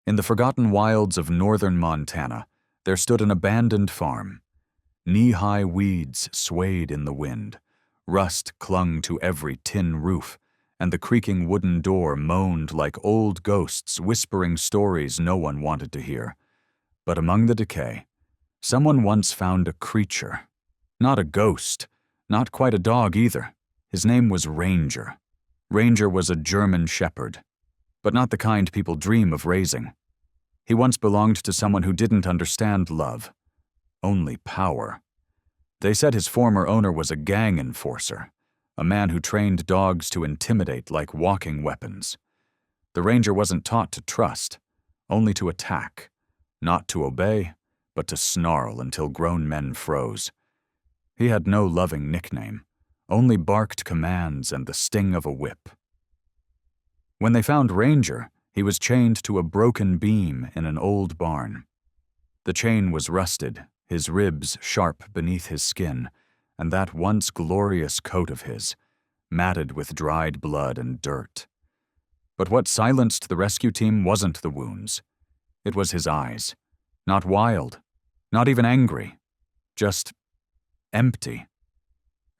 In the forgotten wilds of northern Montana, there stood an abandoned farm. Knee-high weeds swayed in the wind, rust clung to every tin roof, and the creaking wooden door moaned like old ghosts whispering stories no one wanted to hear. But among the decay, someone once found a creature. Not a ghost, not quite a dog either. His name was Ranger. Ranger was a German shepherd, but not the kind people dream of raising. He once belonged to someone who didn't understand love, only power. They said his former owner was a gang enforcer, a man who trained dogs to intimidate like walking weapons. The Ranger wasn't taught to trust, only to attack, not to obey, but to snarl until grown men froze. He had no loving nickname, only barked commands and the sting of a whip. When they found Ranger, he was chained to a broken beam in an old barn. The chain was rusted, his ribs sharp beneath his skin, and that once glorious coat of his, matted with dried blood and dirt. But what silenced the rescue team wasn't the wounds. It was his eyes. Not wild, not even angry, just empty.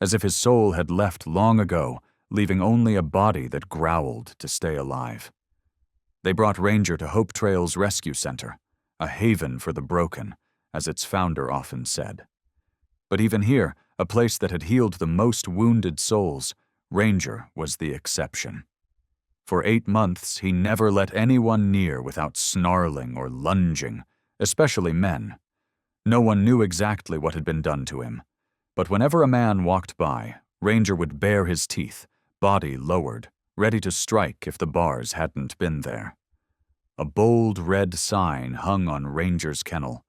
As if his soul had left long ago, leaving only a body that growled to stay alive. They brought Ranger to Hope Trail's rescue center, a haven for the broken, as its founder often said. But even here, a place that had healed the most wounded souls, Ranger was the exception. For 8 months, he never let anyone near without snarling or lunging, especially men. No one knew exactly what had been done to him, but whenever a man walked by, Ranger would bare his teeth, body lowered, ready to strike if the bars hadn't been there. A bold red sign hung on Ranger's kennel.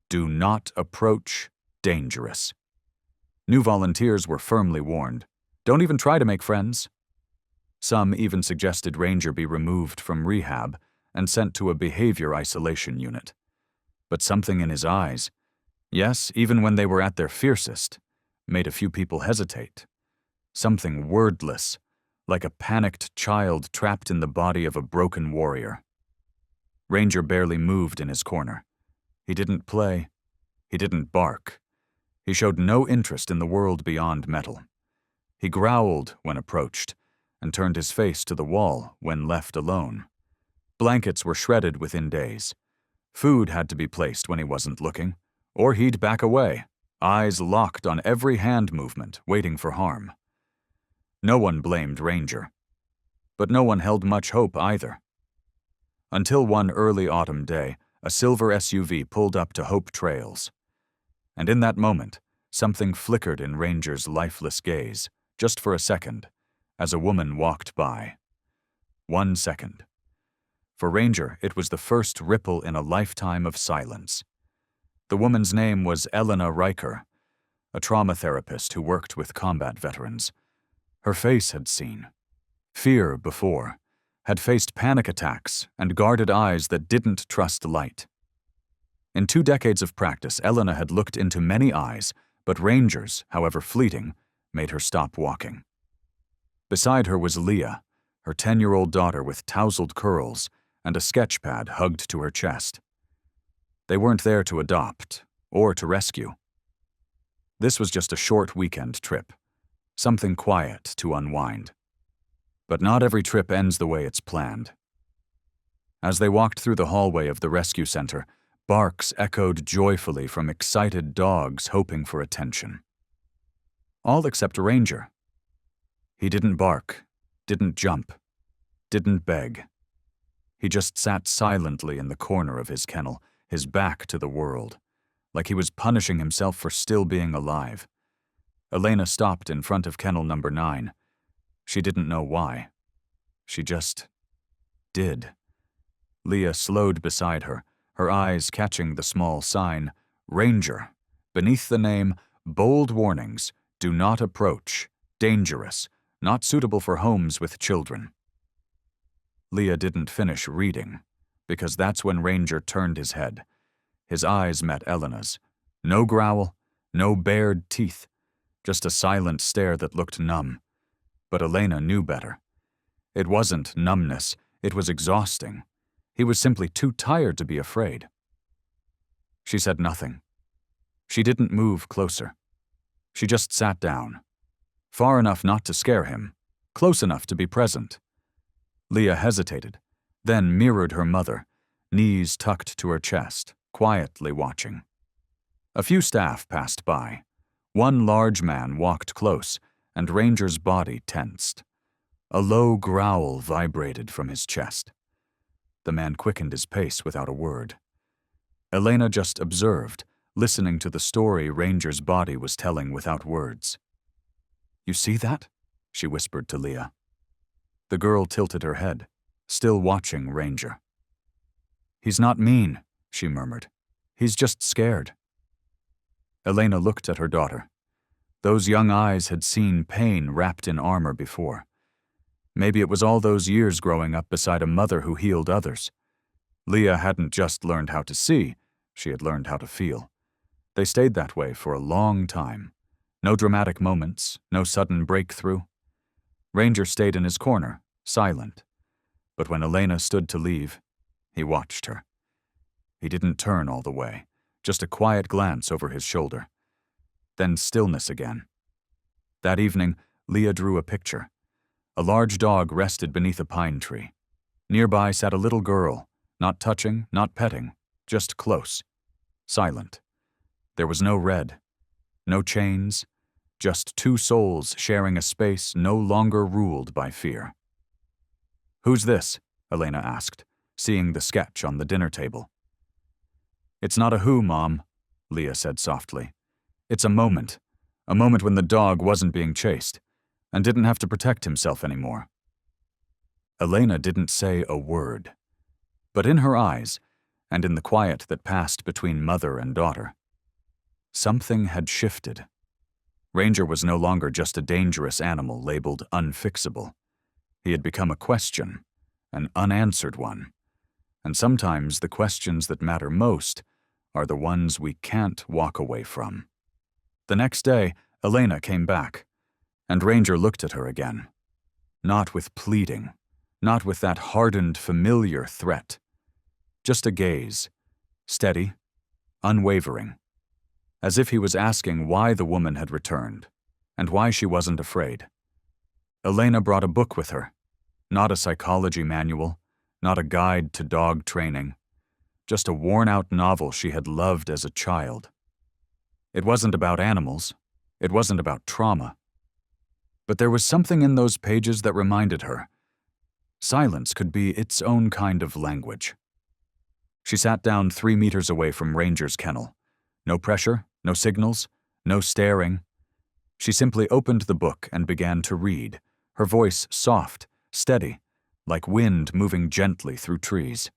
Do not approach, dangerous. New volunteers were firmly warned. Don't even try to make friends. Some even suggested Ranger be removed from rehab and sent to a behavior isolation unit. But something in his eyes, yes, even when they were at their fiercest, made a few people hesitate. Something wordless, like a panicked child trapped in the body of a broken warrior. Ranger barely moved in his corner. He didn't play. He didn't bark. He showed no interest in the world beyond metal. He growled when approached, and turned his face to the wall when left alone. Blankets were shredded within days. Food had to be placed when he wasn't looking, or he'd back away, eyes locked on every hand movement, waiting for harm. No one blamed Ranger, but no one held much hope either. Until one early autumn day, a silver SUV pulled up to Hope Trails. And in that moment, something flickered in Ranger's lifeless gaze, just for a second, as a woman walked by. 1 second. For Ranger, it was the first ripple in a lifetime of silence. The woman's name was Elena Riker, a trauma therapist who worked with combat veterans. Her face had seen fear before, had faced panic attacks and guarded eyes that didn't trust light. In 2 decades of practice, Elena had looked into many eyes, but Ranger's, however fleeting, made her stop walking. Beside her was Leah, her 10-year-old daughter with tousled curls and a sketch pad hugged to her chest. They weren't there to adopt or to rescue. This was just a short weekend trip, something quiet to unwind. But not every trip ends the way it's planned. As they walked through the hallway of the rescue center, barks echoed joyfully from excited dogs hoping for attention. All except Ranger. He didn't bark, didn't jump, didn't beg. He just sat silently in the corner of his kennel, his back to the world, like he was punishing himself for still being alive. Elena stopped in front of kennel number 9. She didn't know why. She just did. Leah slowed beside her, her eyes catching the small sign, Ranger, beneath the name, bold warnings, do not approach, dangerous, not suitable for homes with children. Leah didn't finish reading, because that's when Ranger turned his head. His eyes met Elena's. No growl, no bared teeth, just a silent stare that looked numb. But Elena knew better. It wasn't numbness, it was exhausting. He was simply too tired to be afraid. She said nothing. She didn't move closer. She just sat down, far enough not to scare him, close enough to be present. Leah hesitated, then mirrored her mother, knees tucked to her chest, quietly watching. A few staff passed by. One large man walked close, and Ranger's body tensed. A low growl vibrated from his chest. The man quickened his pace without a word. Elena just observed, listening to the story Ranger's body was telling without words. "You see that?" she whispered to Leah. The girl tilted her head, still watching Ranger. "He's not mean," she murmured. "He's just scared." Elena looked at her daughter. Those young eyes had seen pain wrapped in armor before. Maybe it was all those years growing up beside a mother who healed others. Leah hadn't just learned how to see, she had learned how to feel. They stayed that way for a long time. No dramatic moments, no sudden breakthrough. Ranger stayed in his corner, silent. But when Elena stood to leave, he watched her. He didn't turn all the way, just a quiet glance over his shoulder. Then stillness again. That evening, Leah drew a picture. A large dog rested beneath a pine tree. Nearby sat a little girl, not touching, not petting, just close, silent. There was no red, no chains, just two souls sharing a space no longer ruled by fear. "Who's this?" Elena asked, seeing the sketch on the dinner table. "It's not a who, Mom," Leah said softly. "It's a moment when the dog wasn't being chased and didn't have to protect himself anymore." Elena didn't say a word, but in her eyes, and in the quiet that passed between mother and daughter, something had shifted. Ranger was no longer just a dangerous animal labeled unfixable. He had become a question, an unanswered one. And sometimes the questions that matter most are the ones we can't walk away from. The next day, Elena came back, and Ranger looked at her again. Not with pleading, not with that hardened, familiar threat. Just a gaze, steady, unwavering, as if he was asking why the woman had returned, and why she wasn't afraid. Elena brought a book with her, not a psychology manual, not a guide to dog training, just a worn-out novel she had loved as a child. It wasn't about animals, it wasn't about trauma. But there was something in those pages that reminded her. Silence could be its own kind of language. She sat down 3 meters away from Ranger's kennel. No pressure, no signals, no staring. She simply opened the book and began to read, her voice soft, steady, like wind moving gently through trees.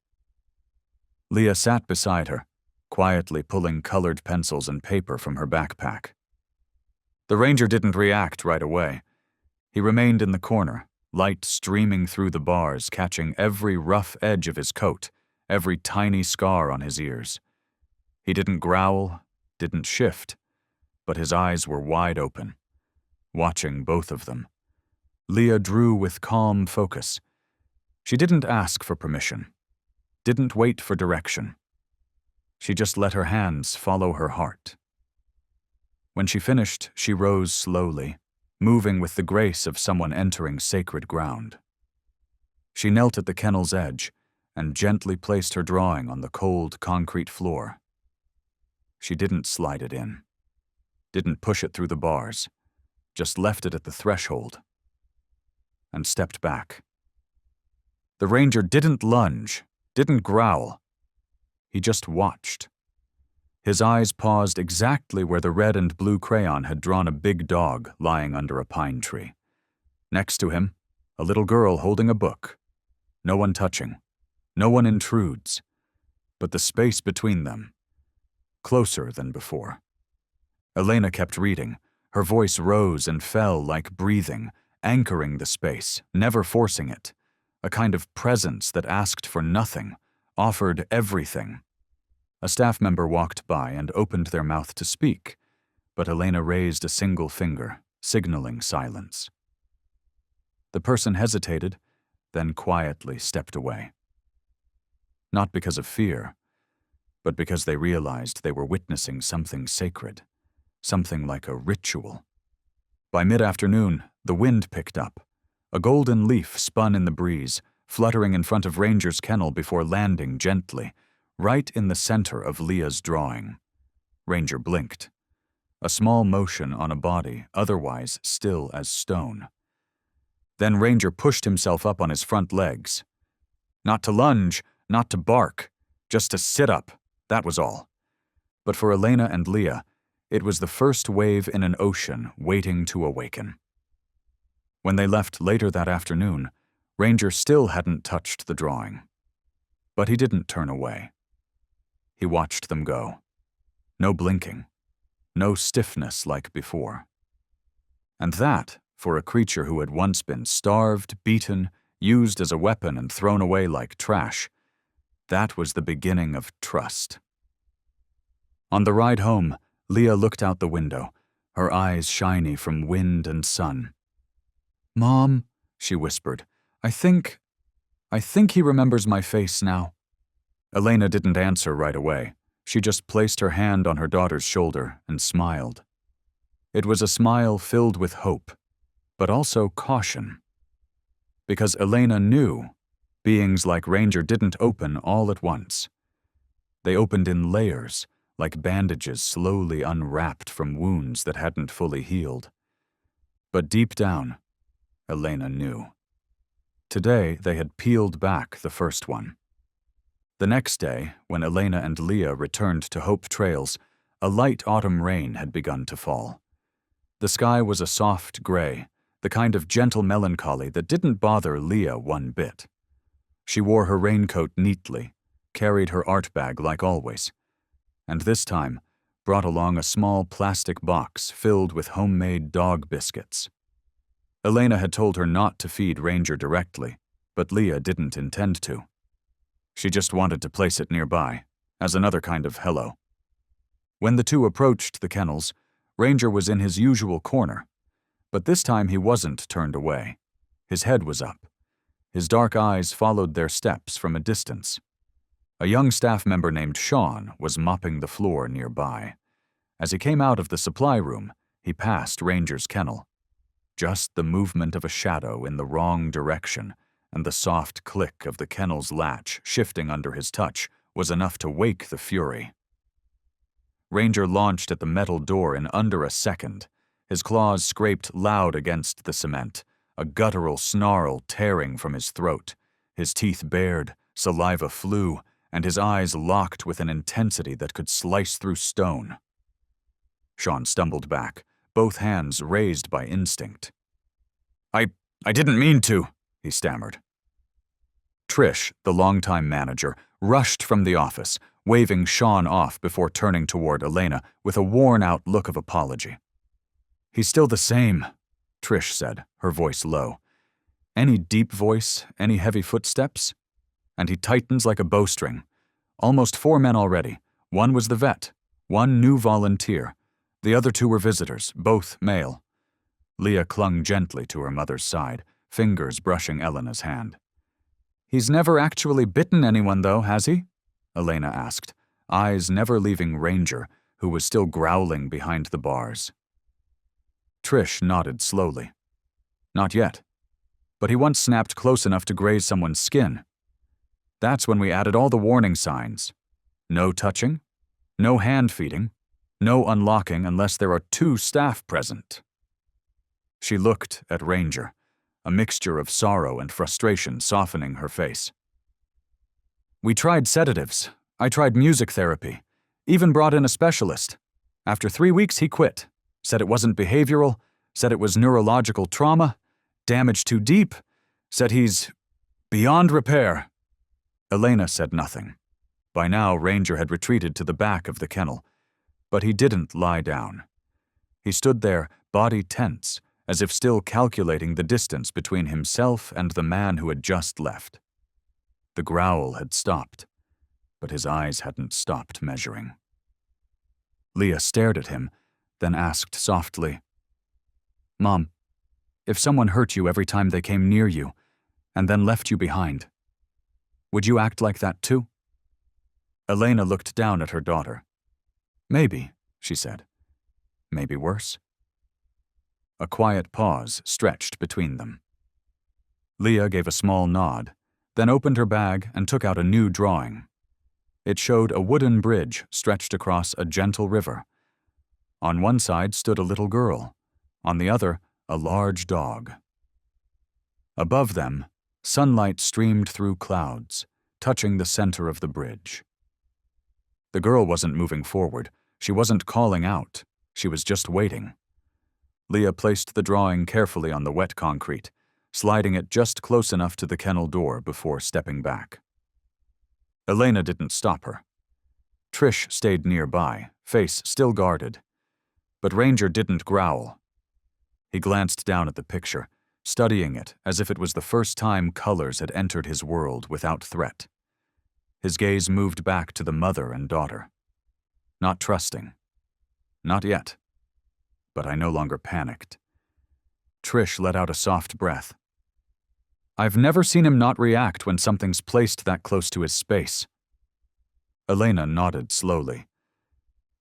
Leah sat beside her, quietly pulling colored pencils and paper from her backpack. The Ranger didn't react right away. He remained in the corner, light streaming through the bars, catching every rough edge of his coat, every tiny scar on his ears. He didn't growl, didn't shift, but his eyes were wide open, watching both of them. Leah drew with calm focus. She didn't ask for permission, didn't wait for direction. She just let her hands follow her heart. When she finished, she rose slowly, moving with the grace of someone entering sacred ground. She knelt at the kennel's edge and gently placed her drawing on the cold concrete floor. She didn't slide it in, didn't push it through the bars, just left it at the threshold and stepped back. The Ranger didn't lunge, didn't growl. He just watched. His eyes paused exactly where the red and blue crayon had drawn a big dog lying under a pine tree. Next to him, a little girl holding a book. No one touching. No one intrudes. But the space between them, closer than before. Elena kept reading. Her voice rose and fell like breathing, anchoring the space, never forcing it. A kind of presence that asked for nothing, offered everything. A staff member walked by and opened their mouth to speak, but Elena raised a single finger, signaling silence. The person hesitated, then quietly stepped away. not because of fear, but because they realized they were witnessing something sacred, something like a ritual. By mid-afternoon, the wind picked up. A golden leaf spun in the breeze, fluttering in front of Ranger's kennel before landing gently, right in the center of Leah's drawing. Ranger blinked. A small motion on a body otherwise still as stone. Then Ranger pushed himself up on his front legs. Not to lunge, not to bark, just to sit up, that was all. But for Elena and Leah, it was the first wave in an ocean waiting to awaken. When they left later that afternoon, Ranger still hadn't touched the drawing. But he didn't turn away. He watched them go. No blinking. No stiffness like before. And that, for a creature who had once been starved, beaten, used as a weapon and thrown away like trash, that was the beginning of trust. On the ride home, Leah looked out the window, her eyes shiny from wind and sun. "Mom," she whispered, I think he remembers my face now." Elena didn't answer right away. She just placed her hand on her daughter's shoulder and smiled. It was a smile filled with hope, but also caution. Because Elena knew beings like Ranger didn't open all at once. They opened in layers, like bandages slowly unwrapped from wounds that hadn't fully healed. But deep down, Elena knew. Today, they had peeled back the first one. The next day, when Elena and Leah returned to Hope Trails, a light autumn rain had begun to fall. The sky was a soft gray, the kind of gentle melancholy that didn't bother Leah one bit. She wore her raincoat neatly, carried her art bag like always, and this time brought along a small plastic box filled with homemade dog biscuits. Elena had told her not to feed Ranger directly, but Leah didn't intend to. She just wanted to place it nearby, as another kind of hello. When the two approached the kennels, Ranger was in his usual corner, but this time he wasn't turned away. His head was up. His dark eyes followed their steps from a distance. A young staff member named Sean was mopping the floor nearby. As he came out of the supply room, he passed Ranger's kennel. Just the movement of a shadow in the wrong direction and the soft click of the kennel's latch shifting under his touch was enough to wake the fury. Ranger launched at the metal door in under a second. His claws scraped loud against the cement, a guttural snarl tearing from his throat. His teeth bared, saliva flew, and his eyes locked with an intensity that could slice through stone. Sean stumbled back, both hands raised by instinct. I didn't mean to," he stammered. Trish, the longtime manager, rushed from the office, waving Sean off before turning toward Elena with a worn-out look of apology. "He's still the same," Trish said, her voice low. "Any deep voice, any heavy footsteps? And he tightens like a bowstring. Almost 4 men already. One was the vet, one new volunteer. The other 2 were visitors, both male." Leah clung gently to her mother's side, fingers brushing Elena's hand. "He's never actually bitten anyone, though, has he?" Elena asked, eyes never leaving Ranger, who was still growling behind the bars. Trish nodded slowly. "Not yet. But he once snapped close enough to graze someone's skin. That's when we added all the warning signs. No touching, no hand feeding, no unlocking unless there are 2 staff present." She looked at Ranger, a mixture of sorrow and frustration softening her face. "We tried sedatives. I tried music therapy. Even brought in a specialist. After 3 weeks, he quit. Said it wasn't behavioral, said it was neurological trauma, damage too deep, said he's beyond repair." Elena said nothing. By now, Ranger had retreated to the back of the kennel, but he didn't lie down. He stood there, body tense, as if still calculating the distance between himself and the man who had just left. The growl had stopped, but his eyes hadn't stopped measuring. Leah stared at him, then asked softly, "Mom, if someone hurt you every time they came near you, and then left you behind, would you act like that too?" Elena looked down at her daughter. "Maybe," she said. "Maybe worse." A quiet pause stretched between them. Leah gave a small nod, then opened her bag and took out a new drawing. It showed a wooden bridge stretched across a gentle river. On one side stood a little girl, on the other, a large dog. Above them, sunlight streamed through clouds, touching the center of the bridge. The girl wasn't moving forward. She wasn't calling out. She was just waiting. Leah placed the drawing carefully on the wet concrete, sliding it just close enough to the kennel door before stepping back. Elena didn't stop her. Trish stayed nearby, face still guarded. But Ranger didn't growl. He glanced down at the picture, studying it as if it was the first time colors had entered his world without threat. His gaze moved back to the mother and daughter. Not trusting. Not yet. But I no longer panicked. Trish let out a soft breath. I've never seen him not react when something's placed that close to his space. Elena nodded slowly.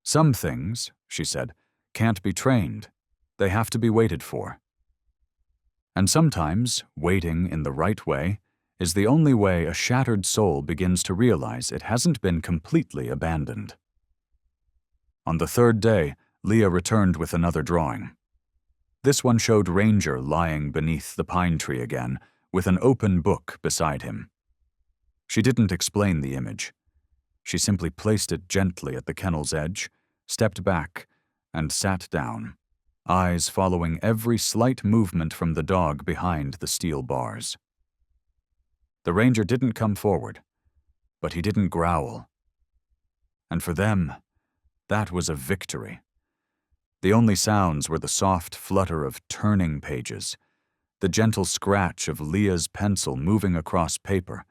Some things, she said, can't be trained. They have to be waited for. And sometimes, waiting in the right way is the only way a shattered soul begins to realize it hasn't been completely abandoned. On the third day, Leah returned with another drawing. This one showed Ranger lying beneath the pine tree again, with an open book beside him. She didn't explain the image. She simply placed it gently at the kennel's edge, stepped back, and sat down, eyes following every slight movement from the dog behind the steel bars. The Ranger didn't come forward, but he didn't growl. And for them, that was a victory. The only sounds were the soft flutter of turning pages, the gentle scratch of Leah's pencil moving across paper,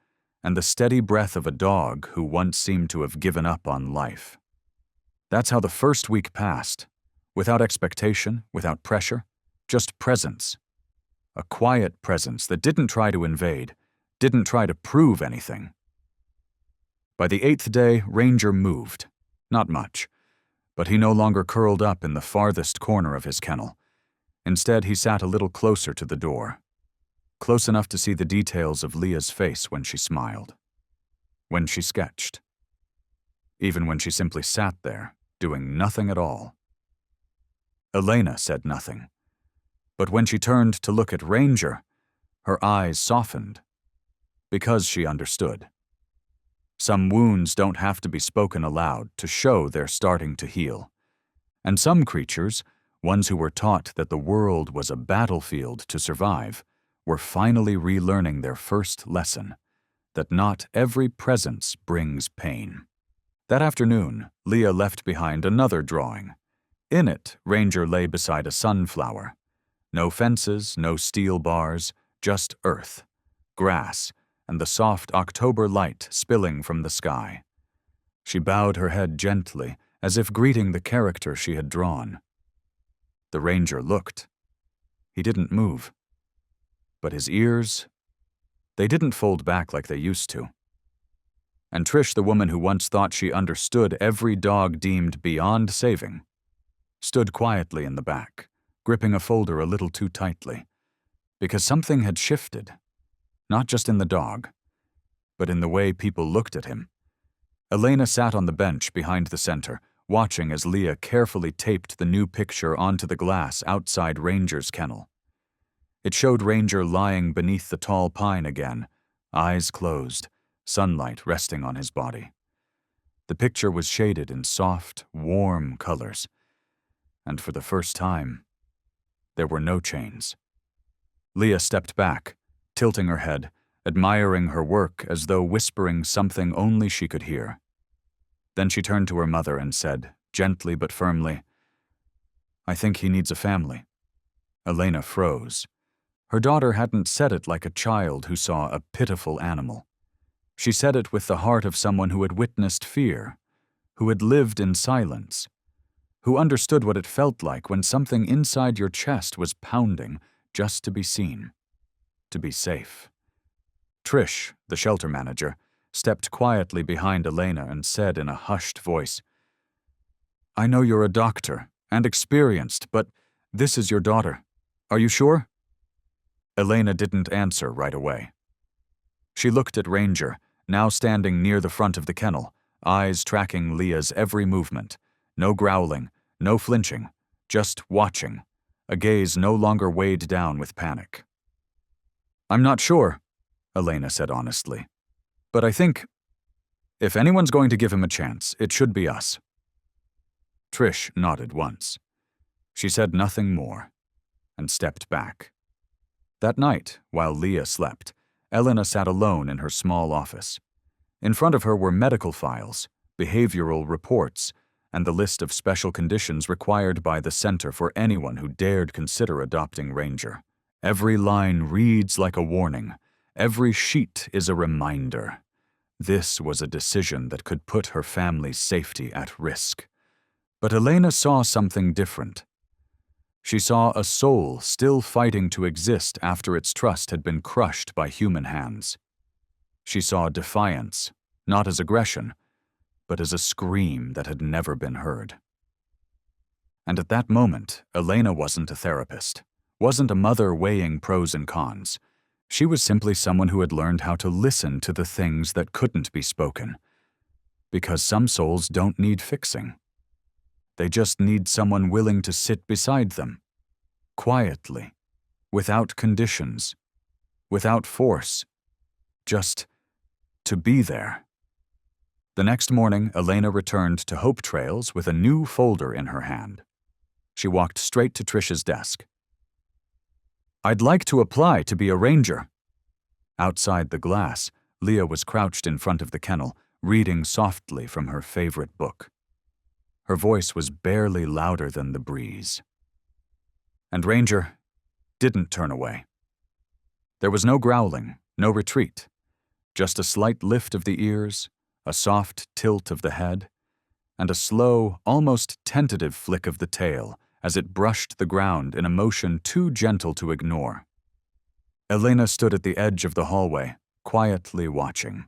and the steady breath of a dog who once seemed to have given up on life. That's how the first week passed, without expectation, without pressure, just presence. A quiet presence that didn't try to invade, didn't try to prove anything. By the 8th day, Ranger moved. Not much, but he no longer curled up in the farthest corner of his kennel. Instead, he sat a little closer to the door, close enough to see the details of Leah's face when she smiled, when she sketched, even when she simply sat there, doing nothing at all. Elena said nothing, but when she turned to look at Ranger, her eyes softened, because she understood. Some wounds don't have to be spoken aloud to show they're starting to heal. And some creatures, ones who were taught that the world was a battlefield to survive, were finally relearning their first lesson, that not every presence brings pain. That afternoon, Leah left behind another drawing. In it, Ranger lay beside a sunflower. No fences, no steel bars, just earth, grass, and the soft October light spilling from the sky. She bowed her head gently, as if greeting the character she had drawn. The Ranger looked. He didn't move. But his ears, they didn't fold back like they used to. And Trish, the woman who once thought she understood every dog deemed beyond saving, stood quietly in the back, gripping a folder a little too tightly, because something had shifted, not just in the dog, but in the way people looked at him. Elena sat on the bench behind the center, watching as Leah carefully taped the new picture onto the glass outside Ranger's kennel. It showed Ranger lying beneath the tall pine again, eyes closed, sunlight resting on his body. The picture was shaded in soft, warm colors, and for the first time, there were no chains. Leah stepped back, tilting her head, admiring her work as though whispering something only she could hear. Then she turned to her mother and said, gently but firmly, "I think he needs a family." Elena froze. Her daughter hadn't said it like a child who saw a pitiful animal. She said it with the heart of someone who had witnessed fear, who had lived in silence, who understood what it felt like when something inside your chest was pounding just to be seen, to be safe. Trish, the shelter manager, stepped quietly behind Elena and said in a hushed voice, "I know you're a doctor and experienced, but this is your daughter. Are you sure?" Elena didn't answer right away. She looked at Ranger, now standing near the front of the kennel, eyes tracking Leah's every movement. No growling, no flinching, just watching, a gaze no longer weighed down with panic. "I'm not sure," Elena said honestly, "but I think if anyone's going to give him a chance, it should be us." Trish nodded once. She said nothing more and stepped back. That night, while Leah slept, Elena sat alone in her small office. In front of her were medical files, behavioral reports, and the list of special conditions required by the center for anyone who dared consider adopting Ranger. Every line reads like a warning. Every sheet is a reminder. This was a decision that could put her family's safety at risk. But Elena saw something different. She saw a soul still fighting to exist after its trust had been crushed by human hands. She saw defiance, not as aggression, but as a scream that had never been heard. And at that moment, Elena wasn't a therapist, wasn't a mother weighing pros and cons. She was simply someone who had learned how to listen to the things that couldn't be spoken. Because some souls don't need fixing. They just need someone willing to sit beside them, quietly, without conditions, without force, just to be there. The next morning, Elena returned to Hope Trails with a new folder in her hand. She walked straight to Trish's desk. "I'd like to apply to be a ranger." Outside the glass, Leah was crouched in front of the kennel, reading softly from her favorite book. Her voice was barely louder than the breeze. And Ranger didn't turn away. There was no growling, no retreat, just a slight lift of the ears, a soft tilt of the head, and a slow, almost tentative flick of the tail as it brushed the ground in a motion too gentle to ignore. Elena stood at the edge of the hallway, quietly watching.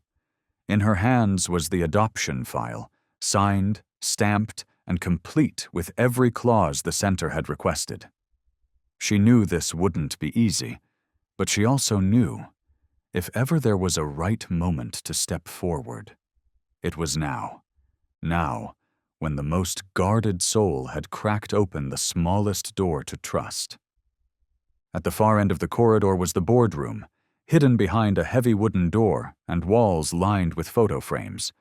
In her hands was the adoption file, signed, stamped, and complete with every clause the center had requested. She knew this wouldn't be easy, but she also knew, if ever there was a right moment to step forward, it was now. Now, when the most guarded soul had cracked open the smallest door to trust. At the far end of the corridor was the boardroom, hidden behind a heavy wooden door and walls lined with photo frames,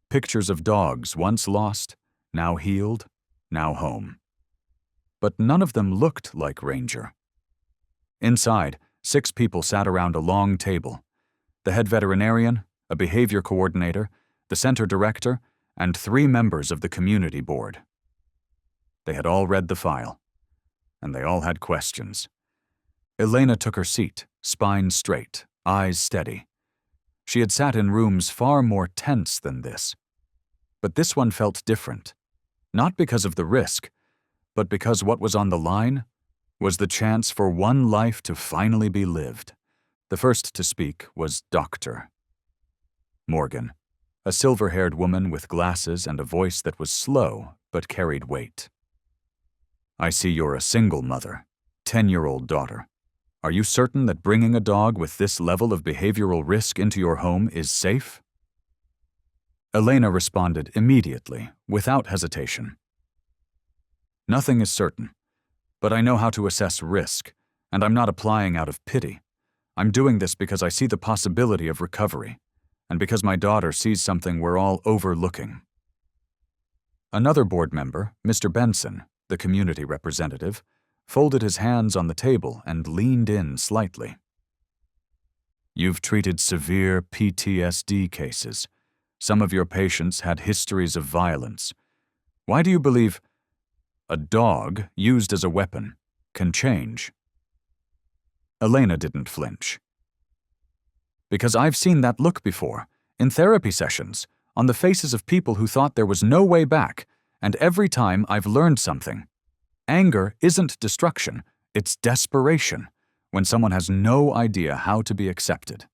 pictures of dogs once lost, now healed, now home. But none of them looked like Ranger. Inside, 6 people sat around a long table. The head veterinarian, a behavior coordinator, the center director, and 3 members of the community board. They had all read the file, and they all had questions. Elena took her seat, spine straight, eyes steady. She had sat in rooms far more tense than this. But this one felt different, not because of the risk, but because what was on the line was the chance for one life to finally be lived. The first to speak was Dr. Morgan, a silver-haired woman with glasses and a voice that was slow but carried weight. "I see you're a single mother, 10-year-old daughter. Are you certain that bringing a dog with this level of behavioral risk into your home is safe?" Elena responded immediately, without hesitation. "Nothing is certain, but I know how to assess risk, and I'm not applying out of pity. I'm doing this because I see the possibility of recovery, and because my daughter sees something we're all overlooking." Another board member, Mr. Benson, the community representative, folded his hands on the table and leaned in slightly. "You've treated severe PTSD cases. Some of your patients had histories of violence. Why do you believe a dog used as a weapon can change?" Elena didn't flinch. "Because I've seen that look before, in therapy sessions, on the faces of people who thought there was no way back, and every time I've learned something. Anger isn't destruction, it's desperation, when someone has no idea how to be accepted.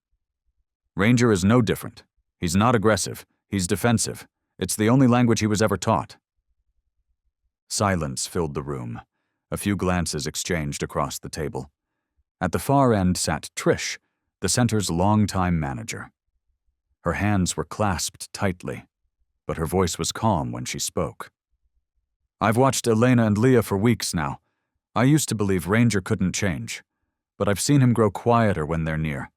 Ranger is no different. He's not aggressive. He's defensive. It's the only language he was ever taught." Silence filled the room. A few glances exchanged across the table. At the far end sat Trish, the center's longtime manager. Her hands were clasped tightly, but her voice was calm when she spoke. "I've watched Elena and Leah for weeks now. I used to believe Ranger couldn't change, but I've seen him grow quieter when they're near.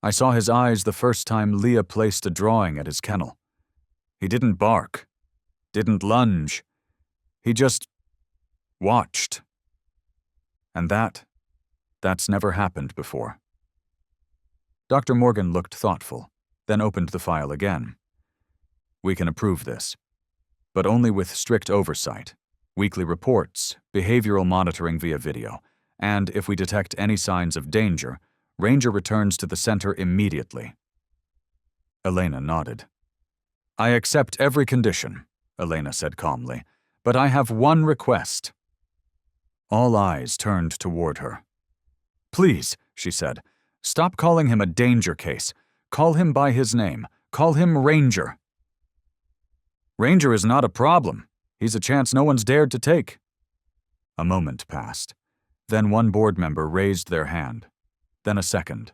I saw his eyes the first time Leah placed a drawing at his kennel. He didn't bark, didn't lunge. He just watched. And that's never happened before." Dr. Morgan looked thoughtful, then opened the file again. "We can approve this, but only with strict oversight, weekly reports, behavioral monitoring via video, and if we detect any signs of danger, Ranger returns to the center immediately." Elena nodded. "I accept every condition," Elena said calmly, "but I have one request." All eyes turned toward her. "Please," she said, "stop calling him a danger case. Call him by his name. Call him Ranger." "Ranger is not a problem. He's a chance no one's dared to take." A moment passed. Then one board member raised their hand. Then a second.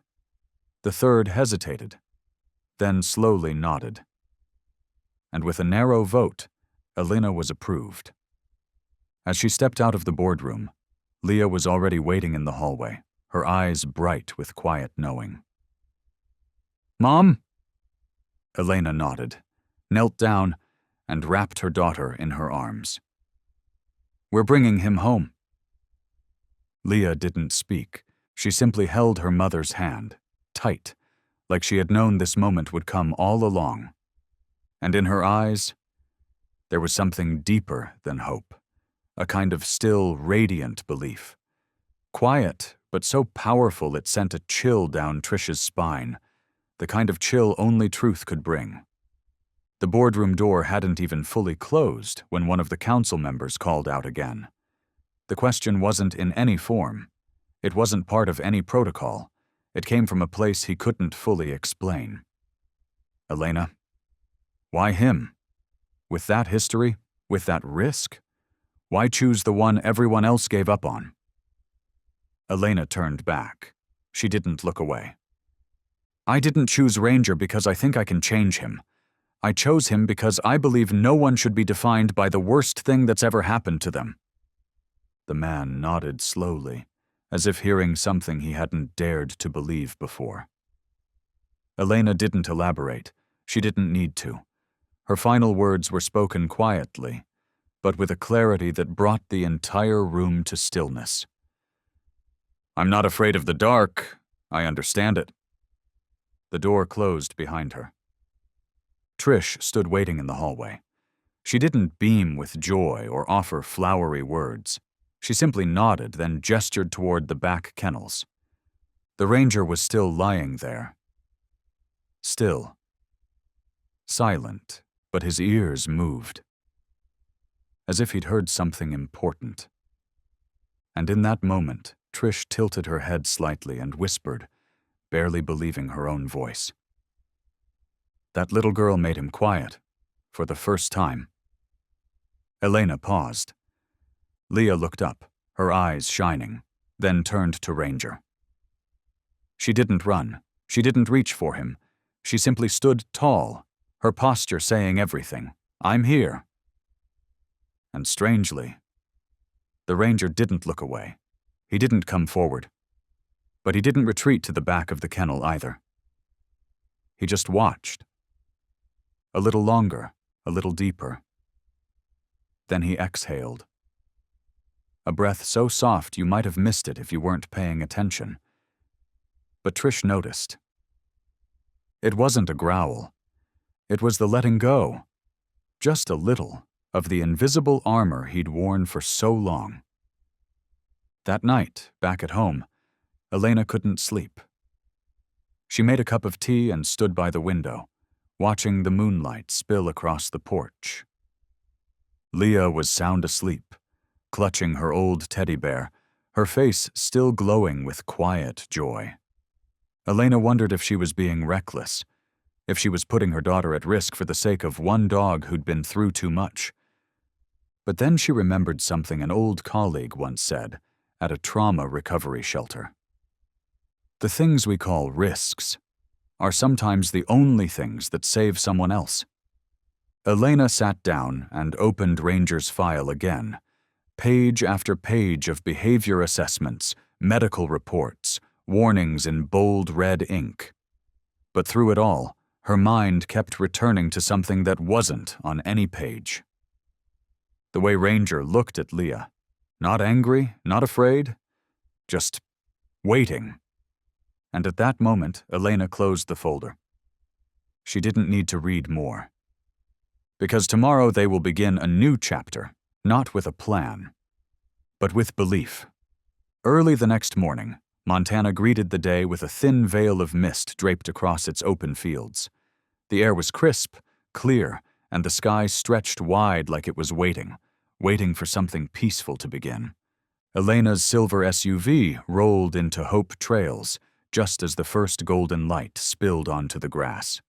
The third hesitated, then slowly nodded. And with a narrow vote, Elena was approved. As she stepped out of the boardroom, Leah was already waiting in the hallway, her eyes bright with quiet knowing. "Mom?" Elena nodded, knelt down, and wrapped her daughter in her arms. "We're bringing him home." Leah didn't speak. She simply held her mother's hand, tight, like she had known this moment would come all along. And in her eyes, there was something deeper than hope, a kind of still, radiant belief. Quiet, but so powerful it sent a chill down Trish's spine, the kind of chill only truth could bring. The boardroom door hadn't even fully closed when one of the council members called out again. The question wasn't in any form. It wasn't part of any protocol. It came from a place he couldn't fully explain. "Elena? Why him? With that history? With that risk? Why choose the one everyone else gave up on?" Elena turned back. She didn't look away. "I didn't choose Ranger because I think I can change him. I chose him because I believe no one should be defined by the worst thing that's ever happened to them." The man nodded slowly, as if hearing something he hadn't dared to believe before. Elena didn't elaborate. She didn't need to. Her final words were spoken quietly, but with a clarity that brought the entire room to stillness. "I'm not afraid of the dark. I understand it." The door closed behind her. Trish stood waiting in the hallway. She didn't beam with joy or offer flowery words. She simply nodded, then gestured toward the back kennels. The Ranger was still lying there. Still. Silent, but his ears moved. As if he'd heard something important. And in that moment, Trish tilted her head slightly and whispered, barely believing her own voice. "That little girl made him quiet, for the first time." Elena paused. Leah looked up, her eyes shining, then turned to Ranger. She didn't run. She didn't reach for him. She simply stood tall, her posture saying everything. "I'm here." And strangely, the Ranger didn't look away. He didn't come forward. But he didn't retreat to the back of the kennel either. He just watched. A little longer, a little deeper. Then he exhaled. A breath so soft you might have missed it if you weren't paying attention. But Trish noticed. It wasn't a growl. It was the letting go, just a little, of the invisible armor he'd worn for so long. That night, back at home, Elena couldn't sleep. She made a cup of tea and stood by the window, watching the moonlight spill across the porch. Leah was sound asleep, clutching her old teddy bear, her face still glowing with quiet joy. Elena wondered if she was being reckless, if she was putting her daughter at risk for the sake of one dog who'd been through too much. But then she remembered something an old colleague once said at a trauma recovery shelter. The things we call risks are sometimes the only things that save someone else. Elena sat down and opened Ranger's file again, page after page of behavior assessments, medical reports, warnings in bold red ink. But through it all, her mind kept returning to something that wasn't on any page. The way Ranger looked at Leah, not angry, not afraid, just waiting. And at that moment, Elena closed the folder. She didn't need to read more. Because tomorrow they will begin a new chapter, not with a plan, but with belief. Early the next morning, Montana greeted the day with a thin veil of mist draped across its open fields. The air was crisp, clear, and the sky stretched wide like it was waiting for something peaceful to begin. Elena's silver SUV rolled into Hope Trails just as the first golden light spilled onto the grass.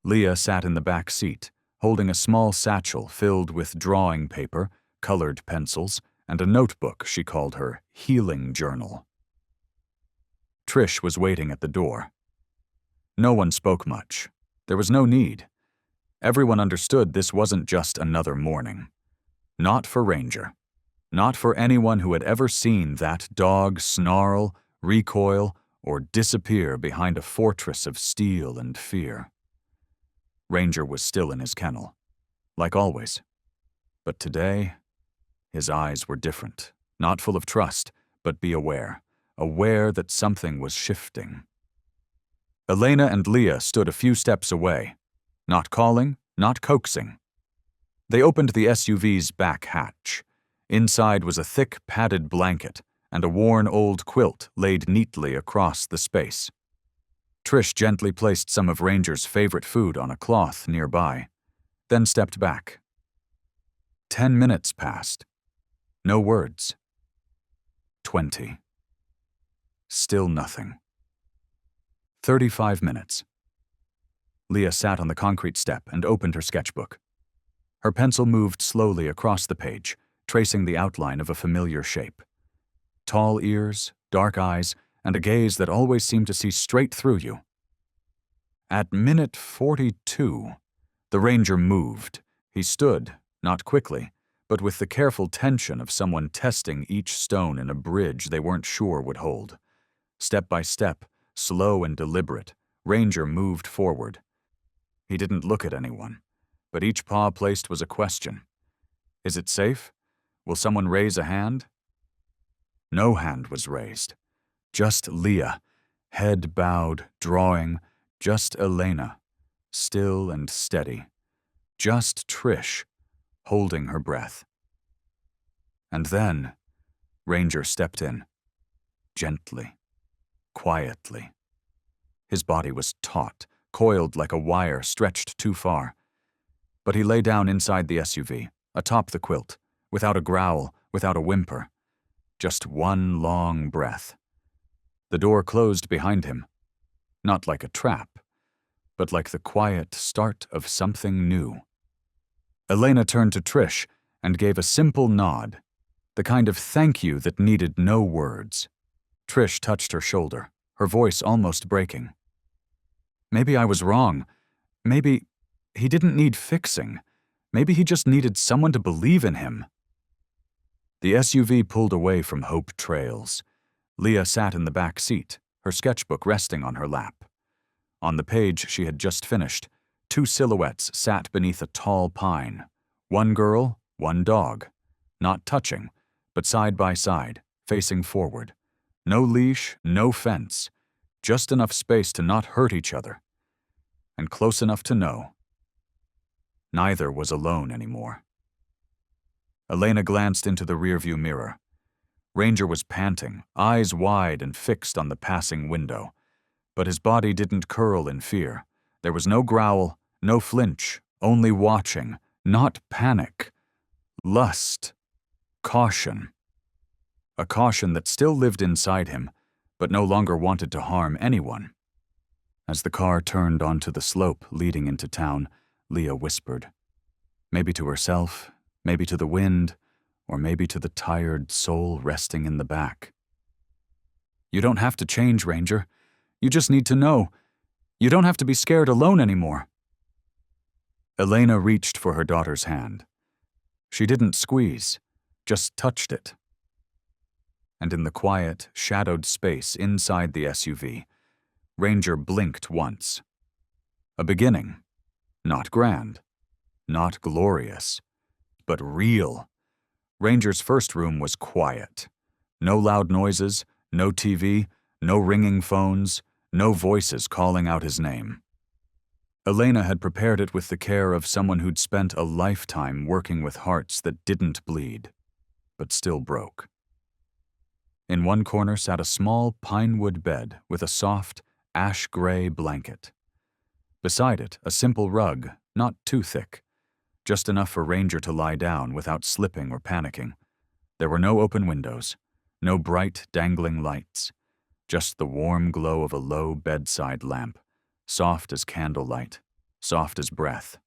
Leah sat in the back seat, holding a small satchel filled with drawing paper, colored pencils, and a notebook she called her healing journal. Trish was waiting at the door. No one spoke much. There was no need. Everyone understood this wasn't just another morning. Not for Ranger. Not for anyone who had ever seen that dog snarl, recoil, or disappear behind a fortress of steel and fear. Ranger was still in his kennel, like always. But today, his eyes were different, not full of trust, but be aware that something was shifting. Elena and Leah stood a few steps away, not calling, not coaxing. They opened the SUV's back hatch. Inside was a thick, padded blanket and a worn old quilt laid neatly across the space. Trish gently placed some of Ranger's favorite food on a cloth nearby, then stepped back. 10 minutes passed. No words. 20. Still nothing. 35 minutes. Leah sat on the concrete step and opened her sketchbook. Her pencil moved slowly across the page, tracing the outline of a familiar shape. Tall ears, dark eyes, and a gaze that always seemed to see straight through you. At minute 42, the Ranger moved. He stood, not quickly, but with the careful tension of someone testing each stone in a bridge they weren't sure would hold. Step by step, slow and deliberate, Ranger moved forward. He didn't look at anyone, but each paw placed was a question. Is it safe? Will someone raise a hand? No hand was raised. Just Leah, head bowed, drawing. Just Elena, still and steady. Just Trish, holding her breath. And then, Ranger stepped in. Gently, quietly. His body was taut, coiled like a wire stretched too far. But he lay down inside the SUV, atop the quilt, without a growl, without a whimper. Just one long breath. The door closed behind him, not like a trap, but like the quiet start of something new. Elena turned to Trish and gave a simple nod, the kind of thank you that needed no words. Trish touched her shoulder, her voice almost breaking. Maybe I was wrong. Maybe he didn't need fixing. Maybe he just needed someone to believe in him. The SUV pulled away from Hope Trails. Leah sat in the back seat, her sketchbook resting on her lap. On the page she had just finished, 2 silhouettes sat beneath a tall pine. One girl, one dog. Not touching, but side by side, facing forward. No leash, no fence. Just enough space to not hurt each other. And close enough to know. Neither was alone anymore. Elena glanced into the rearview mirror. Ranger was panting, eyes wide and fixed on the passing window. But his body didn't curl in fear. There was no growl, no flinch, only watching, not panic. Lust. Caution. A caution that still lived inside him, but no longer wanted to harm anyone. As the car turned onto the slope leading into town, Leah whispered. Maybe to herself, maybe to the wind, or maybe to the tired soul resting in the back. You don't have to change, Ranger. You just need to know. You don't have to be scared alone anymore. Elena reached for her daughter's hand. She didn't squeeze, just touched it. And in the quiet, shadowed space inside the SUV, Ranger blinked once. A beginning. Not grand. Not glorious. But real. Ranger's first room was quiet. No loud noises, no TV, no ringing phones, no voices calling out his name. Elena had prepared it with the care of someone who'd spent a lifetime working with hearts that didn't bleed, but still broke. In one corner sat a small pinewood bed with a soft, ash-gray blanket. Beside it, a simple rug, not too thick, just enough for Ranger to lie down without slipping or panicking. There were no open windows, no bright, dangling lights, just the warm glow of a low bedside lamp, soft as candlelight, soft as breath.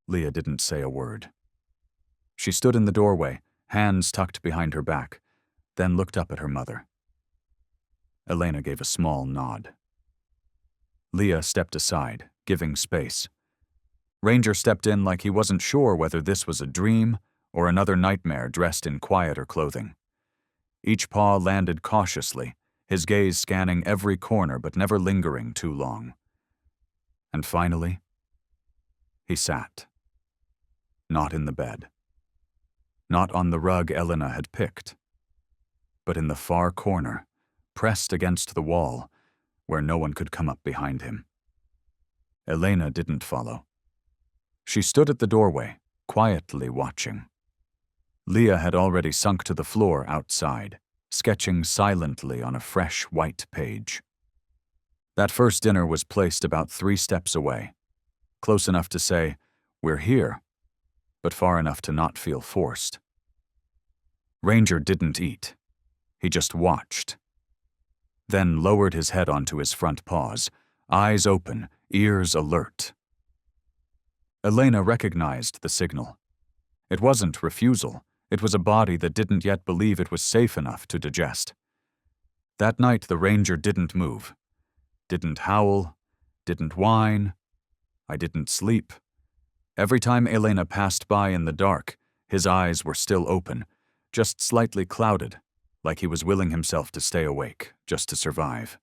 Leah didn't say a word. She stood in the doorway, hands tucked behind her back, then looked up at her mother. Elena gave a small nod. Leah stepped aside, giving space. Ranger stepped in like he wasn't sure whether this was a dream or another nightmare dressed in quieter clothing. Each paw landed cautiously, his gaze scanning every corner but never lingering too long. And finally, he sat. Not in the bed. Not on the rug Elena had picked, but in the far corner, pressed against the wall, where no one could come up behind him. Elena didn't follow. She stood at the doorway, quietly watching. Leah had already sunk to the floor outside, sketching silently on a fresh white page. That first dinner was placed about 3 steps away, close enough to say, "We're here," but far enough to not feel forced. Ranger didn't eat. He just watched. Then lowered his head onto his front paws, eyes open, ears alert. Elena recognized the signal. It wasn't refusal. It was a body that didn't yet believe it was safe enough to digest. That night the Ranger didn't move. Didn't howl. Didn't whine. I didn't sleep. Every time Elena passed by in the dark, his eyes were still open, just slightly clouded, like he was willing himself to stay awake, just to survive.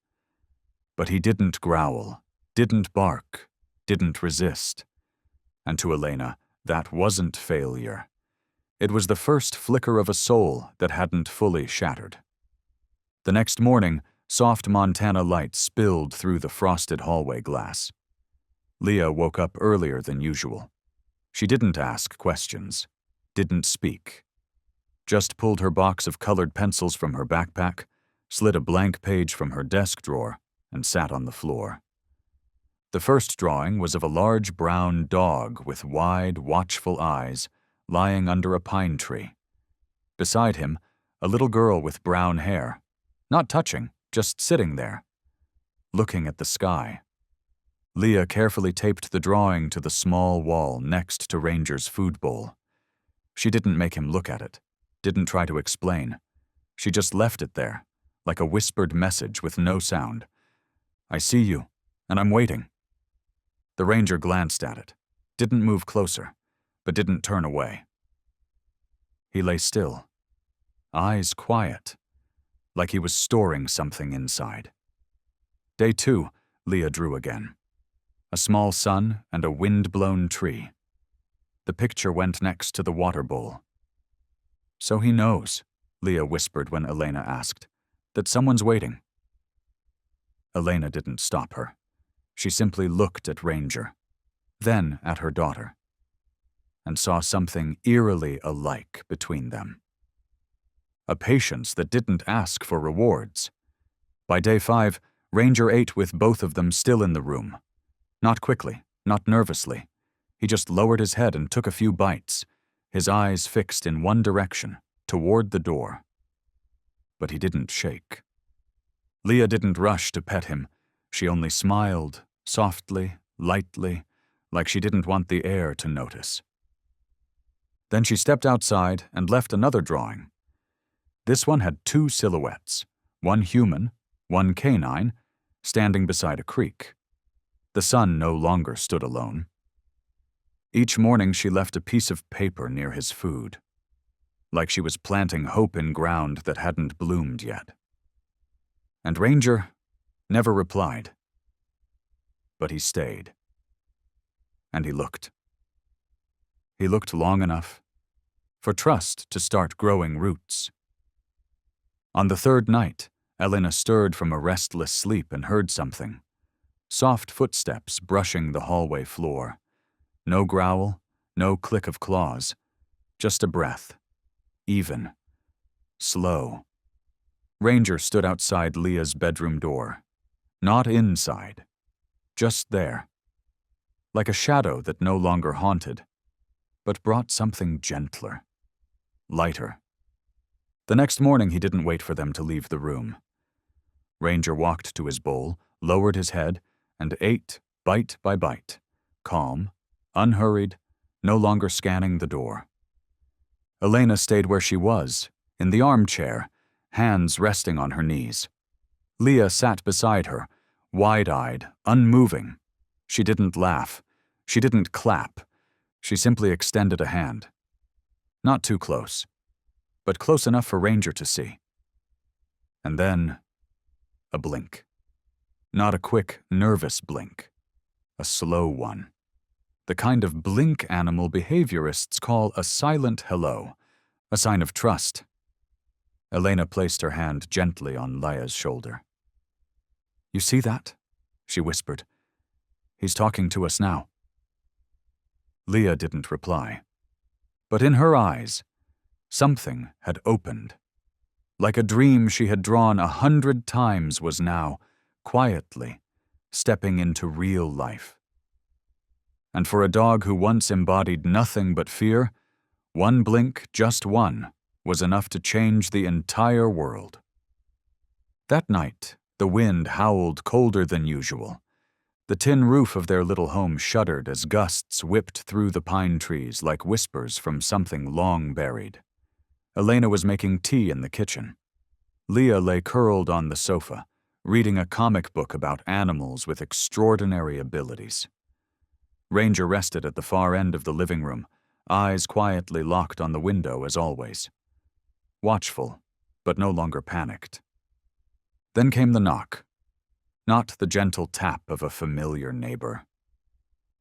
But he didn't growl, didn't bark, didn't resist. And to Elena, that wasn't failure. It was the first flicker of a soul that hadn't fully shattered. The next morning, soft Montana light spilled through the frosted hallway glass. Leah woke up earlier than usual. She didn't ask questions, didn't speak. Just pulled her box of colored pencils from her backpack, slid a blank page from her desk drawer, and sat on the floor. The first drawing was of a large brown dog with wide, watchful eyes, lying under a pine tree. Beside him, a little girl with brown hair, not touching, just sitting there, looking at the sky. Leah carefully taped the drawing to the small wall next to Ranger's food bowl. She didn't make him look at it, didn't try to explain. She just left it there, like a whispered message with no sound. "I see you, and I'm waiting." The Ranger glanced at it, didn't move closer, but didn't turn away. He lay still, eyes quiet, like he was storing something inside. Day 2, Leah drew again. A small sun and a wind-blown tree. The picture went next to the water bowl. "So he knows," Leah whispered when Elena asked, "that someone's waiting." Elena didn't stop her. She simply looked at Ranger, then at her daughter, and saw something eerily alike between them. A patience that didn't ask for rewards. By day 5, Ranger ate with both of them still in the room. Not quickly, not nervously. He just lowered his head and took a few bites, his eyes fixed in one direction, toward the door. But he didn't shake. Leah didn't rush to pet him, She only smiled, softly, lightly, like she didn't want the air to notice. Then she stepped outside and left another drawing. This one had two silhouettes, one human, one canine, standing beside a creek. The sun no longer stood alone. Each morning she left a piece of paper near his food, like she was planting hope in ground that hadn't bloomed yet. And Ranger never replied. But he stayed. And he looked. He looked long enough for trust to start growing roots. On the third night, Elena stirred from a restless sleep and heard something. Soft footsteps brushing the hallway floor. No growl, no click of claws, just a breath. Even. Slow. Ranger stood outside Leah's bedroom door. Not inside. Just there. Like a shadow that no longer haunted, but brought something gentler. Lighter. The next morning he didn't wait for them to leave the room. Ranger walked to his bowl, lowered his head, and ate bite by bite, calm, unhurried, no longer scanning the door. Elena stayed where she was, in the armchair, hands resting on her knees. Leah sat beside her, wide-eyed, unmoving. She didn't laugh. She didn't clap. She simply extended a hand. Not too close, but close enough for Ranger to see. And then, a blink. Not a quick, nervous blink. A slow one. The kind of blink animal behaviorists call a silent hello, a sign of trust. Elena placed her hand gently on Leah's shoulder. "You see that?" she whispered. "He's talking to us now." Leah didn't reply. But in her eyes, something had opened. Like a dream she had drawn 100 times was now, quietly, stepping into real life. And for a dog who once embodied nothing but fear, one blink, just one, was enough to change the entire world. That night, the wind howled colder than usual. The tin roof of their little home shuddered as gusts whipped through the pine trees like whispers from something long buried. Elena was making tea in the kitchen. Leah lay curled on the sofa, reading a comic book about animals with extraordinary abilities. Ranger rested at the far end of the living room, eyes quietly locked on the window as always. Watchful, but no longer panicked. Then came the knock. Not the gentle tap of a familiar neighbor,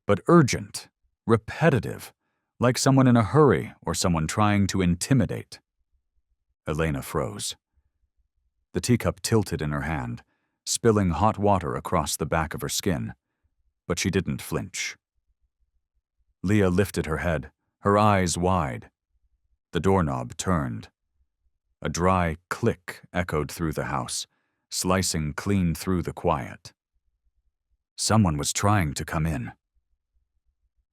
but urgent, repetitive, like someone in a hurry or someone trying to intimidate. Elena froze. The teacup tilted in her hand, spilling hot water across the back of her skin, but she didn't flinch. Leah lifted her head, her eyes wide. The doorknob turned. A dry click echoed through the house, slicing clean through the quiet. Someone was trying to come in.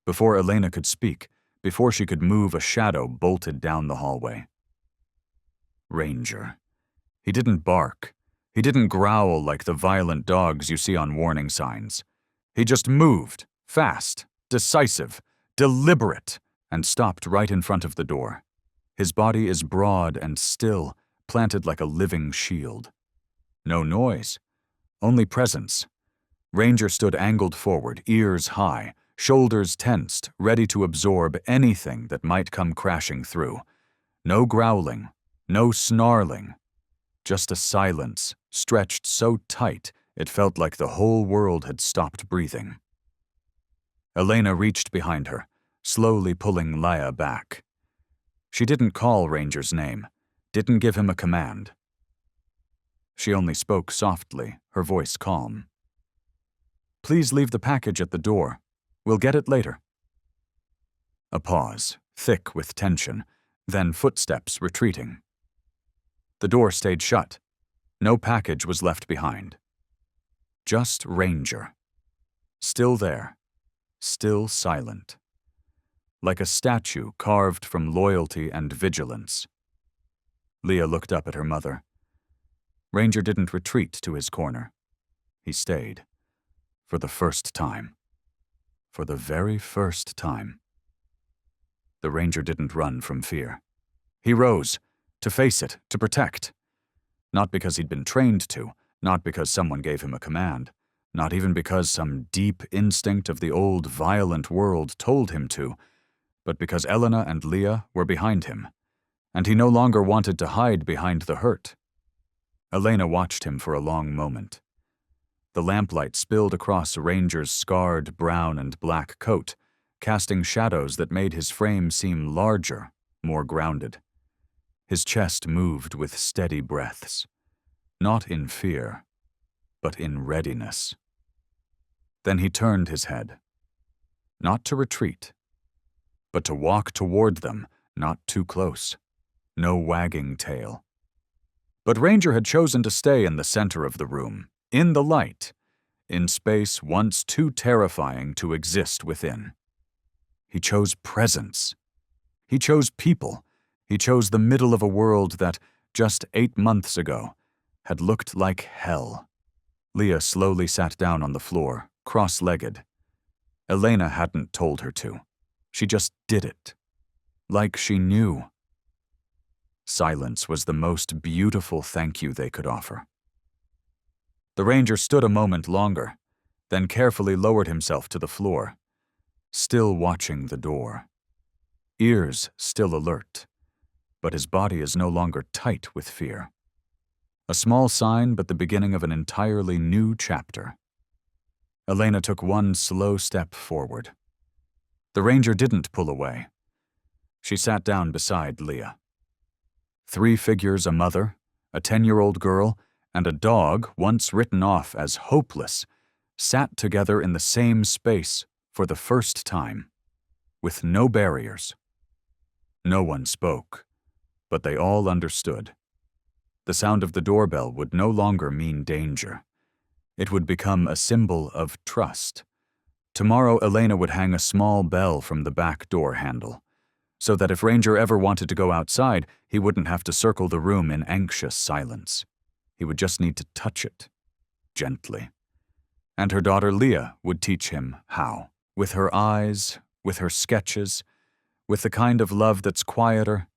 Before Elena could speak, before she could move, a shadow bolted down the hallway. Ranger. He didn't bark. He didn't growl like the violent dogs you see on warning signs. He just moved, fast, decisive, deliberate, and stopped right in front of the door. His body is broad and still, planted like a living shield. No noise, only presence. Ranger stood angled forward, ears high, shoulders tensed, ready to absorb anything that might come crashing through. No growling, no snarling, just a silence stretched so tight it felt like the whole world had stopped breathing. Elena reached behind her, slowly pulling Leah back. She didn't call Ranger's name, didn't give him a command. She only spoke softly, her voice calm. "Please leave the package at the door. We'll get it later." A pause, thick with tension, then footsteps retreating. The door stayed shut. No package was left behind. Just Ranger. Still there. Still silent. Like a statue carved from loyalty and vigilance. Leah looked up at her mother. Ranger didn't retreat to his corner. He stayed. For the first time. For the very first time. The ranger didn't run from fear. He rose, to face it, to protect. Not because he'd been trained to, not because someone gave him a command, not even because some deep instinct of the old violent world told him to, but because Elena and Leah were behind him, and he no longer wanted to hide behind the hurt. Elena watched him for a long moment. The lamplight spilled across Ranger's scarred brown and black coat, casting shadows that made his frame seem larger, more grounded. His chest moved with steady breaths, not in fear, but in readiness. Then he turned his head, not to retreat, but to walk toward them, not too close, no wagging tail. But Ranger had chosen to stay in the center of the room, in the light, in space once too terrifying to exist within. He chose presence. He chose people. He chose the middle of a world that, just 8 months ago, had looked like hell. Leah slowly sat down on the floor, cross-legged. Elena hadn't told her to. She just did it. Like she knew. Silence was the most beautiful thank you they could offer. The ranger stood a moment longer, then carefully lowered himself to the floor, still watching the door. Ears still alert, but his body is no longer tight with fear. A small sign, but the beginning of an entirely new chapter. Elena took one slow step forward. The ranger didn't pull away. She sat down beside Leah. 3 figures, a mother, a 10-year-old girl, and a dog once written off as hopeless, sat together in the same space for the first time, with no barriers. No one spoke, but they all understood. The sound of the doorbell would no longer mean danger. It would become a symbol of trust. Tomorrow Elena would hang a small bell from the back door handle, so that if Ranger ever wanted to go outside, he wouldn't have to circle the room in anxious silence. He would just need to touch it, gently. And her daughter Leah would teach him how, with her eyes, with her sketches, with the kind of love that's quieter,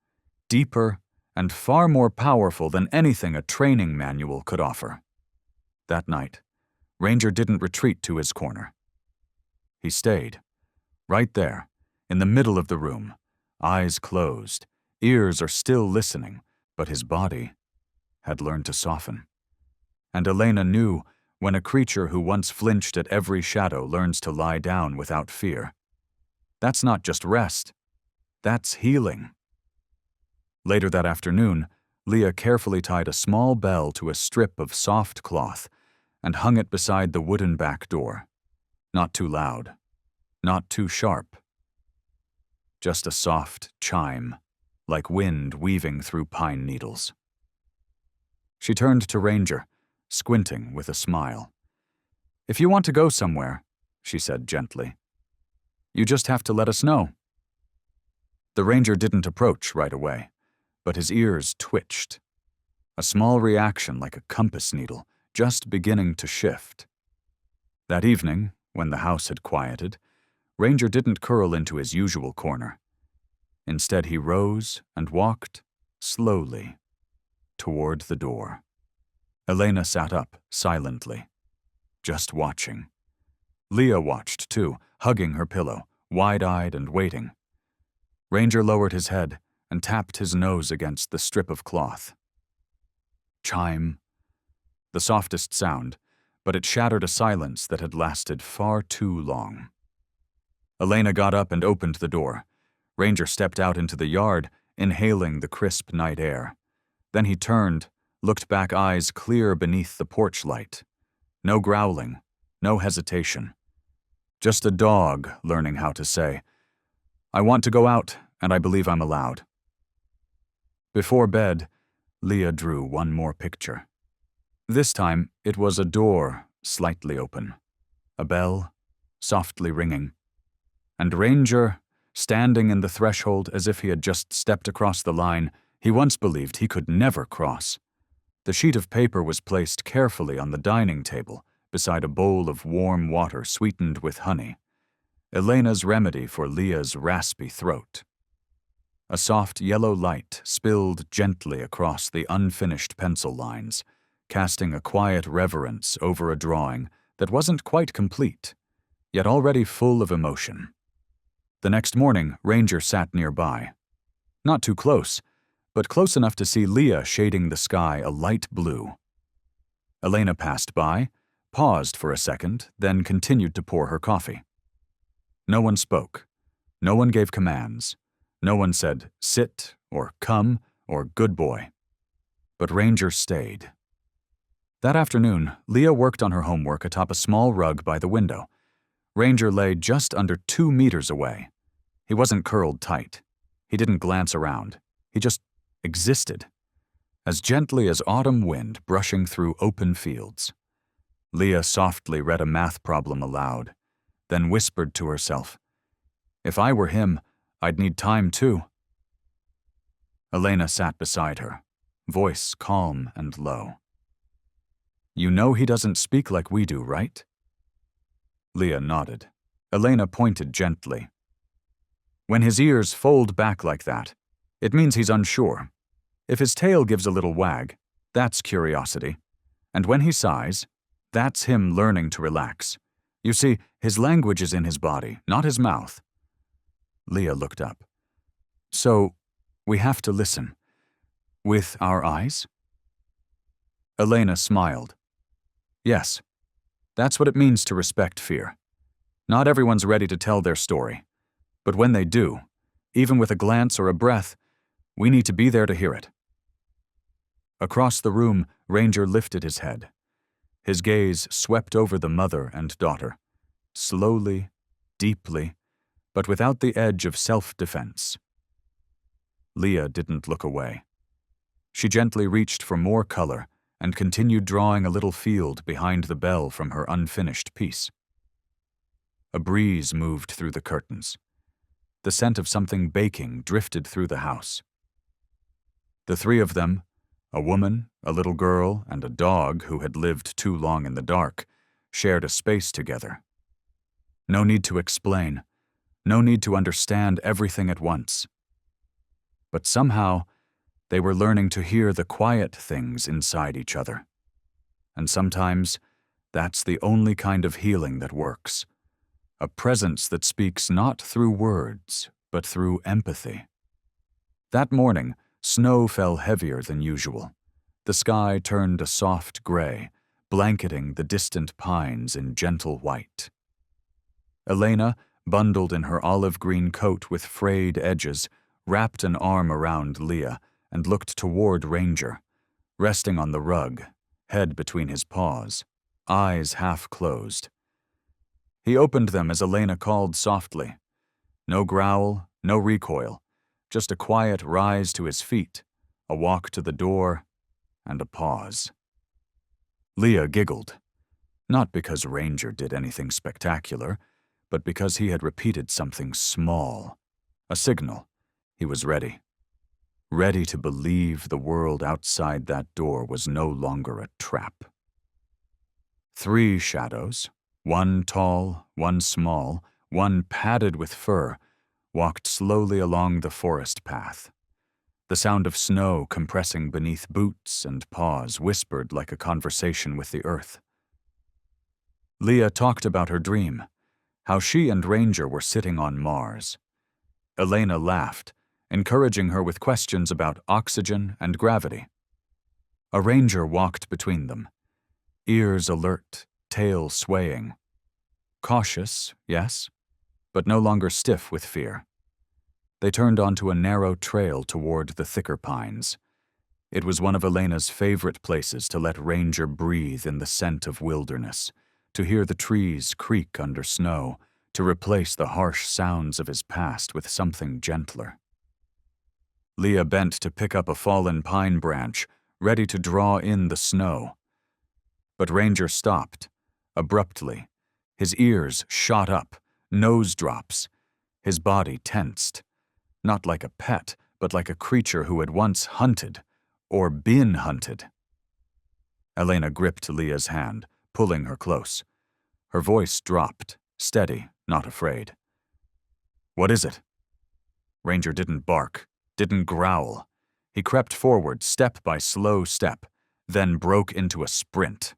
deeper, and far more powerful than anything a training manual could offer. That night, Ranger didn't retreat to his corner. He stayed, right there, in the middle of the room, eyes closed, ears are still listening, but his body had learned to soften. And Elena knew when a creature who once flinched at every shadow learns to lie down without fear. That's not just rest, that's healing. Later that afternoon, Leah carefully tied a small bell to a strip of soft cloth and hung it beside the wooden back door. Not too loud, not too sharp. Just a soft chime, like wind weaving through pine needles. She turned to Ranger, squinting with a smile. "If you want to go somewhere," she said gently, "you just have to let us know." The ranger didn't approach right away, but his ears twitched. A small reaction like a compass needle, just beginning to shift. That evening, when the house had quieted, Ranger didn't curl into his usual corner. Instead, he rose and walked, slowly, toward the door. Elena sat up, silently, just watching. Leah watched, too, hugging her pillow, wide-eyed and waiting. Ranger lowered his head and tapped his nose against the strip of cloth. Chime. The softest sound, but it shattered a silence that had lasted far too long. Elena got up and opened the door. Ranger stepped out into the yard, inhaling the crisp night air. Then he turned, looked back, eyes clear beneath the porch light. No growling, no hesitation. Just a dog learning how to say, "I want to go out, and I believe I'm allowed." Before bed, Leah drew one more picture. This time, it was a door slightly open, a bell softly ringing, and Ranger standing in the threshold as if he had just stepped across the line he once believed he could never cross. The sheet of paper was placed carefully on the dining table, beside a bowl of warm water sweetened with honey, Elena's remedy for Leah's raspy throat. A soft yellow light spilled gently across the unfinished pencil lines, casting a quiet reverence over a drawing that wasn't quite complete, yet already full of emotion. The next morning, Ranger sat nearby. Not too close, but close enough to see Leah shading the sky a light blue. Elena passed by, paused for a second, then continued to pour her coffee. No one spoke. No one gave commands. No one said, "Sit," or "Come," or "Good boy." But Ranger stayed. That afternoon, Leah worked on her homework atop a small rug by the window. Ranger lay just under 2 meters away. He wasn't curled tight. He didn't glance around. He just existed, as gently as autumn wind brushing through open fields. Leah softly read a math problem aloud, then whispered to herself, "If I were him, I'd need time too." Elena sat beside her, voice calm and low. "You know he doesn't speak like we do, right?" Leah nodded. Elena pointed gently. "When his ears fold back like that, it means he's unsure. If his tail gives a little wag, that's curiosity. And when he sighs, that's him learning to relax. You see, his language is in his body, not his mouth." Leah looked up. "So, we have to listen. With our eyes?" Elena smiled. "Yes, that's what it means to respect fear. Not everyone's ready to tell their story. But when they do, even with a glance or a breath, we need to be there to hear it." Across the room, Ranger lifted his head. His gaze swept over the mother and daughter, slowly, deeply, but without the edge of self-defense. Leah didn't look away. She gently reached for more color and continued drawing a little field behind the bell from her unfinished piece. A breeze moved through the curtains. The scent of something baking drifted through the house. The three of them, a woman, a little girl, and a dog who had lived too long in the dark, shared a space together. No need to explain. No need to understand everything at once. But somehow, they were learning to hear the quiet things inside each other. And sometimes, that's the only kind of healing that works. A presence that speaks not through words, but through empathy. That morning, snow fell heavier than usual. The sky turned a soft gray, blanketing the distant pines in gentle white. Elena, bundled in her olive-green coat with frayed edges, wrapped an arm around Leah and looked toward Ranger, resting on the rug, head between his paws, eyes half closed. He opened them as Elena called softly. No growl, no recoil, just a quiet rise to his feet, a walk to the door, and a pause. Leah giggled, not because Ranger did anything spectacular, but because he had repeated something small, a signal. He was ready. Ready to believe the world outside that door was no longer a trap. 3 shadows, one tall, one small, one padded with fur, walked slowly along the forest path. The sound of snow compressing beneath boots and paws whispered like a conversation with the earth. Leah talked about her dream, how she and Ranger were sitting on Mars. Elena laughed, encouraging her with questions about oxygen and gravity. A ranger walked between them, ears alert, tail swaying. Cautious, yes, but no longer stiff with fear. They turned onto a narrow trail toward the thicker pines. It was one of Elena's favorite places to let Ranger breathe in the scent of wilderness, to hear the trees creak under snow, to replace the harsh sounds of his past with something gentler. Leah bent to pick up a fallen pine branch, ready to draw in the snow. But Ranger stopped, abruptly. His ears shot up, nose drops. His body tensed. Not like a pet, but like a creature who had once hunted, or been hunted. Elena gripped Leah's hand, pulling her close. Her voice dropped, steady, not afraid. "What is it?" Ranger didn't bark, didn't growl. He crept forward, step by slow step, then broke into a sprint.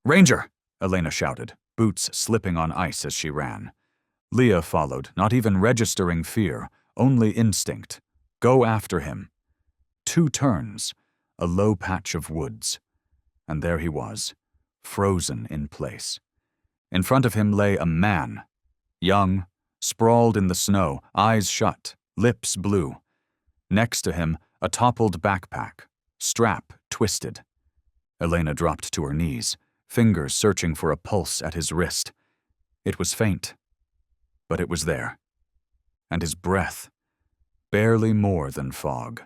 "Ranger!" Elena shouted, boots slipping on ice as she ran. Leah followed, not even registering fear, only instinct. Go after him. 2 turns, a low patch of woods. And there he was, frozen in place. In front of him lay a man, young, sprawled in the snow, eyes shut, lips blue. Next to him, a toppled backpack, strap twisted. Elena dropped to her knees, fingers searching for a pulse at his wrist. It was faint, but it was there. And his breath, barely more than fog.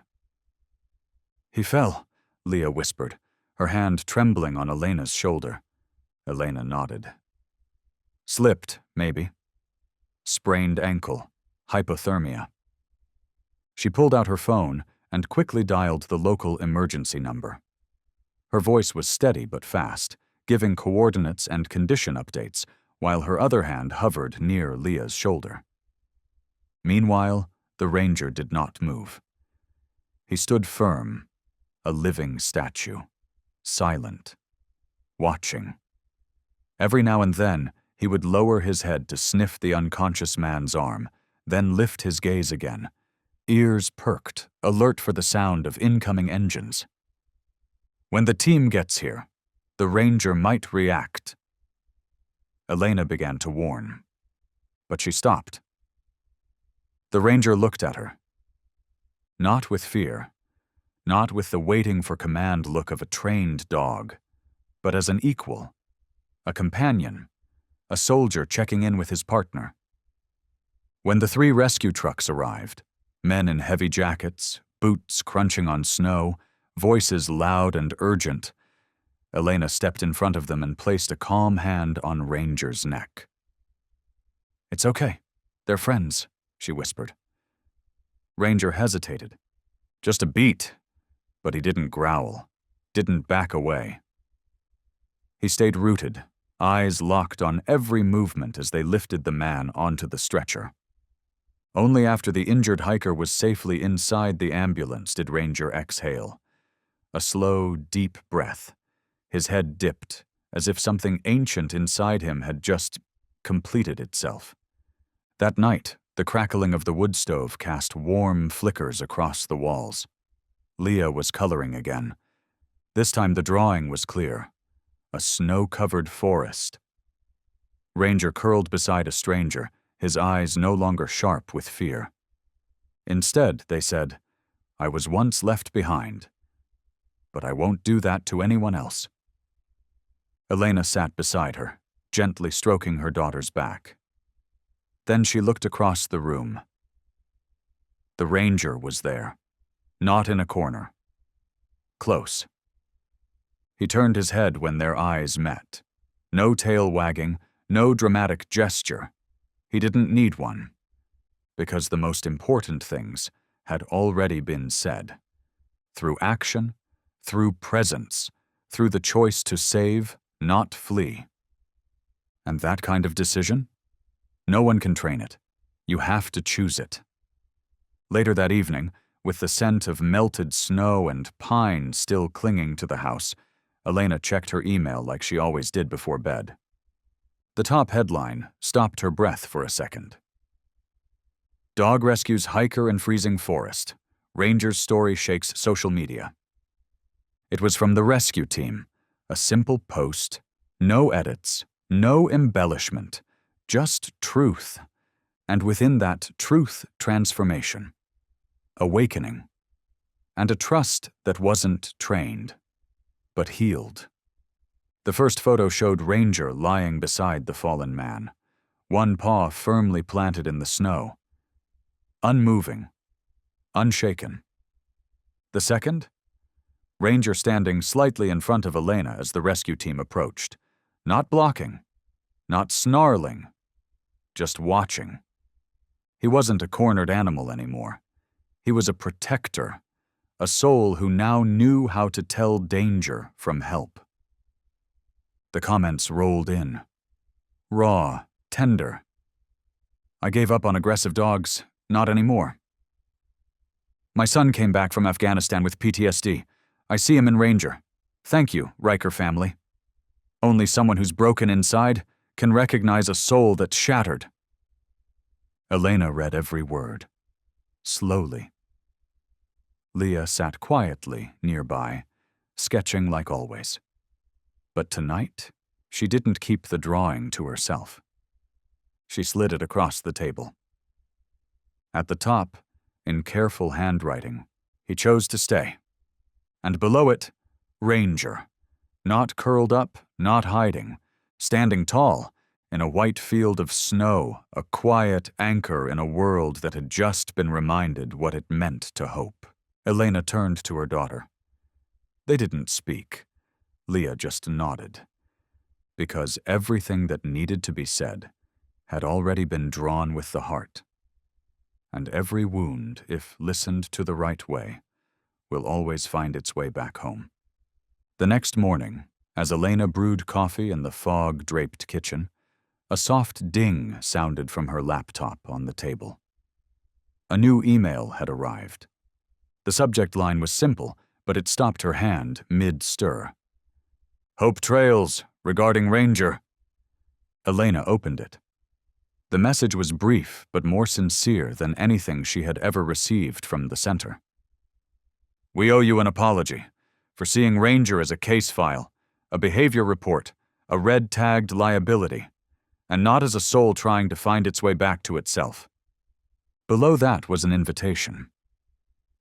"He fell," Leah whispered, her hand trembling on Elena's shoulder. Elena nodded. "Slipped, maybe. Sprained ankle, hypothermia." She pulled out her phone and quickly dialed the local emergency number. Her voice was steady but fast, giving coordinates and condition updates, while her other hand hovered near Leah's shoulder. Meanwhile, the ranger did not move. He stood firm, a living statue, silent, watching. Every now and then, he would lower his head to sniff the unconscious man's arm, then lift his gaze again, ears perked, alert for the sound of incoming engines. "When the team gets here, the ranger might react." Elena began to warn, but she stopped. The ranger looked at her. Not with fear, not with the waiting for command look of a trained dog, but as an equal, a companion, a soldier checking in with his partner. When the 3 rescue trucks arrived, men in heavy jackets, boots crunching on snow, voices loud and urgent, Elena stepped in front of them and placed a calm hand on Ranger's neck. "It's okay. They're friends," she whispered. Ranger hesitated. Just a beat, but he didn't growl, didn't back away. He stayed rooted, eyes locked on every movement as they lifted the man onto the stretcher. Only after the injured hiker was safely inside the ambulance did Ranger exhale. A slow, deep breath. His head dipped, as if something ancient inside him had just completed itself. That night, the crackling of the wood stove cast warm flickers across the walls. Leah was coloring again. This time the drawing was clear. A snow-covered forest. Ranger curled beside a stranger, his eyes no longer sharp with fear. Instead, they said, "I was once left behind, but I won't do that to anyone else." Elena sat beside her, gently stroking her daughter's back. Then she looked across the room. The ranger was there, not in a corner. Close. He turned his head when their eyes met. No tail wagging, no dramatic gesture. He didn't need one, because the most important things had already been said. Through action, through presence, through the choice to save, not flee. And that kind of decision? No one can train it. You have to choose it. Later that evening, with the scent of melted snow and pine still clinging to the house, Elena checked her email like she always did before bed. The top headline stopped her breath for a second. Dog rescues hiker in freezing forest. Ranger's story shakes social media. It was from the rescue team. A simple post, no edits, no embellishment, just truth. And within that truth, transformation. Awakening. And a trust that wasn't trained, but healed. The first photo showed Ranger lying beside the fallen man, one paw firmly planted in the snow. Unmoving. Unshaken. The second? Ranger standing slightly in front of Elena as the rescue team approached. Not blocking. Not snarling. Just watching. He wasn't a cornered animal anymore. He was a protector. A soul who now knew how to tell danger from help. The comments rolled in. Raw, tender. I gave up on aggressive dogs, not anymore. My son came back from Afghanistan with PTSD. I see him in Ranger. Thank you, Riker family. Only someone who's broken inside can recognize a soul that's shattered. Elena read every word, slowly. Leah sat quietly nearby, sketching like always. But tonight, she didn't keep the drawing to herself. She slid it across the table. At the top, in careful handwriting, he chose to stay. And below it, Ranger. Not curled up, not hiding, standing tall, in a white field of snow, a quiet anchor in a world that had just been reminded what it meant to hope. Elena turned to her daughter. They didn't speak. Leah just nodded. Because everything that needed to be said had already been drawn with the heart. And every wound, if listened to the right way, will always find its way back home. The next morning, as Elena brewed coffee in the fog-draped kitchen, a soft ding sounded from her laptop on the table. A new email had arrived. The subject line was simple, but it stopped her hand mid-stir. Hope Trails, regarding Ranger. Elena opened it. The message was brief but more sincere than anything she had ever received from the center. We owe you an apology for seeing Ranger as a case file, a behavior report, a red-tagged liability, and not as a soul trying to find its way back to itself. Below that was an invitation.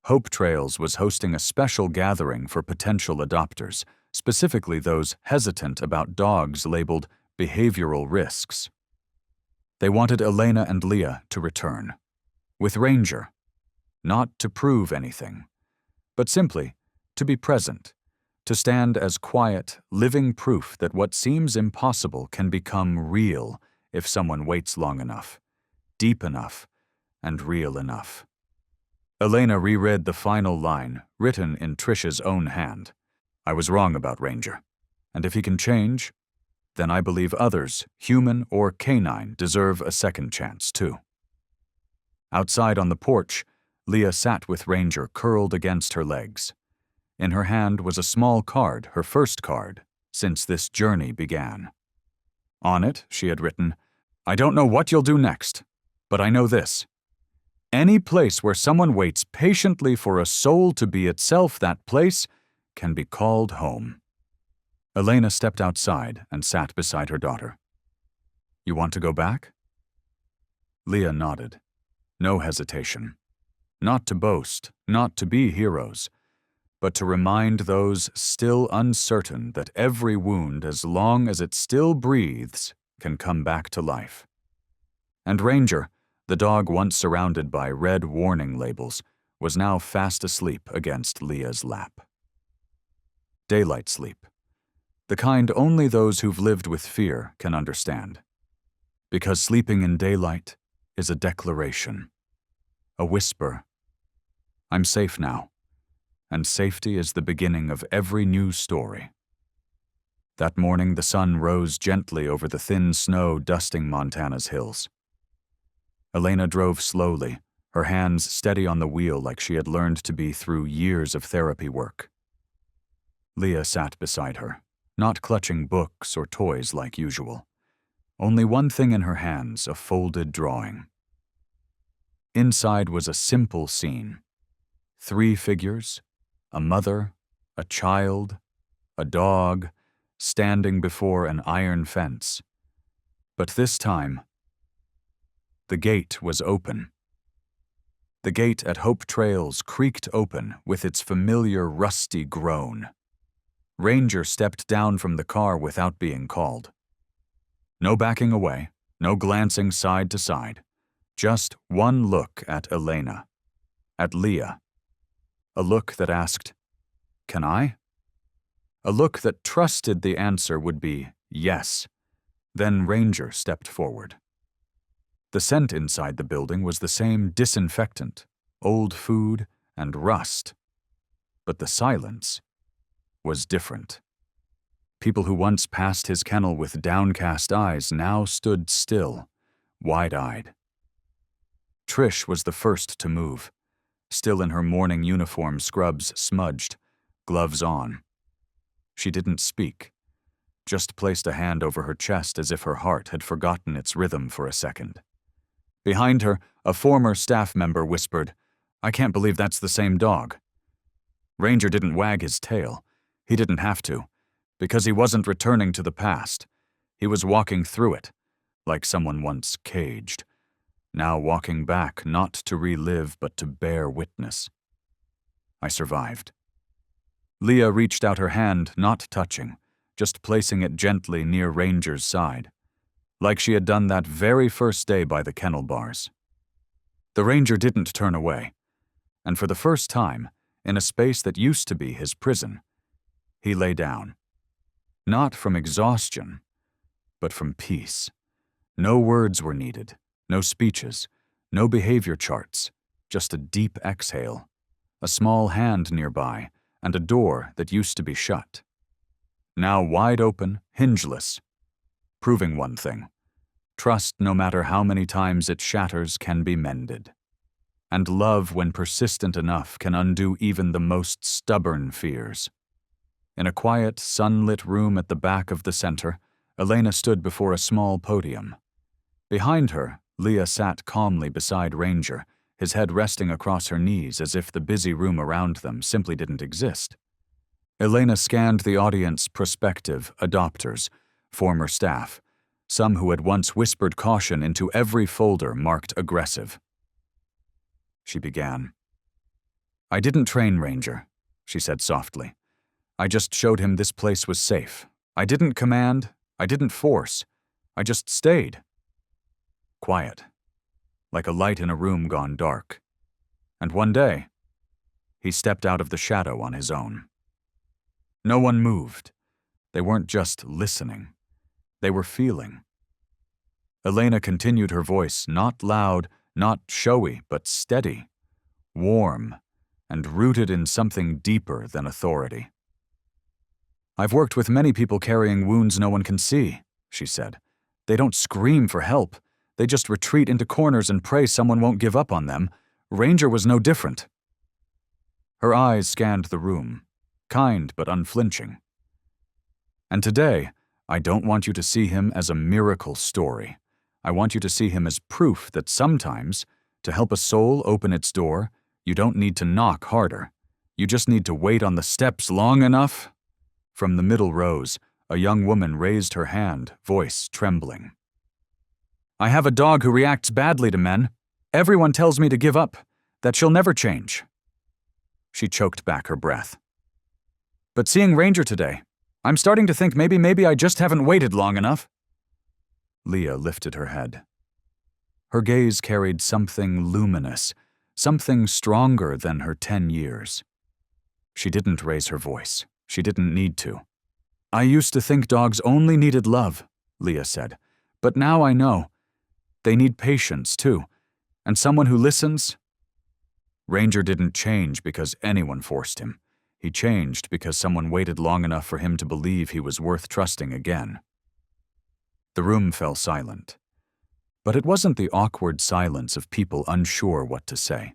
Hope Trails was hosting a special gathering for potential adopters, specifically those hesitant about dogs labeled behavioral risks. They wanted Elena and Leah to return, with Ranger, not to prove anything, but simply to be present, to stand as quiet, living proof that what seems impossible can become real if someone waits long enough, deep enough, and real enough. Elena reread the final line, written in Trish's own hand. I was wrong about Ranger, and if he can change, then I believe others, human or canine, deserve a second chance too. Outside on the porch, Leah sat with Ranger curled against her legs. In her hand was a small card, her first card, since this journey began. On it, she had written, I don't know what you'll do next, but I know this. Any place where someone waits patiently for a soul to be itself, that place can be called home. Elena stepped outside and sat beside her daughter. You want to go back? Leah nodded. No hesitation. Not to boast, not to be heroes, but to remind those still uncertain that every wound, as long as it still breathes, can come back to life. And Ranger, the dog once surrounded by red warning labels, was now fast asleep against Leah's lap. Daylight sleep. The kind only those who've lived with fear can understand. Because sleeping in daylight is a declaration, a whisper. I'm safe now, and safety is the beginning of every new story. That morning the sun rose gently over the thin snow dusting Montana's hills. Elena drove slowly, her hands steady on the wheel like she had learned to be through years of therapy work. Leah sat beside her, not clutching books or toys like usual. Only one thing in her hands, a folded drawing. Inside was a simple scene. 3 figures, a mother, a child, a dog, standing before an iron fence. But this time, the gate was open. The gate at Hope Trails creaked open with its familiar rusty groan. Ranger stepped down from the car without being called. No backing away, no glancing side to side, just one look at Elena, at Leah. A look that asked, "Can I?" A look that trusted the answer would be yes. Then Ranger stepped forward. The scent inside the building was the same disinfectant, old food, and rust. But the silence was different. People who once passed his kennel with downcast eyes now stood still, wide-eyed. Trish was the first to move, still in her morning uniform, scrubs smudged, gloves on. She didn't speak, just placed a hand over her chest as if her heart had forgotten its rhythm for a second. Behind her, a former staff member whispered, "I can't believe that's the same dog." Ranger didn't wag his tail. He didn't have to, because he wasn't returning to the past. He was walking through it, like someone once caged, now walking back not to relive but to bear witness. I survived. Leah reached out her hand, not touching, just placing it gently near Ranger's side, like she had done that very first day by the kennel bars. The Ranger didn't turn away, and for the first time, in a space that used to be his prison, he lay down. Not from exhaustion, but from peace. No words were needed, no speeches, no behavior charts, just a deep exhale, a small hand nearby, and a door that used to be shut. Now wide open, hingeless, proving one thing: trust, no matter how many times it shatters, can be mended. And love, when persistent enough, can undo even the most stubborn fears. In a quiet, sunlit room at the back of the center, Elena stood before a small podium. Behind her, Leah sat calmly beside Ranger, his head resting across her knees as if the busy room around them simply didn't exist. Elena scanned the audience: prospective adopters, former staff, some who had once whispered caution into every folder marked aggressive. She began. "I didn't train Ranger," she said softly. "I just showed him this place was safe. I didn't command, I didn't force. I just stayed. Quiet, like a light in a room gone dark. And one day, he stepped out of the shadow on his own." No one moved. They weren't just listening. They were feeling. Elena continued, her voice not loud, not showy, but steady, warm, and rooted in something deeper than authority. "I've worked with many people carrying wounds no one can see," she said. "They don't scream for help. They just retreat into corners and pray someone won't give up on them. Ranger was no different." Her eyes scanned the room, kind but unflinching. "And today, I don't want you to see him as a miracle story. I want you to see him as proof that sometimes, to help a soul open its door, you don't need to knock harder. You just need to wait on the steps long enough." From the middle rows, a young woman raised her hand, voice trembling. "I have a dog who reacts badly to men. Everyone tells me to give up, that she'll never change." She choked back her breath. "But seeing Ranger today, I'm starting to think maybe I just haven't waited long enough." Leah lifted her head. Her gaze carried something luminous, something stronger than her 10 years. She didn't raise her voice. She didn't need to. "I used to think dogs only needed love," Leah said. "But now I know. They need patience, too. And someone who listens." Ranger didn't change because anyone forced him. He changed because someone waited long enough for him to believe he was worth trusting again. The room fell silent. But it wasn't the awkward silence of people unsure what to say.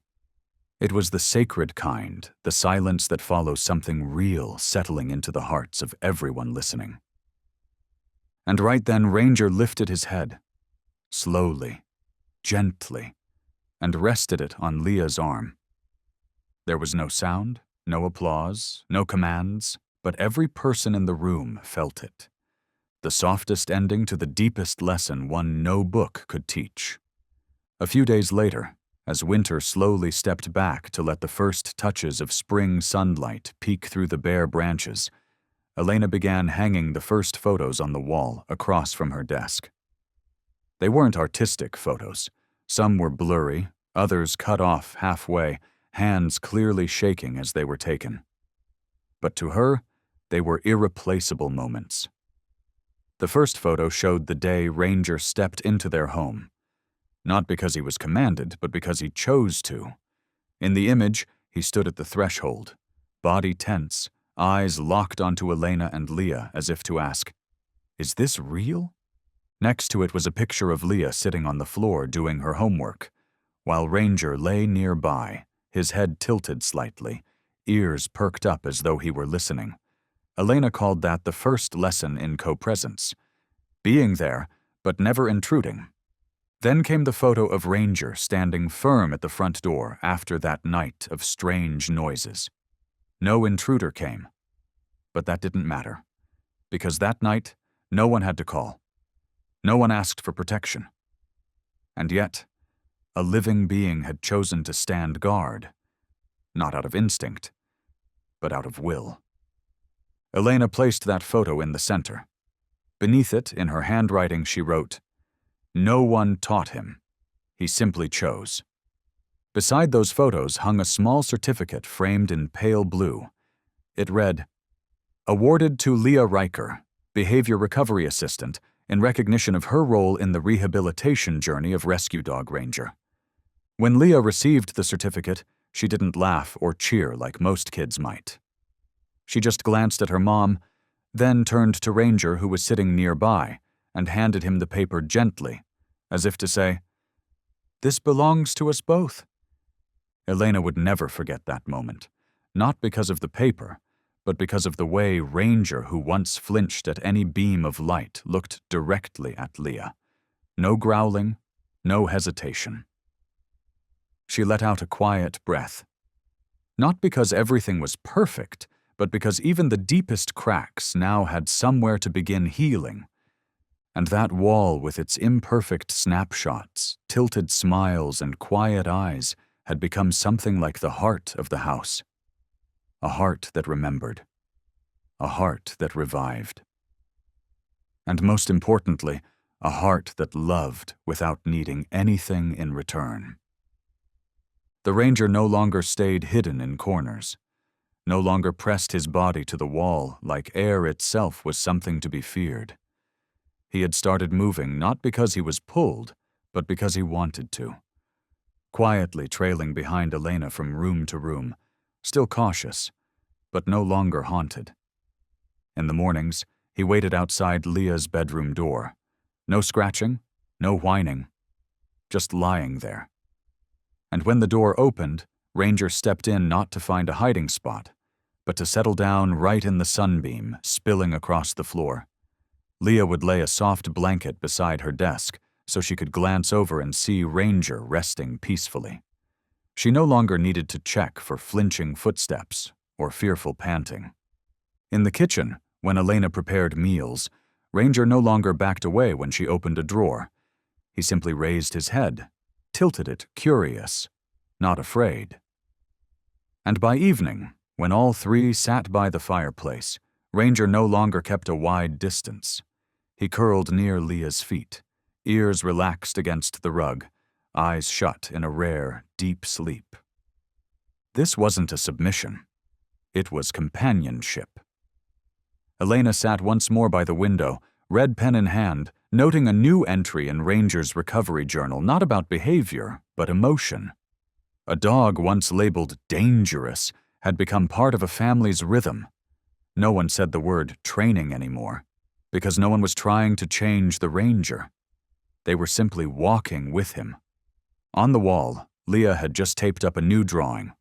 It was the sacred kind, the silence that follows something real settling into the hearts of everyone listening. And right then, Ranger lifted his head, slowly, gently, and rested it on Leah's arm. There was no sound, no applause, no commands, but every person in the room felt it. The softest ending to the deepest lesson one no book could teach. A few days later, as winter slowly stepped back to let the first touches of spring sunlight peek through the bare branches, Elena began hanging the first photos on the wall across from her desk. They weren't artistic photos. Some were blurry, others cut off halfway, hands clearly shaking as they were taken. But to her, they were irreplaceable moments. The first photo showed the day Ranger stepped into their home. Not because he was commanded, but because he chose to. In the image, he stood at the threshold, body tense, eyes locked onto Elena and Leah as if to ask, "Is this real?" Next to it was a picture of Leah sitting on the floor doing her homework, while Ranger lay nearby, his head tilted slightly, ears perked up as though he were listening. Elena called that the first lesson in co-presence. Being there, but never intruding. Then came the photo of Ranger standing firm at the front door after that night of strange noises. No intruder came. But that didn't matter. Because that night, no one had to call. No one asked for protection. And yet, a living being had chosen to stand guard. Not out of instinct, but out of will. Elena placed that photo in the center. Beneath it, in her handwriting, she wrote, "No one taught him. He simply chose." Beside those photos hung a small certificate framed in pale blue. It read, "Awarded to Leah Riker, Behavior Recovery Assistant, in recognition of her role in the rehabilitation journey of Rescue Dog Ranger." When Leah received the certificate, she didn't laugh or cheer like most kids might. She just glanced at her mom, then turned to Ranger, who was sitting nearby, and handed him the paper gently, as if to say, "This belongs to us both." Elena would never forget that moment, not because of the paper, but because of the way Ranger, who once flinched at any beam of light, looked directly at Leah. No growling, no hesitation. She let out a quiet breath. Not because everything was perfect, but because even the deepest cracks now had somewhere to begin healing. And that wall with its imperfect snapshots, tilted smiles, and quiet eyes had become something like the heart of the house. A heart that remembered. A heart that revived. And most importantly, a heart that loved without needing anything in return. The Ranger no longer stayed hidden in corners, no longer pressed his body to the wall like air itself was something to be feared. He had started moving not because he was pulled, but because he wanted to. Quietly trailing behind Elena from room to room, still cautious, but no longer haunted. In the mornings, he waited outside Leah's bedroom door. No scratching, no whining, just lying there. And when the door opened, Ranger stepped in not to find a hiding spot, but to settle down right in the sunbeam spilling across the floor. Leah would lay a soft blanket beside her desk so she could glance over and see Ranger resting peacefully. She no longer needed to check for flinching footsteps or fearful panting. In the kitchen, when Elena prepared meals, Ranger no longer backed away when she opened a drawer. He simply raised his head, tilted it, curious, not afraid. And by evening, when all three sat by the fireplace, Ranger no longer kept a wide distance. He curled near Leah's feet, ears relaxed against the rug, eyes shut in a rare, deep sleep. This wasn't a submission. It was companionship. Elena sat once more by the window, red pen in hand, noting a new entry in Ranger's recovery journal, not about behavior, but emotion. A dog once labeled dangerous had become part of a family's rhythm. No one said the word training anymore, because no one was trying to change the Ranger. They were simply walking with him. On the wall, Leah had just taped up a new drawing.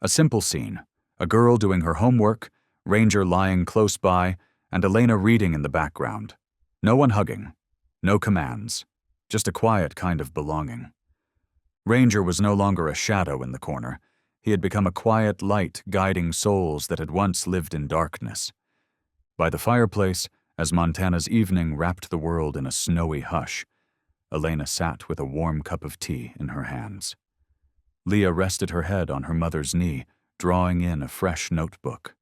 A simple scene, a girl doing her homework, Ranger lying close by, and Elena reading in the background. No one hugging, no commands, just a quiet kind of belonging. Ranger was no longer a shadow in the corner. He had become a quiet light guiding souls that had once lived in darkness. By the fireplace, as Montana's evening wrapped the world in a snowy hush, Elena sat with a warm cup of tea in her hands. Leah rested her head on her mother's knee, drawing in a fresh notebook.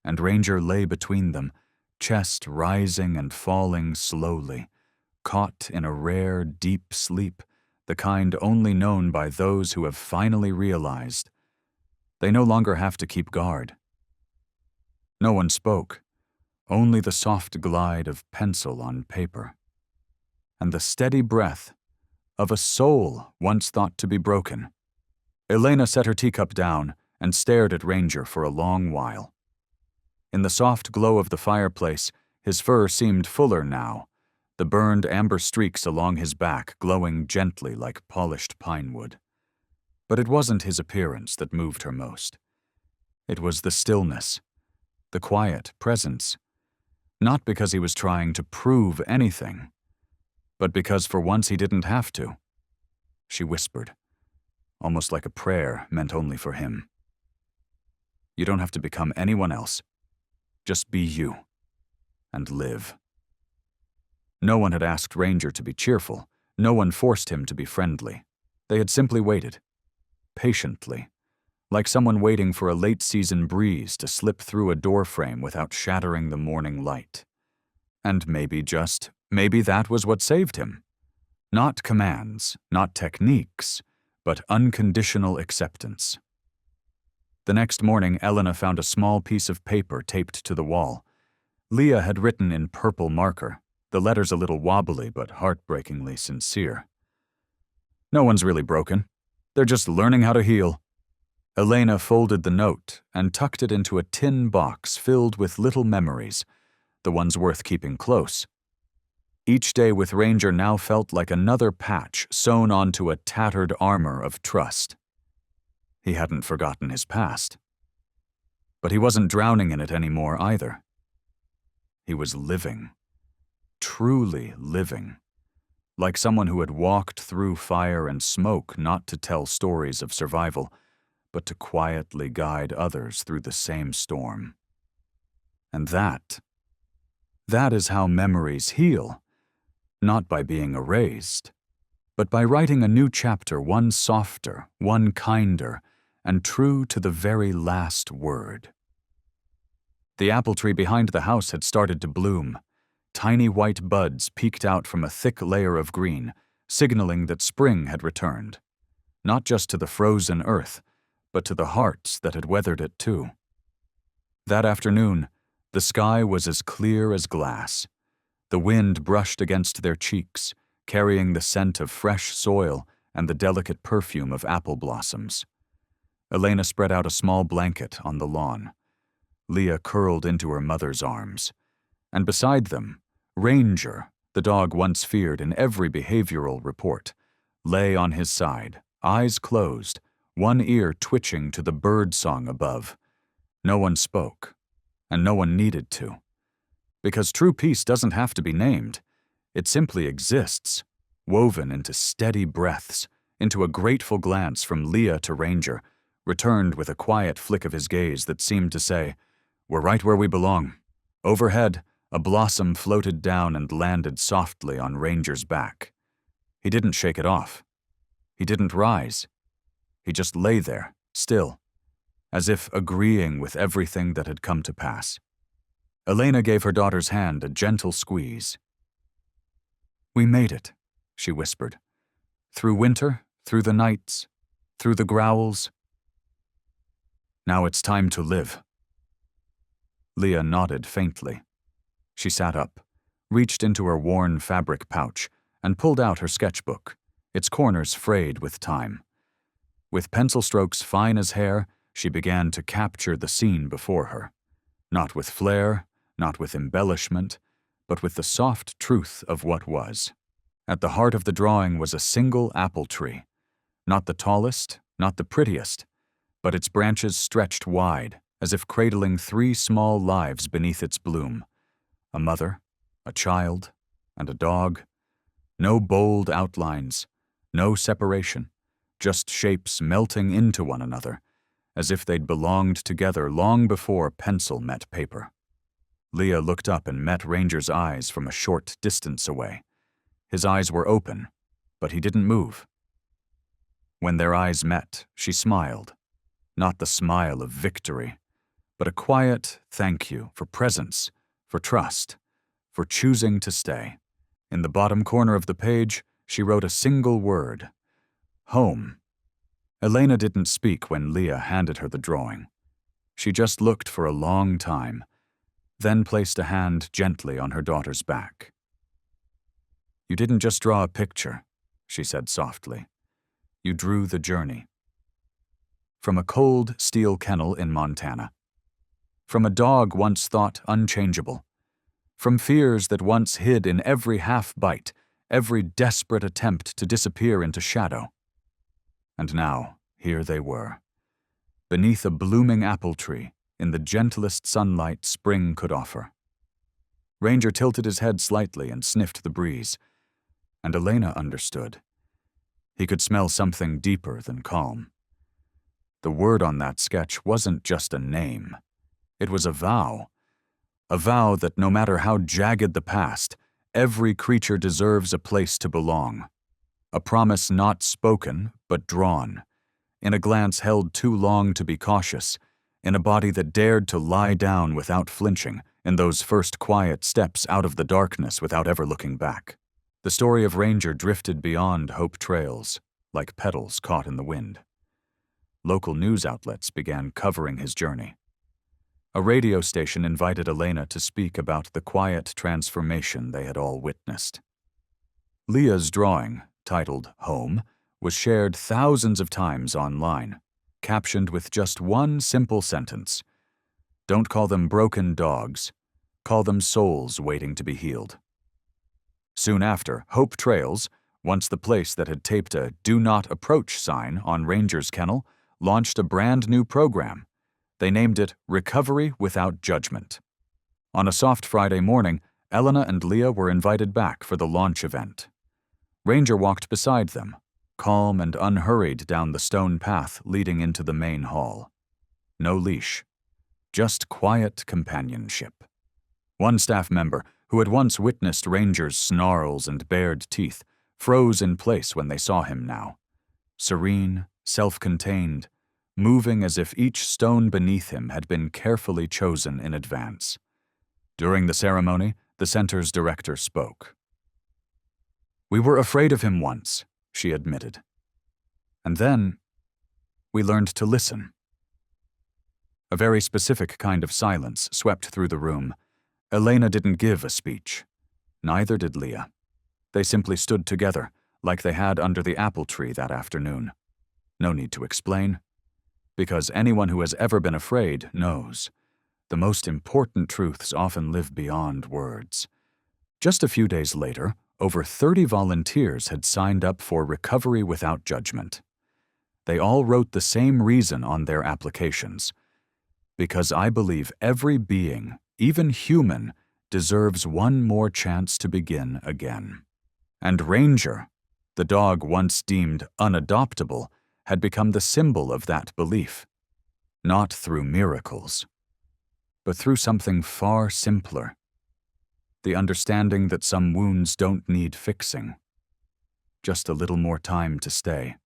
And Ranger lay between them, chest rising and falling slowly, caught in a rare, deep sleep, the kind only known by those who have finally realized they no longer have to keep guard. No one spoke, only the soft glide of pencil on paper, and the steady breath of a soul once thought to be broken. Elena set her teacup down and stared at Ranger for a long while. In the soft glow of the fireplace, his fur seemed fuller now, the burned amber streaks along his back glowing gently like polished pine wood. But it wasn't his appearance that moved her most. It was the stillness, the quiet presence. Not because he was trying to prove anything, but because for once he didn't have to. She whispered, almost like a prayer meant only for him. You don't have to become anyone else. Just be you. And live. No one had asked Ranger to be cheerful. No one forced him to be friendly. They had simply waited. Patiently. Like someone waiting for a late-season breeze to slip through a doorframe without shattering the morning light. And maybe that was what saved him. Not commands, not techniques, but unconditional acceptance. The next morning, Elena found a small piece of paper taped to the wall. Leah had written in purple marker, the letters a little wobbly but heartbreakingly sincere. No one's really broken. They're just learning how to heal. Elena folded the note and tucked it into a tin box filled with little memories, the ones worth keeping close. Each day with Ranger now felt like another patch sewn onto a tattered armor of trust. He hadn't forgotten his past. But he wasn't drowning in it anymore either. He was living. Truly living. Like someone who had walked through fire and smoke not to tell stories of survival, but to quietly guide others through the same storm. And that is how memories heal. Not by being erased, but by writing a new chapter, one softer, one kinder, and true to the very last word. The apple tree behind the house had started to bloom. Tiny white buds peeked out from a thick layer of green, signaling that spring had returned. Not just to the frozen earth, but to the hearts that had weathered it too. That afternoon, the sky was as clear as glass. The wind brushed against their cheeks, carrying the scent of fresh soil and the delicate perfume of apple blossoms. Elena spread out a small blanket on the lawn. Leah curled into her mother's arms. And beside them, Ranger, the dog once feared in every behavioral report, lay on his side, eyes closed, one ear twitching to the bird song above. No one spoke, and no one needed to. Because true peace doesn't have to be named. It simply exists, woven into steady breaths, into a grateful glance from Leah to Ranger, returned with a quiet flick of his gaze that seemed to say, "We're right where we belong." Overhead, a blossom floated down and landed softly on Ranger's back. He didn't shake it off. He didn't rise. He just lay there, still, as if agreeing with everything that had come to pass. Elena gave her daughter's hand a gentle squeeze. "We made it," she whispered. "Through winter, through the nights, through the growls. Now it's time to live." Leah nodded faintly. She sat up, reached into her worn fabric pouch, and pulled out her sketchbook, its corners frayed with time. With pencil strokes fine as hair, she began to capture the scene before her. Not with flair, not with embellishment, but with the soft truth of what was. At the heart of the drawing was a single apple tree. Not the tallest, not the prettiest, but its branches stretched wide, as if cradling 3 small lives beneath its bloom. A mother, a child, and a dog. No bold outlines, no separation, just shapes melting into one another, as if they'd belonged together long before pencil met paper. Leah looked up and met Ranger's eyes from a short distance away. His eyes were open, but he didn't move. When their eyes met, she smiled. Not the smile of victory, but a quiet thank you for presence, for trust, for choosing to stay. In the bottom corner of the page, she wrote a single word: home. Elena didn't speak when Leah handed her the drawing. She just looked for a long time, then placed a hand gently on her daughter's back. "You didn't just draw a picture," she said softly. "You drew the journey." From a cold steel kennel in Montana. from a dog once thought unchangeable, from fears that once hid in every half-bite, every desperate attempt to disappear into shadow. And now, here they were, beneath a blooming apple tree, in the gentlest sunlight spring could offer. Ranger tilted his head slightly and sniffed the breeze, and Elena understood. He could smell something deeper than calm. The word on that sketch wasn't just a name. It was a vow that no matter how jagged the past, every creature deserves a place to belong. A promise not spoken, but drawn, in a glance held too long to be cautious, in a body that dared to lie down without flinching, in those first quiet steps out of the darkness without ever looking back. The story of Ranger drifted beyond Hope Trails, like petals caught in the wind. Local news outlets began covering his journey. A radio station invited Elena to speak about the quiet transformation they had all witnessed. Leah's drawing, titled Home, was shared thousands of times online, captioned with just one simple sentence: "Don't call them broken dogs, call them souls waiting to be healed." Soon after, Hope Trails, once the place that had taped a "Do Not Approach" sign on Ranger's kennel, launched a brand new program. They named it Recovery Without Judgment. On a soft Friday morning, Elena and Leah were invited back for the launch event. Ranger walked beside them, calm and unhurried down the stone path leading into the main hall. No leash, just quiet companionship. One staff member, who had once witnessed Ranger's snarls and bared teeth, froze in place when they saw him now. Serene, self-contained, moving as if each stone beneath him had been carefully chosen in advance. During the ceremony, the center's director spoke. "We were afraid of him once," she admitted. "And then, we learned to listen." A very specific kind of silence swept through the room. Elena didn't give a speech. Neither did Leah. They simply stood together, like they had under the apple tree that afternoon. No need to explain, because anyone who has ever been afraid knows. The most important truths often live beyond words. Just a few days later, over 30 volunteers had signed up for Recovery Without Judgment. They all wrote the same reason on their applications: "Because I believe every being, even human, deserves one more chance to begin again." And Ranger, the dog once deemed unadoptable, had become the symbol of that belief. Not through miracles, but through something far simpler. The understanding that some wounds don't need fixing. Just a little more time to stay,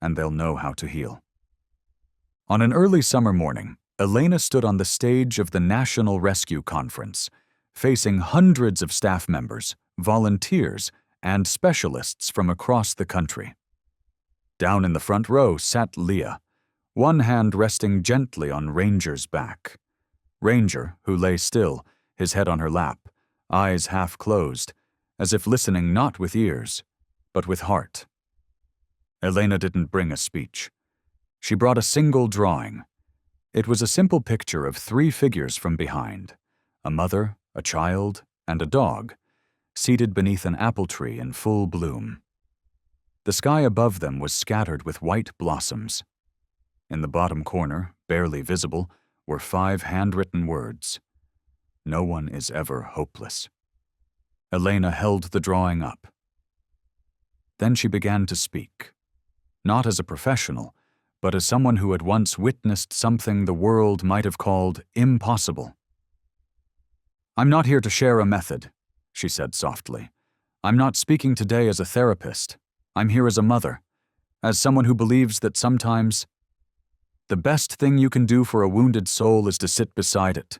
and they'll know how to heal. On an early summer morning, Elena stood on the stage of the National Rescue Conference, facing hundreds of staff members, volunteers, and specialists from across the country. Down in the front row sat Leah, one hand resting gently on Ranger's back. Ranger, who lay still, his head on her lap, eyes half closed, as if listening not with ears, but with heart. Elena didn't bring a speech. She brought a single drawing. It was a simple picture of 3 figures from behind: a mother, a child, and a dog, seated beneath an apple tree in full bloom. The sky above them was scattered with white blossoms. In the bottom corner, barely visible, were 5 handwritten words: "No one is ever hopeless." Elena held the drawing up. Then she began to speak, not as a professional, but as someone who had once witnessed something the world might have called impossible. "I'm not here to share a method," she said softly. "I'm not speaking today as a therapist. I'm here as a mother, as someone who believes that sometimes the best thing you can do for a wounded soul is to sit beside it.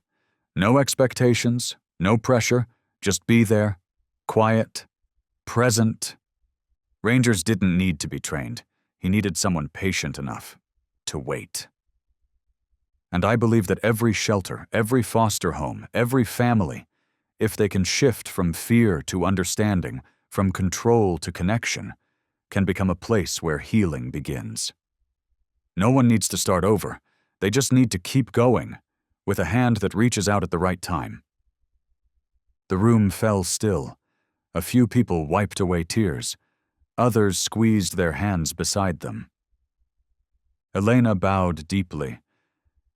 No expectations, no pressure, just be there, quiet, present." Rangers didn't need to be trained. He needed someone patient enough to wait. And I believe that every shelter, every foster home, every family, if they can shift from fear to understanding, from control to connection, can become a place where healing begins. No one needs to start over. They just need to keep going, with a hand that reaches out at the right time. The room fell still. A few people wiped away tears. Others squeezed their hands beside them. Elena bowed deeply,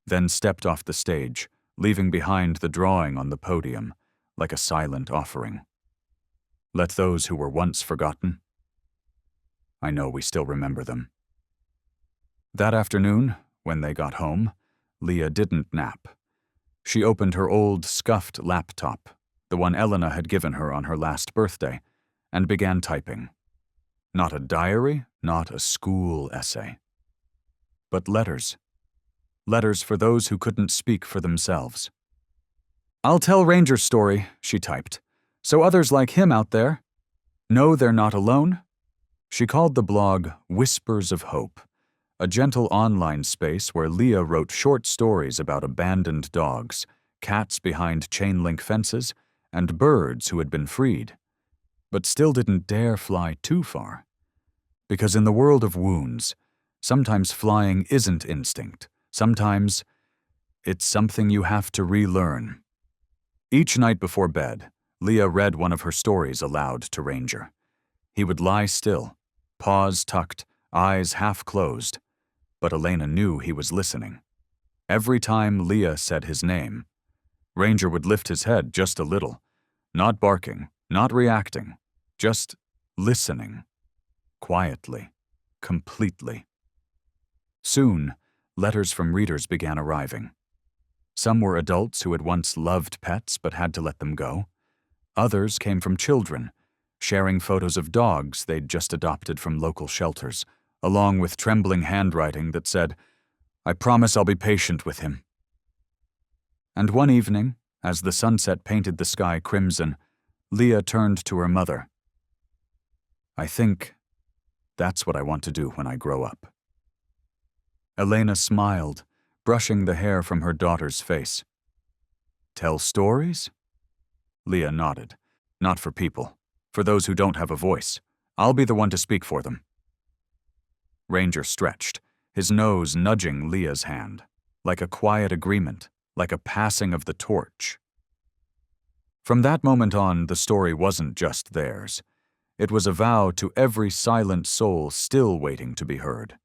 then stepped off the stage, leaving behind the drawing on the podium, like a silent offering. Let those who were once forgotten. I know we still remember them. That afternoon, when they got home, Leah didn't nap. She opened her old, scuffed laptop, the one Elena had given her on her last birthday, and began typing. Not a diary, not a school essay. But letters. Letters for those who couldn't speak for themselves. "I'll tell Ranger's story," she typed, "so others like him out there know they're not alone." She called the blog Whispers of Hope, a gentle online space where Leah wrote short stories about abandoned dogs, cats behind chain-link fences, and birds who had been freed, but still didn't dare fly too far. Because in the world of wounds, sometimes flying isn't instinct. Sometimes it's something you have to relearn. Each night before bed, Leah read one of her stories aloud to Ranger. He would lie still, paws tucked, eyes half closed, but Elena knew he was listening. Every time Leah said his name, Ranger would lift his head just a little, not barking, not reacting, just listening, quietly, completely. Soon, letters from readers began arriving. Some were adults who had once loved pets but had to let them go. Others came from children, sharing photos of dogs they'd just adopted from local shelters, along with trembling handwriting that said, "I promise I'll be patient with him." And one evening, as the sunset painted the sky crimson, Leah turned to her mother. "I think that's what I want to do when I grow up." Elena smiled, brushing the hair from her daughter's face. "Tell stories?" Leah nodded. "Not for people. For those who don't have a voice. I'll be the one to speak for them." Ranger stretched, his nose nudging Leah's hand, like a quiet agreement, like a passing of the torch. From that moment on, the story wasn't just theirs. It was a vow to every silent soul still waiting to be heard.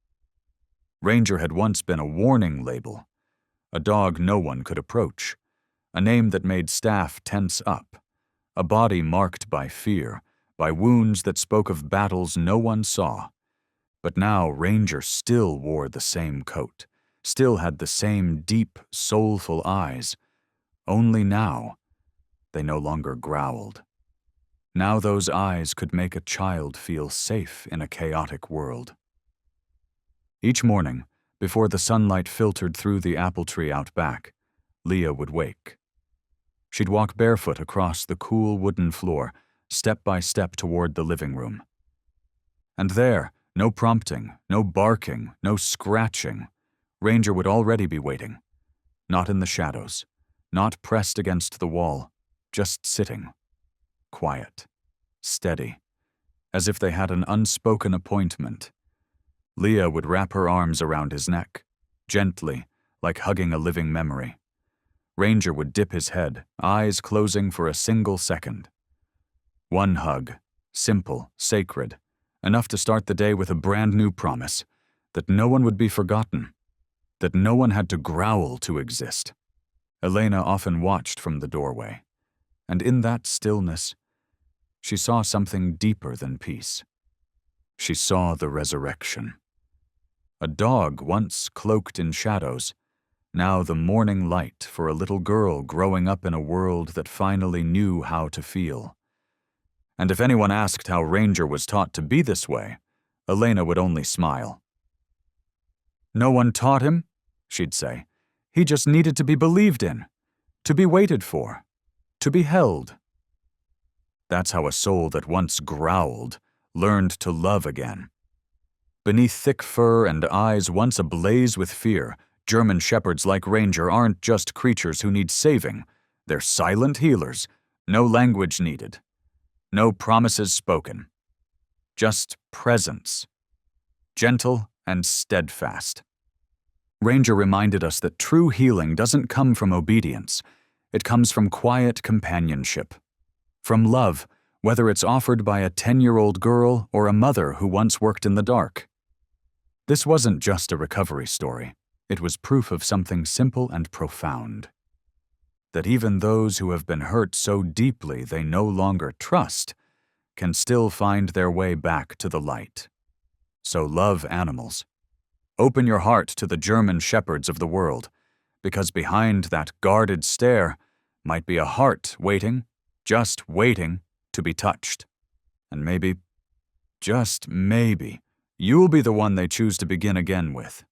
Ranger had once been a warning label, a dog no one could approach, a name that made staff tense up, a body marked by fear, by wounds that spoke of battles no one saw. But now Ranger still wore the same coat, still had the same deep, soulful eyes. Only now, they no longer growled. Now those eyes could make a child feel safe in a chaotic world. Each morning, before the sunlight filtered through the apple tree out back, Leah would wake. She'd walk barefoot across the cool wooden floor, step by step toward the living room. And there, no prompting, no barking, no scratching, Ranger would already be waiting. Not in the shadows, not pressed against the wall, just sitting. Quiet, steady, as if they had an unspoken appointment. Leah would wrap her arms around his neck, gently, like hugging a living memory. Ranger would dip his head, eyes closing for a single second. One hug, simple, sacred, enough to start the day with a brand new promise, that no one would be forgotten, that no one had to growl to exist. Elena often watched from the doorway, and in that stillness, she saw something deeper than peace. She saw the resurrection. A dog once cloaked in shadows, now the morning light for a little girl growing up in a world that finally knew how to feel. And if anyone asked how Ranger was taught to be this way, Elena would only smile. "No one taught him," she'd say. "He just needed to be believed in, to be waited for, to be held." That's how a soul that once growled learned to love again. Beneath thick fur and eyes once ablaze with fear, German shepherds like Ranger aren't just creatures who need saving. They're silent healers, no language needed, no promises spoken. Just presence, gentle and steadfast. Ranger reminded us that true healing doesn't come from obedience. It comes from quiet companionship. From love, whether it's offered by a 10-year-old girl or a mother who once worked in the dark. This wasn't just a recovery story. It was proof of something simple and profound. That even those who have been hurt so deeply they no longer trust can still find their way back to the light. So love animals. Open your heart to the German shepherds of the world, because behind that guarded stare might be a heart waiting, just waiting, to be touched. And maybe, just maybe, you'll be the one they choose to begin again with.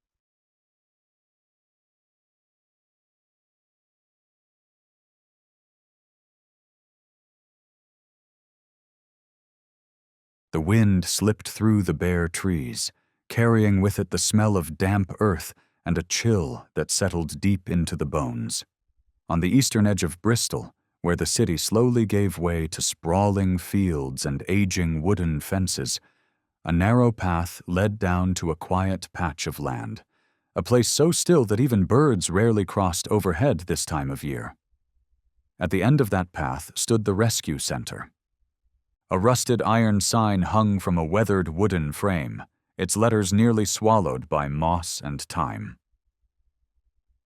The wind slipped through the bare trees, carrying with it the smell of damp earth and a chill that settled deep into the bones. On the eastern edge of Bristol, where the city slowly gave way to sprawling fields and aging wooden fences, a narrow path led down to a quiet patch of land, a place so still that even birds rarely crossed overhead this time of year. At the end of that path stood the rescue center. A rusted iron sign hung from a weathered wooden frame, its letters nearly swallowed by moss and time.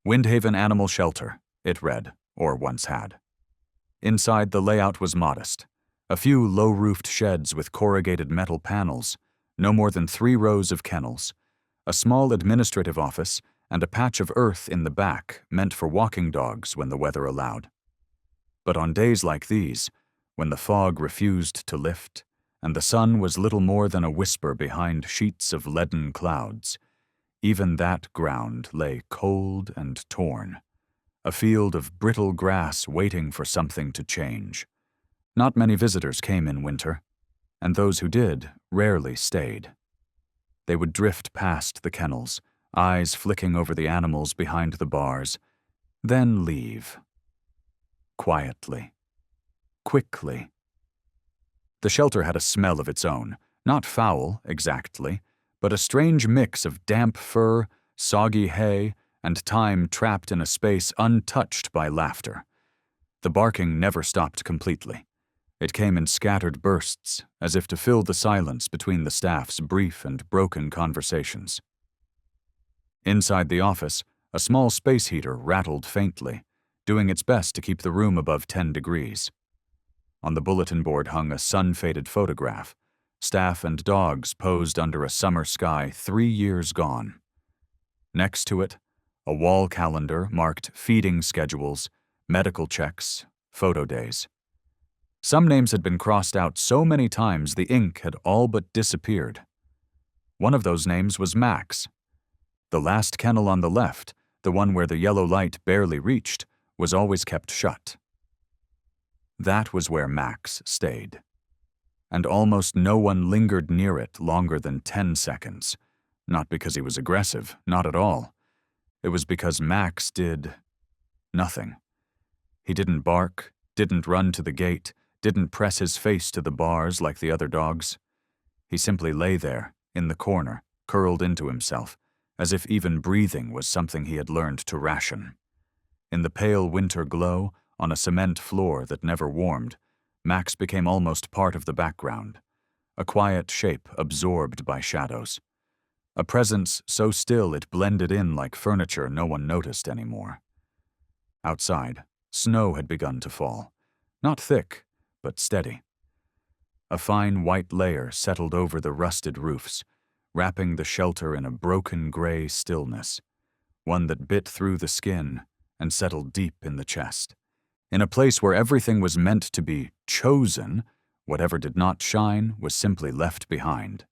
Windhaven Animal Shelter, it read, or once had. Inside, the layout was modest. A few low-roofed sheds with corrugated metal panels, no more than 3 rows of kennels, a small administrative office, and a patch of earth in the back meant for walking dogs when the weather allowed. But on days like these, when the fog refused to lift, and the sun was little more than a whisper behind sheets of leaden clouds, even that ground lay cold and torn, a field of brittle grass waiting for something to change. Not many visitors came in winter, and those who did rarely stayed. They would drift past the kennels, eyes flicking over the animals behind the bars, then leave. Quietly. Quickly. The shelter had a smell of its own, not foul, exactly, but a strange mix of damp fur, soggy hay, and time trapped in a space untouched by laughter. The barking never stopped completely. It came in scattered bursts, as if to fill the silence between the staff's brief and broken conversations. Inside the office, a small space heater rattled faintly, doing its best to keep the room above 10 degrees. On the bulletin board hung a sun-faded photograph, staff and dogs posed under a summer sky 3 years gone. Next to it, a wall calendar marked feeding schedules, medical checks, photo days. Some names had been crossed out so many times the ink had all but disappeared. One of those names was Max. The last kennel on the left, the one where the yellow light barely reached, was always kept shut. That was where Max stayed. And almost no one lingered near it longer than 10 seconds. Not because he was aggressive, not at all. It was because Max did nothing. He didn't bark, didn't run to the gate, didn't press his face to the bars like the other dogs. He simply lay there, in the corner, curled into himself, as if even breathing was something he had learned to ration. In the pale winter glow, on a cement floor that never warmed, Max became almost part of the background, a quiet shape absorbed by shadows. A presence so still it blended in like furniture no one noticed anymore. Outside, snow had begun to fall, not thick, but steady. A fine white layer settled over the rusted roofs, wrapping the shelter in a broken gray stillness, one that bit through the skin and settled deep in the chest. In a place where everything was meant to be chosen, whatever did not shine was simply left behind.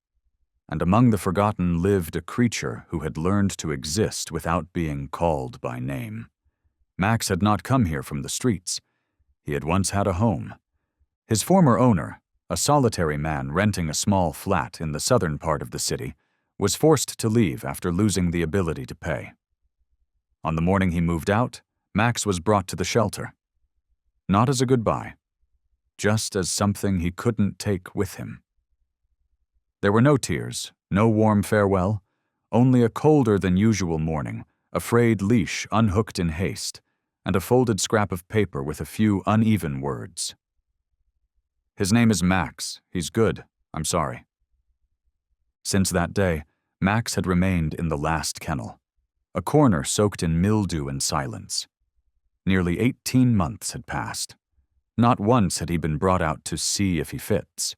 And among the forgotten lived a creature who had learned to exist without being called by name. Max had not come here from the streets. He had once had a home. His former owner, a solitary man renting a small flat in the southern part of the city, was forced to leave after losing the ability to pay. On the morning he moved out, Max was brought to the shelter. Not as a goodbye, just as something he couldn't take with him. There were no tears, no warm farewell, only a colder than usual morning, a frayed leash unhooked in haste, and a folded scrap of paper with a few uneven words. "His name is Max. He's good. I'm sorry." Since that day, Max had remained in the last kennel, a corner soaked in mildew and silence. Nearly 18 months had passed. Not once had he been brought out to see if he fits.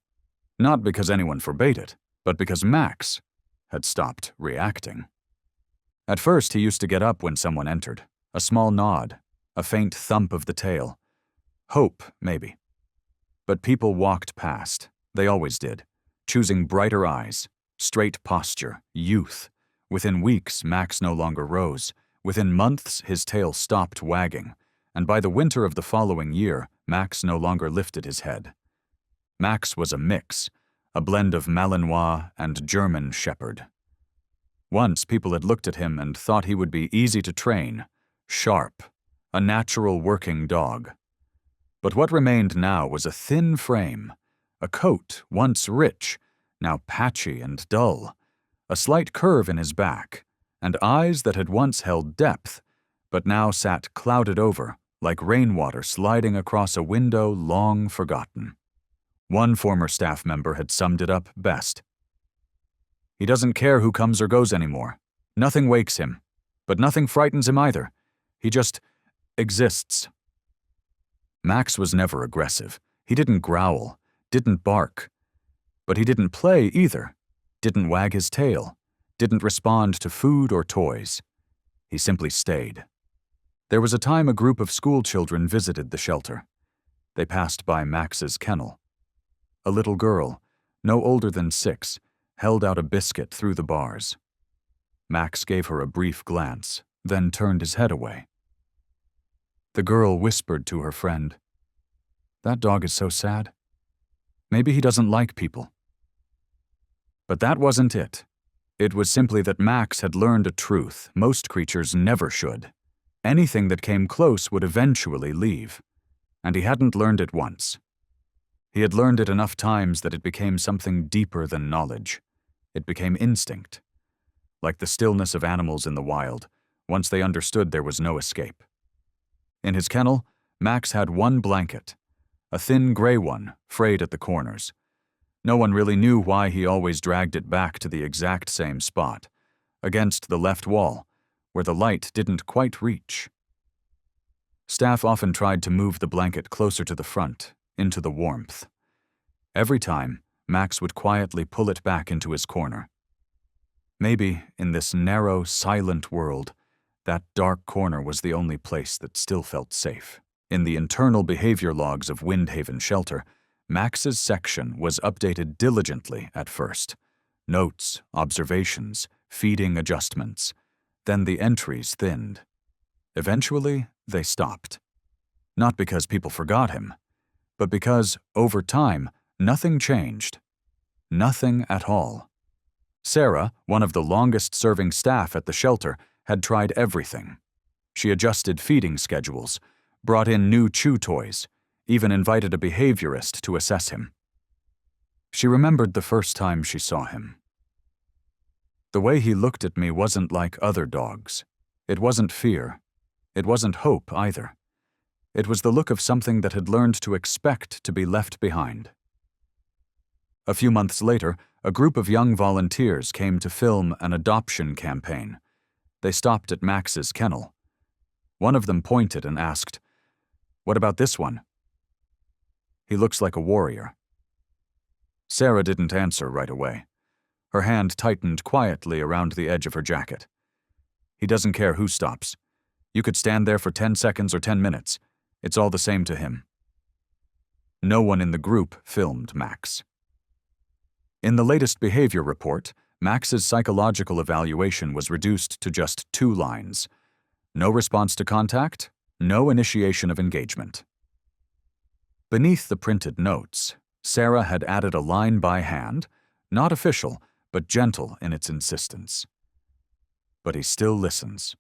Not because anyone forbade it, but because Max had stopped reacting. At first, he used to get up when someone entered, a small nod, a faint thump of the tail. Hope, maybe. But people walked past. They always did, choosing brighter eyes, straight posture, youth. Within weeks, Max no longer rose. Within months, his tail stopped wagging, and by the winter of the following year, Max no longer lifted his head. Max was a mix, a blend of Malinois and German Shepherd. Once people had looked at him and thought he would be easy to train, sharp, a natural working dog. But what remained now was a thin frame, a coat once rich, now patchy and dull, a slight curve in his back, and eyes that had once held depth, but now sat clouded over, like rainwater sliding across a window long forgotten. One former staff member had summed it up best. "He doesn't care who comes or goes anymore. Nothing wakes him, but nothing frightens him either. He just exists." Max was never aggressive. He didn't growl, didn't bark. But he didn't play either, didn't wag his tail, didn't respond to food or toys. He simply stayed. There was a time a group of school children visited the shelter. They passed by Max's kennel. A little girl, no older than 6, held out a biscuit through the bars. Max gave her a brief glance, then turned his head away. The girl whispered to her friend, "That dog is so sad. Maybe he doesn't like people." But that wasn't it. It was simply that Max had learned a truth most creatures never should. Anything that came close would eventually leave. And he hadn't learned it once. He had learned it enough times that it became something deeper than knowledge. It became instinct. Like the stillness of animals in the wild, once they understood there was no escape. In his kennel, Max had one blanket, a thin gray one, frayed at the corners. No one really knew why he always dragged it back to the exact same spot, against the left wall, where the light didn't quite reach. Staff often tried to move the blanket closer to the front, into the warmth. Every time, Max would quietly pull it back into his corner. Maybe, in this narrow, silent world, that dark corner was the only place that still felt safe. In the internal behavior logs of Windhaven Shelter, Max's section was updated diligently at first. Notes, observations, feeding adjustments. Then the entries thinned. Eventually, they stopped. Not because people forgot him, but because, over time, nothing changed. Nothing at all. Sarah, one of the longest-serving staff at the shelter, had tried everything. She adjusted feeding schedules, brought in new chew toys, even invited a behaviorist to assess him. She remembered the first time she saw him. The way he looked at me wasn't like other dogs. It wasn't fear. It wasn't hope either. It was the look of something that had learned to expect to be left behind. A few months later, a group of young volunteers came to film an adoption campaign. They stopped at Max's kennel. One of them pointed and asked, "What about this one?" "He looks like a warrior." Sarah didn't answer right away. Her hand tightened quietly around the edge of her jacket. "He doesn't care who stops. You could stand there for 10 seconds or 10 minutes. It's all the same to him." No one in the group filmed Max. In the latest behavior report, Max's psychological evaluation was reduced to just 2 lines. No response to contact, no initiation of engagement. Beneath the printed notes, Sarah had added a line by hand, not official, but gentle in its insistence. "But he still listens."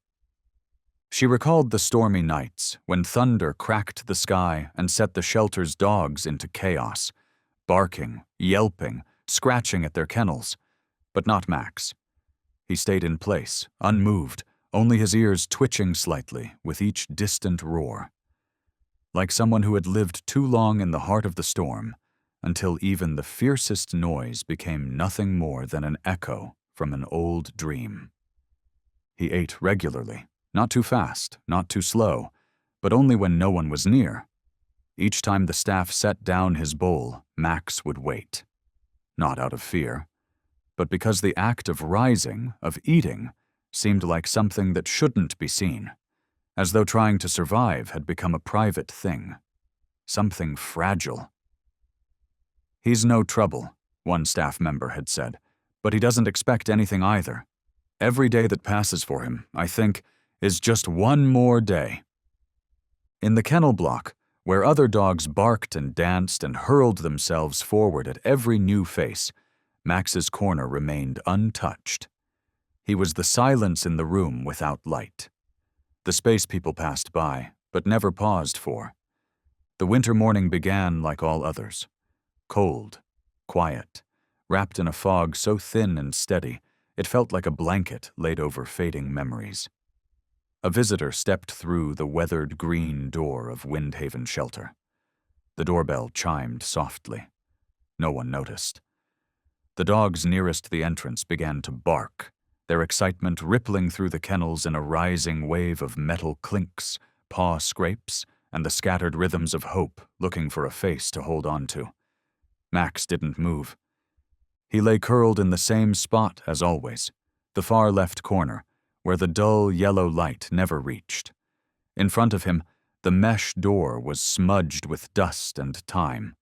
She recalled the stormy nights when thunder cracked the sky and set the shelter's dogs into chaos, barking, yelping, scratching at their kennels, but not Max. He stayed in place, unmoved, only his ears twitching slightly with each distant roar. Like someone who had lived too long in the heart of the storm, until even the fiercest noise became nothing more than an echo from an old dream. He ate regularly, not too fast, not too slow, but only when no one was near. Each time the staff set down his bowl, Max would wait. Not out of fear, but because the act of rising, of eating, seemed like something that shouldn't be seen, as though trying to survive had become a private thing, something fragile. "He's no trouble," one staff member had said, "but he doesn't expect anything either. Every day that passes for him, I think, is just one more day." In the kennel block, where other dogs barked and danced and hurled themselves forward at every new face, Max's corner remained untouched. He was the silence in the room without light. The space people passed by, but never paused for. The winter morning began like all others. Cold, quiet, wrapped in a fog so thin and steady, it felt like a blanket laid over fading memories. A visitor stepped through the weathered green door of Windhaven Shelter. The doorbell chimed softly. No one noticed. The dogs nearest the entrance began to bark, their excitement rippling through the kennels in a rising wave of metal clinks, paw scrapes, and the scattered rhythms of hope looking for a face to hold on to. Max didn't move. He lay curled in the same spot as always, the far left corner, where the dull yellow light never reached. In front of him, the mesh door was smudged with dust and time.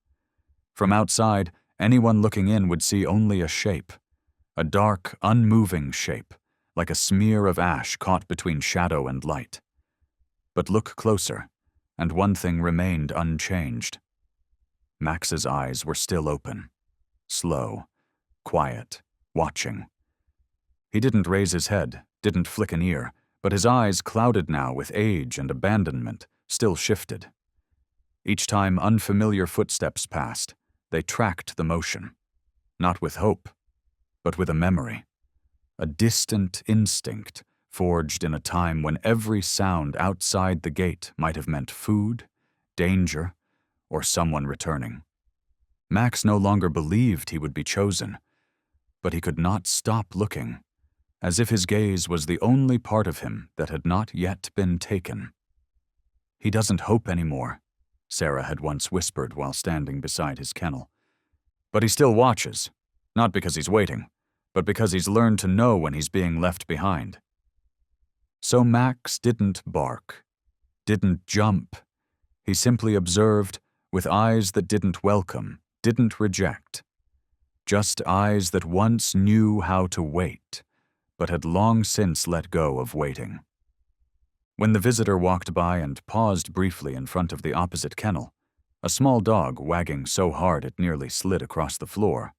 From outside, anyone looking in would see only a shape, a dark, unmoving shape, like a smear of ash caught between shadow and light. But look closer, and one thing remained unchanged. Max's eyes were still open, slow, quiet, watching. He didn't raise his head, didn't flick an ear, but his eyes, clouded now with age and abandonment, still shifted. Each time unfamiliar footsteps passed, they tracked the motion, not with hope, but with a memory, a distant instinct forged in a time when every sound outside the gate might have meant food, danger, or someone returning. Max no longer believed he would be chosen, but he could not stop looking, as if his gaze was the only part of him that had not yet been taken. "He doesn't hope anymore," Sarah had once whispered while standing beside his kennel. "But he still watches, not because he's waiting, but because he's learned to know when he's being left behind." So Max didn't bark, didn't jump. He simply observed with eyes that didn't welcome, didn't reject. Just eyes that once knew how to wait, but had long since let go of waiting. When the visitor walked by and paused briefly in front of the opposite kennel, a small dog wagging so hard it nearly slid across the floor,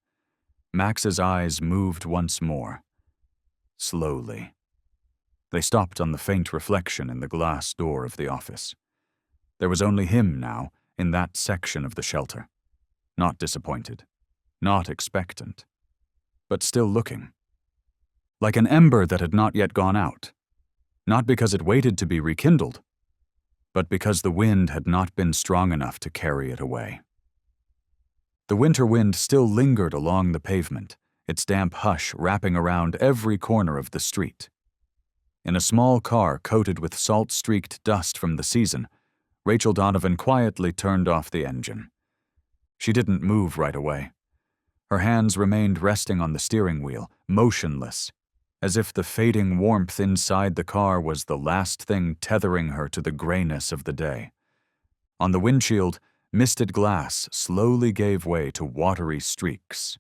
Max's eyes moved once more. Slowly. They stopped on the faint reflection in the glass door of the office. There was only him now in that section of the shelter. Not disappointed, not expectant, but still looking. Like an ember that had not yet gone out. Not because it waited to be rekindled, but because the wind had not been strong enough to carry it away. The winter wind still lingered along the pavement, its damp hush wrapping around every corner of the street. In a small car coated with salt-streaked dust from the season, Rachel Donovan quietly turned off the engine. She didn't move right away. Her hands remained resting on the steering wheel, motionless, as if the fading warmth inside the car was the last thing tethering her to the grayness of the day. On the windshield, misted glass slowly gave way to watery streaks.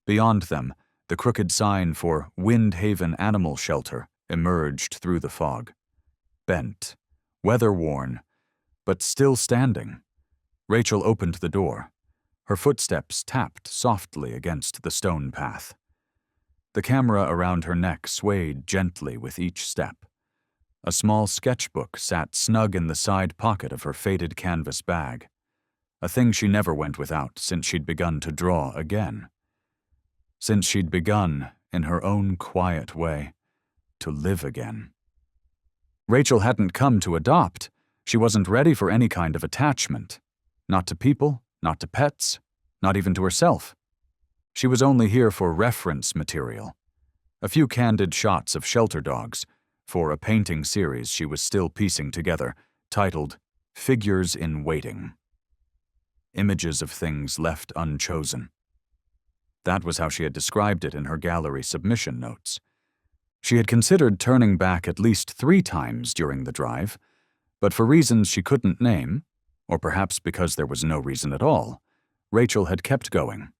Beyond them, the crooked sign for Windhaven Animal Shelter emerged through the fog. Bent, weather-worn, but still standing. Rachel opened the door. Her footsteps tapped softly against the stone path. The camera around her neck swayed gently with each step. A small sketchbook sat snug in the side pocket of her faded canvas bag, a thing she never went without since she'd begun to draw again. Since she'd begun, in her own quiet way, to live again. Rachel hadn't come to adopt. She wasn't ready for any kind of attachment. Not to people, not to pets, not even to herself. She was only here for reference material. A few candid shots of shelter dogs, for a painting series she was still piecing together, titled Figures in Waiting. Images of things left unchosen. That was how she had described it in her gallery submission notes. She had considered turning back at least 3 times during the drive, but for reasons she couldn't name, or perhaps because there was no reason at all, Rachel had kept going.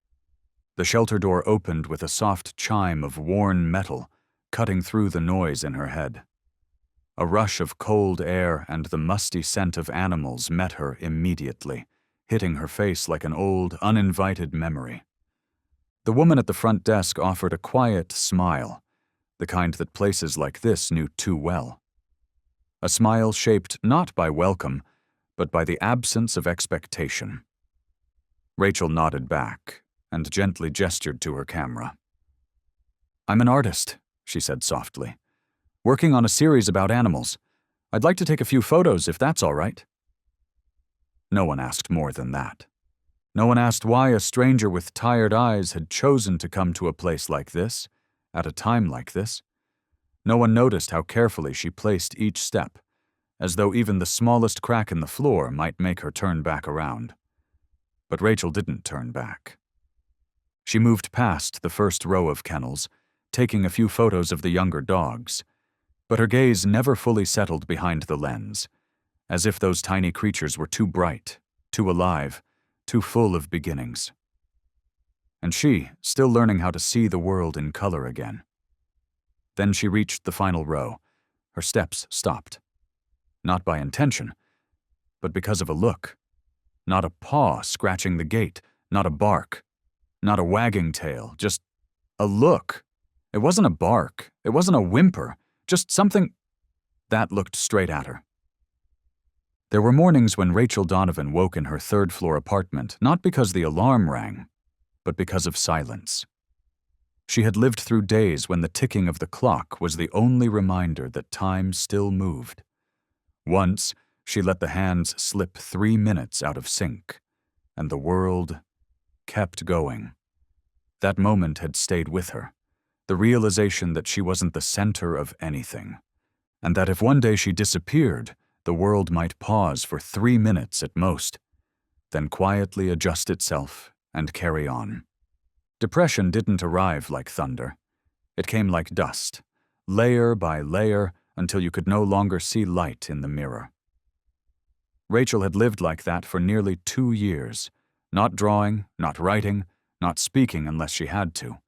The shelter door opened with a soft chime of worn metal, cutting through the noise in her head. A rush of cold air and the musty scent of animals met her immediately, hitting her face like an old, uninvited memory. The woman at the front desk offered a quiet smile, the kind that places like this knew too well. A smile shaped not by welcome, but by the absence of expectation. Rachel nodded back and gently gestured to her camera. "I'm an artist," she said softly, "working on a series about animals. I'd like to take a few photos if that's all right." No one asked more than that. No one asked why a stranger with tired eyes had chosen to come to a place like this, at a time like this. No one noticed how carefully she placed each step, as though even the smallest crack in the floor might make her turn back around. But Rachel didn't turn back. She moved past the first row of kennels, taking a few photos of the younger dogs, but her gaze never fully settled behind the lens, as if those tiny creatures were too bright, too alive, too full of beginnings. And she, still learning how to see the world in color again. Then she reached the final row. Her steps stopped. Not by intention, but because of a look. Not a paw scratching the gate, not a bark, not a wagging tail, just a look. It wasn't a bark, it wasn't a whimper, just something that looked straight at her. There were mornings when Rachel Donovan woke in her third-floor apartment, not because the alarm rang, but because of silence. She had lived through days when the ticking of the clock was the only reminder that time still moved. Once, she let the hands slip 3 minutes out of sync, and the world kept going. That moment had stayed with her, the realization that she wasn't the center of anything, and that if one day she disappeared, the world might pause for 3 minutes at most, then quietly adjust itself and carry on. Depression didn't arrive like thunder. It came like dust, layer by layer, until you could no longer see light in the mirror. Rachel had lived like that for nearly 2 years, not drawing, not writing, not speaking unless she had to.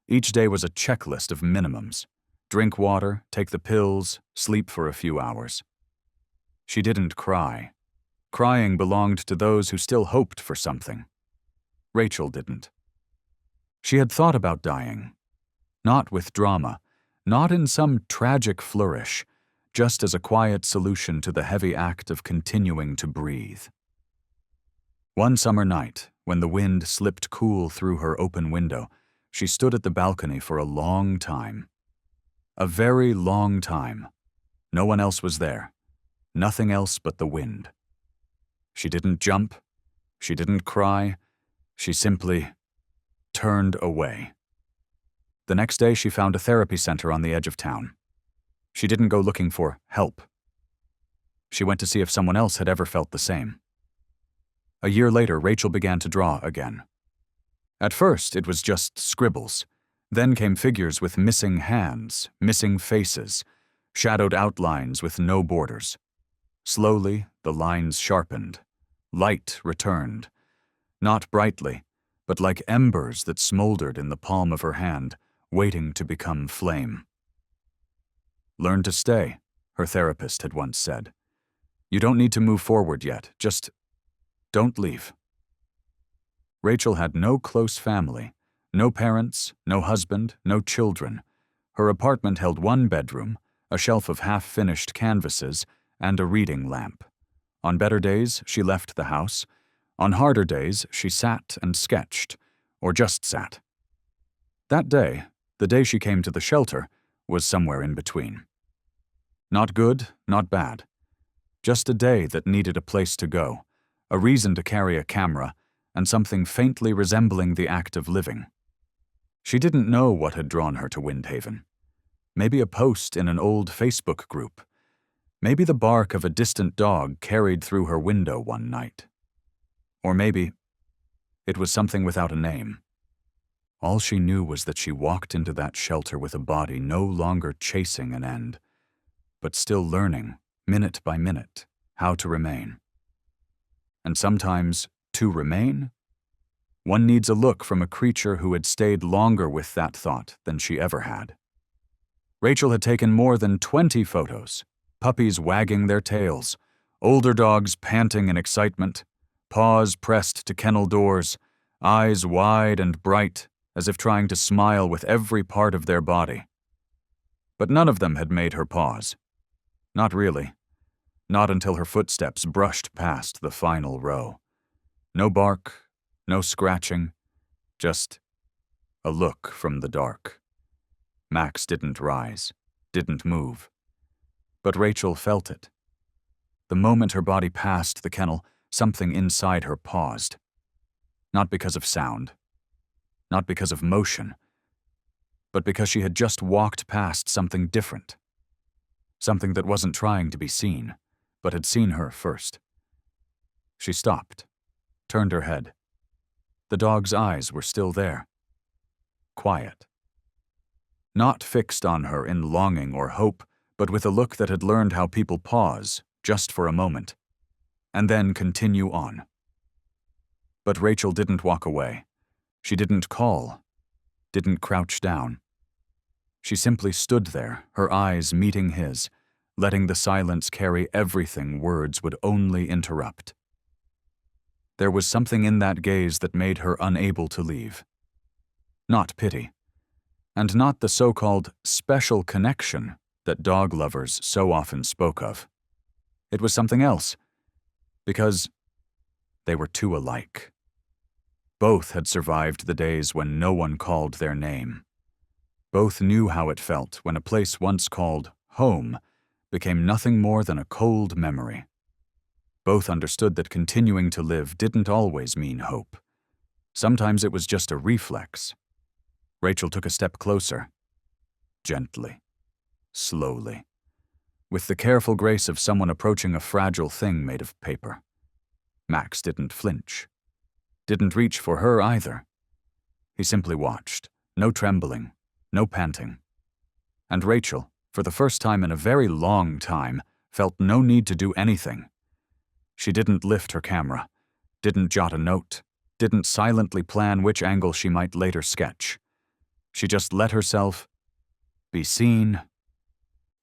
Each day was a checklist of minimums. Drink water, take the pills, sleep for a few hours. She didn't cry. Crying belonged to those who still hoped for something. Rachel didn't. She had thought about dying. Not with drama, not in some tragic flourish, just as a quiet solution to the heavy act of continuing to breathe. One summer night, when the wind slipped cool through her open window, she stood at the balcony for a long time. A very long time. No one else was there. Nothing else but the wind. She didn't jump. She didn't cry. She simply turned away. The next day, she found a therapy center on the edge of town. She didn't go looking for help. She went to see if someone else had ever felt the same. A year later, Rachel began to draw again. At first, it was just scribbles. Then came figures with missing hands, missing faces, shadowed outlines with no borders. Slowly, the lines sharpened. Light returned. Not brightly, but like embers that smoldered in the palm of her hand, waiting to become flame. "Learn to stay," her therapist had once said. "You don't need to move forward yet, just don't leave." Rachel had no close family, no parents, no husband, no children. Her apartment held 1 bedroom, a shelf of half-finished canvases, and a reading lamp. On better days, she left the house. On harder days, she sat and sketched, or just sat. That day, the day she came to the shelter, was somewhere in between. Not good, not bad. Just a day that needed a place to go, a reason to carry a camera, and something faintly resembling the act of living. She didn't know what had drawn her to Windhaven. Maybe a post in an old Facebook group. Maybe the bark of a distant dog carried through her window one night. Or maybe it was something without a name. All she knew was that she walked into that shelter with a body no longer chasing an end, but still learning, minute by minute, how to remain. And sometimes, to remain, one needs a look from a creature who had stayed longer with that thought than she ever had. Rachel had taken more than 20 photos, puppies wagging their tails, older dogs panting in excitement, paws pressed to kennel doors, eyes wide and bright, as if trying to smile with every part of their body. But none of them had made her pause. Not really. Not until her footsteps brushed past the final row. No bark, no scratching, just a look from the dark. Max didn't rise, didn't move. But Rachel felt it. The moment her body passed the kennel, something inside her paused. Not because of sound, not because of motion, but because she had just walked past something different. Something that wasn't trying to be seen, but had seen her first. She stopped, turned her head. The dog's eyes were still there. Quiet. Not fixed on her in longing or hope, but with a look that had learned how people pause, just for a moment, and then continue on. But Rachel didn't walk away. She didn't call, didn't crouch down. She simply stood there, her eyes meeting his, letting the silence carry everything words would only interrupt. There was something in that gaze that made her unable to leave. Not pity, and not the so-called special connection that dog lovers so often spoke of. It was something else, because they were too alike. Both had survived the days when no one called their name. Both knew how it felt when a place once called home became nothing more than a cold memory. Both understood that continuing to live didn't always mean hope. Sometimes it was just a reflex. Rachel took a step closer, gently, slowly, with the careful grace of someone approaching a fragile thing made of paper. Max didn't flinch, didn't reach for her either. He simply watched, no trembling, no panting. And Rachel, for the first time in a very long time, felt no need to do anything. She didn't lift her camera, didn't jot a note, didn't silently plan which angle she might later sketch. She just let herself be seen.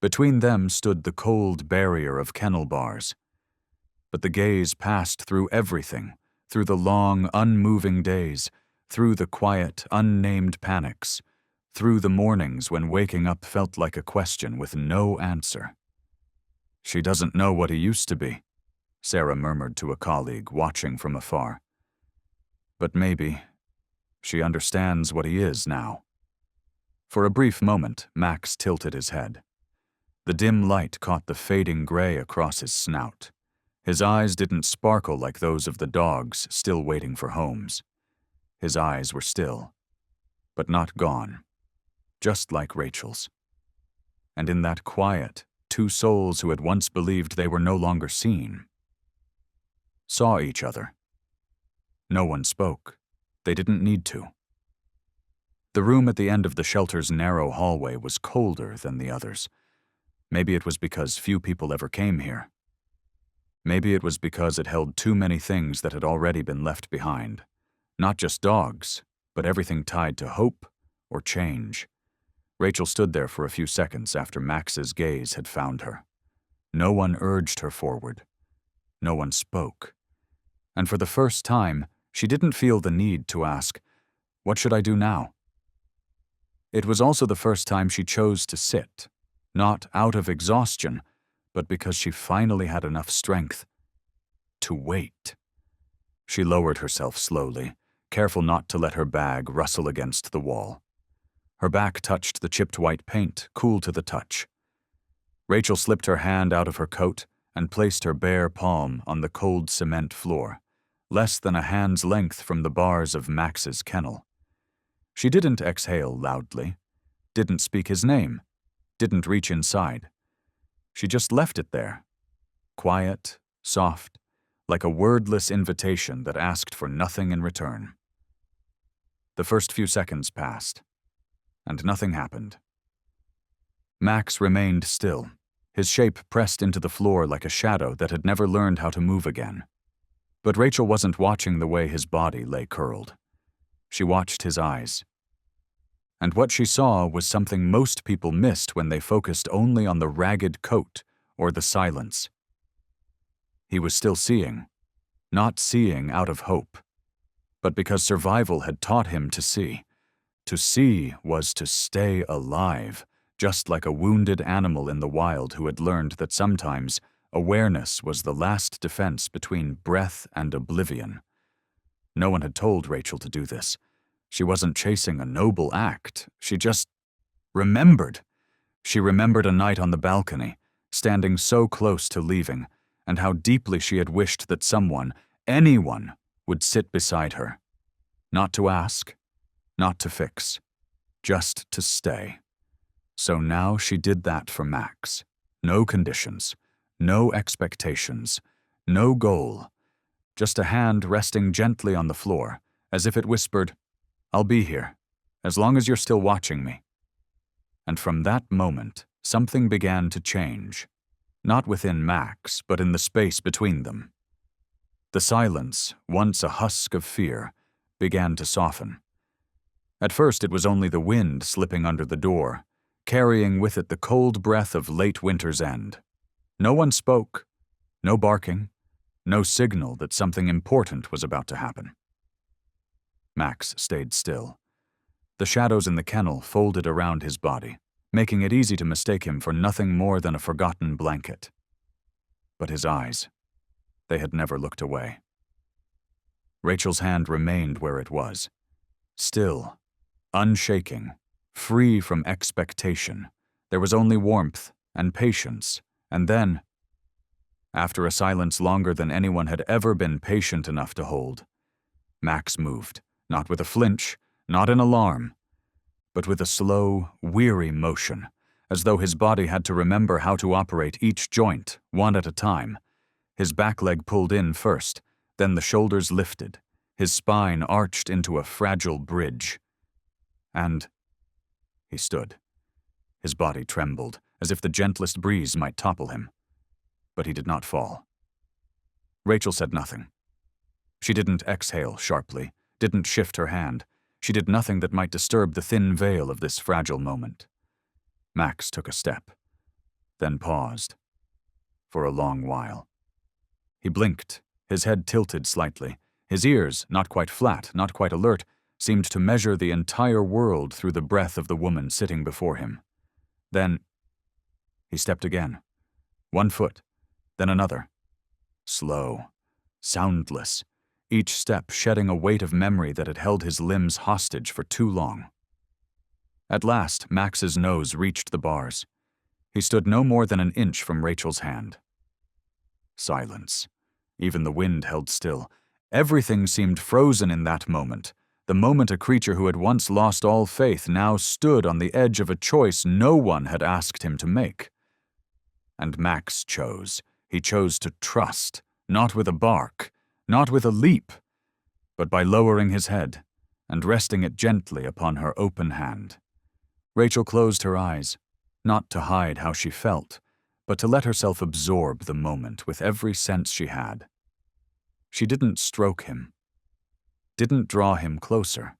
Between them stood the cold barrier of kennel bars. But the gaze passed through everything, through the long, unmoving days, through the quiet, unnamed panics, through the mornings when waking up felt like a question with no answer. "She doesn't know what he used to be," Sarah murmured to a colleague watching from afar. "But maybe she understands what he is now." For a brief moment, Max tilted his head. The dim light caught the fading gray across his snout. His eyes didn't sparkle like those of the dogs still waiting for homes. His eyes were still, but not gone, just like Rachel's. And in that quiet, two souls who had once believed they were no longer seen saw each other. No one spoke. They didn't need to. The room at the end of the shelter's narrow hallway was colder than the others. Maybe it was because few people ever came here. Maybe it was because it held too many things that had already been left behind. Not just dogs, but everything tied to hope or change. Rachel stood there for a few seconds after Max's gaze had found her. No one urged her forward. No one spoke. And for the first time, she didn't feel the need to ask, "What should I do now?" It was also the first time she chose to sit, not out of exhaustion, but because she finally had enough strength to wait. She lowered herself slowly, careful not to let her bag rustle against the wall. Her back touched the chipped white paint, cool to the touch. Rachel slipped her hand out of her coat and placed her bare palm on the cold cement floor, less than a hand's length from the bars of Max's kennel. She didn't exhale loudly, didn't speak his name, didn't reach inside. She just left it there, quiet, soft, like a wordless invitation that asked for nothing in return. The first few seconds passed, and nothing happened. Max remained still, his shape pressed into the floor like a shadow that had never learned how to move again. But Rachel wasn't watching the way his body lay curled. She watched his eyes. And what she saw was something most people missed when they focused only on the ragged coat or the silence. He was still seeing, not seeing out of hope, but because survival had taught him to see. To see was to stay alive, just like a wounded animal in the wild who had learned that sometimes awareness was the last defense between breath and oblivion. No one had told Rachel to do this. She wasn't chasing a noble act. She just remembered. She remembered a night on the balcony, standing so close to leaving, and how deeply she had wished that someone, anyone, would sit beside her. Not to ask, not to fix, just to stay. So now she did that for Max. No conditions, no expectations, no goal. Just a hand resting gently on the floor, as if it whispered, "I'll be here, as long as you're still watching me." And from that moment, something began to change. Not within Max, but in the space between them. The silence, once a husk of fear, began to soften. At first it was only the wind slipping under the door, carrying with it the cold breath of late winter's end. No one spoke, no barking, no signal that something important was about to happen. Max stayed still. The shadows in the kennel folded around his body, making it easy to mistake him for nothing more than a forgotten blanket. But his eyes, they had never looked away. Rachel's hand remained where it was, still, unshaking, free from expectation. There was only warmth and patience, and then, after a silence longer than anyone had ever been patient enough to hold, Max moved, not with a flinch, not in alarm, but with a slow, weary motion, as though his body had to remember how to operate each joint, one at a time. His back leg pulled in first, then the shoulders lifted, his spine arched into a fragile bridge. And he stood. His body trembled, as if the gentlest breeze might topple him. But he did not fall. Rachel said nothing. She didn't exhale sharply, didn't shift her hand. She did nothing that might disturb the thin veil of this fragile moment. Max took a step, then paused. For a long while. He blinked, his head tilted slightly. His ears, not quite flat, not quite alert, seemed to measure the entire world through the breath of the woman sitting before him. Then he stepped again. One foot, then another. Slow, soundless, each step shedding a weight of memory that had held his limbs hostage for too long. At last, Max's nose reached the bars. He stood no more than an inch from Rachel's hand. Silence. Even the wind held still. Everything seemed frozen in that moment. The moment a creature who had once lost all faith now stood on the edge of a choice no one had asked him to make. And Max chose. He chose to trust, not with a bark, not with a leap, but by lowering his head and resting it gently upon her open hand. Rachel closed her eyes, not to hide how she felt, but to let herself absorb the moment with every sense she had. She didn't stroke him, didn't draw him closer.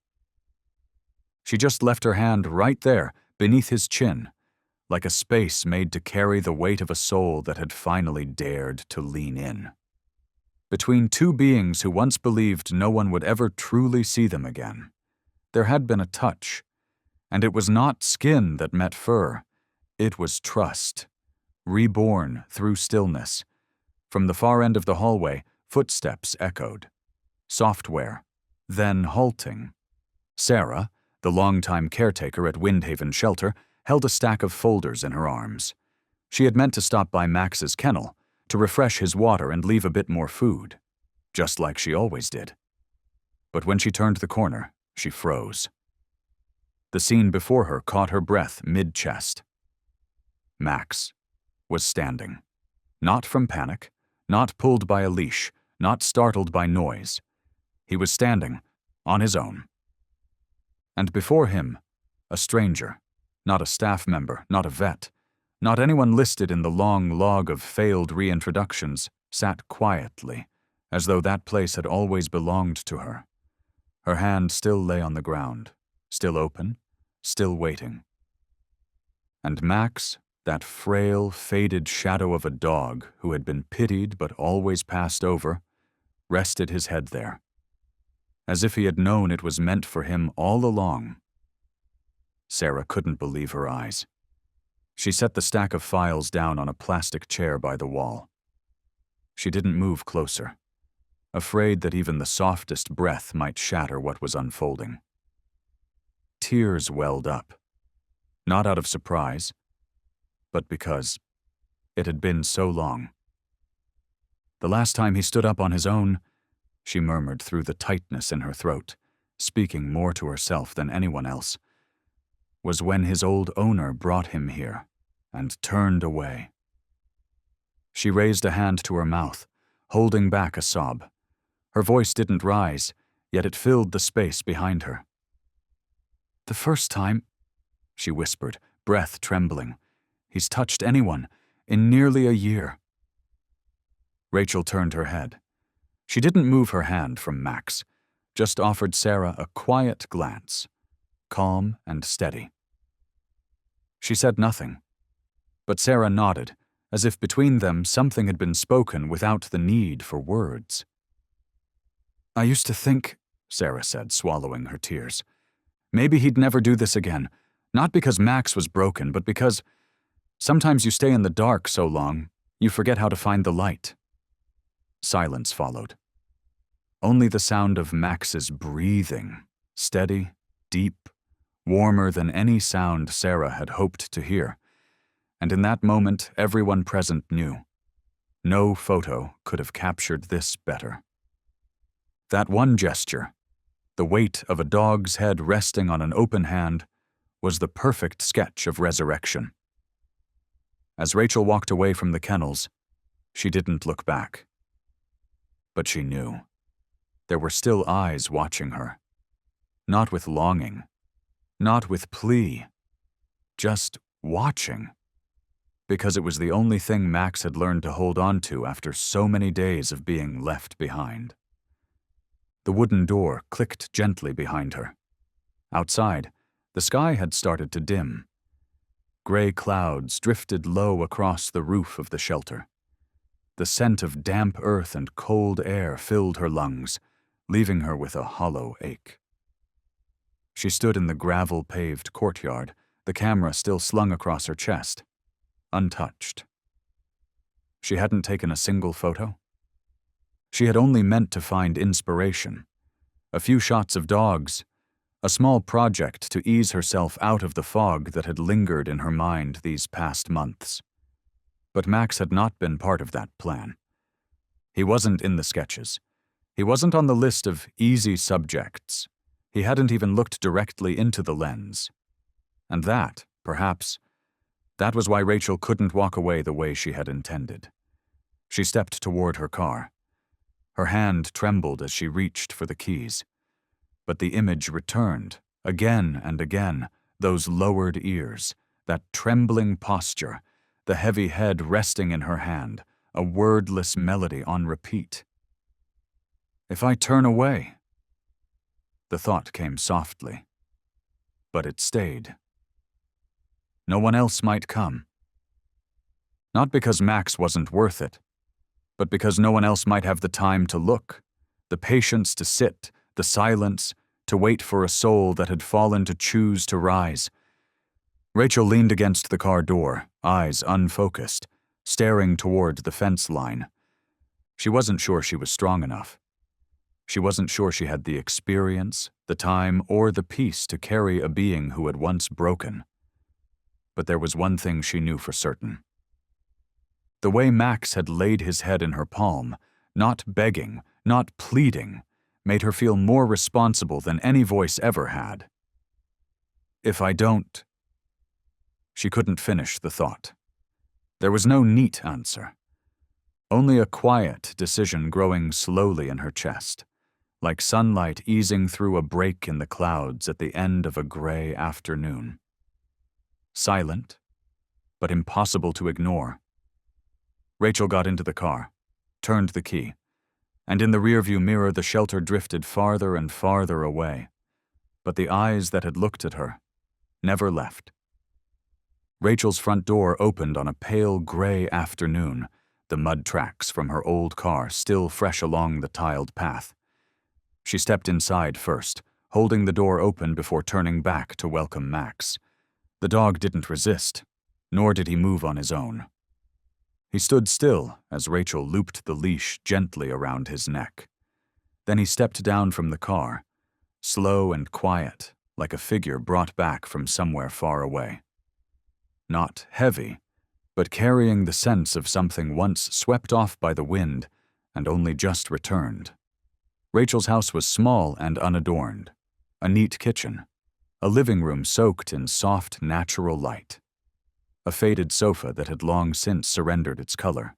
She just left her hand right there, beneath his chin, like a space made to carry the weight of a soul that had finally dared to lean in. Between two beings who once believed no one would ever truly see them again, there had been a touch, and it was not skin that met fur, it was trust, reborn through stillness. From the far end of the hallway, footsteps echoed. Software, then halting. Sarah, the longtime caretaker at Windhaven Shelter, held a stack of folders in her arms. She had meant to stop by Max's kennel, to refresh his water and leave a bit more food, just like she always did. But when she turned the corner, she froze. The scene before her caught her breath mid-chest. Max was standing. Not from panic, not pulled by a leash, not startled by noise. He was standing, on his own. And before him, a stranger, not a staff member, not a vet, not anyone listed in the long log of failed reintroductions, sat quietly, as though that place had always belonged to her. Her hand still lay on the ground, still open, still waiting. And Max, that frail, faded shadow of a dog who had been pitied but always passed over, rested his head there, as if he had known it was meant for him all along. Sarah couldn't believe her eyes. She set the stack of files down on a plastic chair by the wall. She didn't move closer, afraid that even the softest breath might shatter what was unfolding. Tears welled up, not out of surprise, but because it had been so long. The last time he stood up on his own, she murmured through the tightness in her throat, speaking more to herself than anyone else, was when his old owner brought him here and turned away. She raised a hand to her mouth, holding back a sob. Her voice didn't rise, yet it filled the space behind her. "The first time," she whispered, breath trembling, "he's touched anyone in nearly a year." Rachel turned her head. She didn't move her hand from Max, just offered Sarah a quiet glance, calm and steady. She said nothing, but Sarah nodded, as if between them something had been spoken without the need for words. "I used to think," Sarah said, swallowing her tears, "maybe he'd never do this again, not because Max was broken, but because sometimes you stay in the dark so long, you forget how to find the light." Silence followed. Only the sound of Max's breathing, steady, deep, warmer than any sound Sarah had hoped to hear. And in that moment, everyone present knew. No photo could have captured this better. That one gesture, the weight of a dog's head resting on an open hand, was the perfect sketch of resurrection. As Rachel walked away from the kennels, she didn't look back. But she knew. There were still eyes watching her. Not with longing, not with plea, just watching. Because it was the only thing Max had learned to hold on to after so many days of being left behind. The wooden door clicked gently behind her. Outside, the sky had started to dim. Gray clouds drifted low across the roof of the shelter. The scent of damp earth and cold air filled her lungs, leaving her with a hollow ache. She stood in the gravel-paved courtyard, the camera still slung across her chest, untouched. She hadn't taken a single photo. She had only meant to find inspiration, a few shots of dogs, a small project to ease herself out of the fog that had lingered in her mind these past months. But Max had not been part of that plan. He wasn't in the sketches. He wasn't on the list of easy subjects. He hadn't even looked directly into the lens. And that, perhaps, that was why Rachel couldn't walk away the way she had intended. She stepped toward her car. Her hand trembled as she reached for the keys. But the image returned, again and again, those lowered ears, that trembling posture, the heavy head resting in her hand, a wordless melody on repeat. "If I turn away?" The thought came softly, but it stayed. No one else might come. Not because Max wasn't worth it, but because no one else might have the time to look, the patience to sit, the silence, to wait for a soul that had fallen to choose to rise. Rachel leaned against the car door, eyes unfocused, staring toward the fence line. She wasn't sure she was strong enough. She wasn't sure she had the experience, the time, or the peace to carry a being who had once broken. But there was one thing she knew for certain. The way Max had laid his head in her palm, not begging, not pleading, made her feel more responsible than any voice ever had. If I don't... She couldn't finish the thought. There was no neat answer. Only a quiet decision growing slowly in her chest, like sunlight easing through a break in the clouds at the end of a gray afternoon. Silent, but impossible to ignore. Rachel got into the car, turned the key, and in the rearview mirror the shelter drifted farther and farther away. But the eyes that had looked at her never left. Rachel's front door opened on a pale gray afternoon, the mud tracks from her old car still fresh along the tiled path. She stepped inside first, holding the door open before turning back to welcome Max. The dog didn't resist, nor did he move on his own. He stood still as Rachel looped the leash gently around his neck. Then he stepped down from the car, slow and quiet, like a figure brought back from somewhere far away. Not heavy, but carrying the sense of something once swept off by the wind and only just returned. Rachel's house was small and unadorned, a neat kitchen, a living room soaked in soft, natural light, a faded sofa that had long since surrendered its color.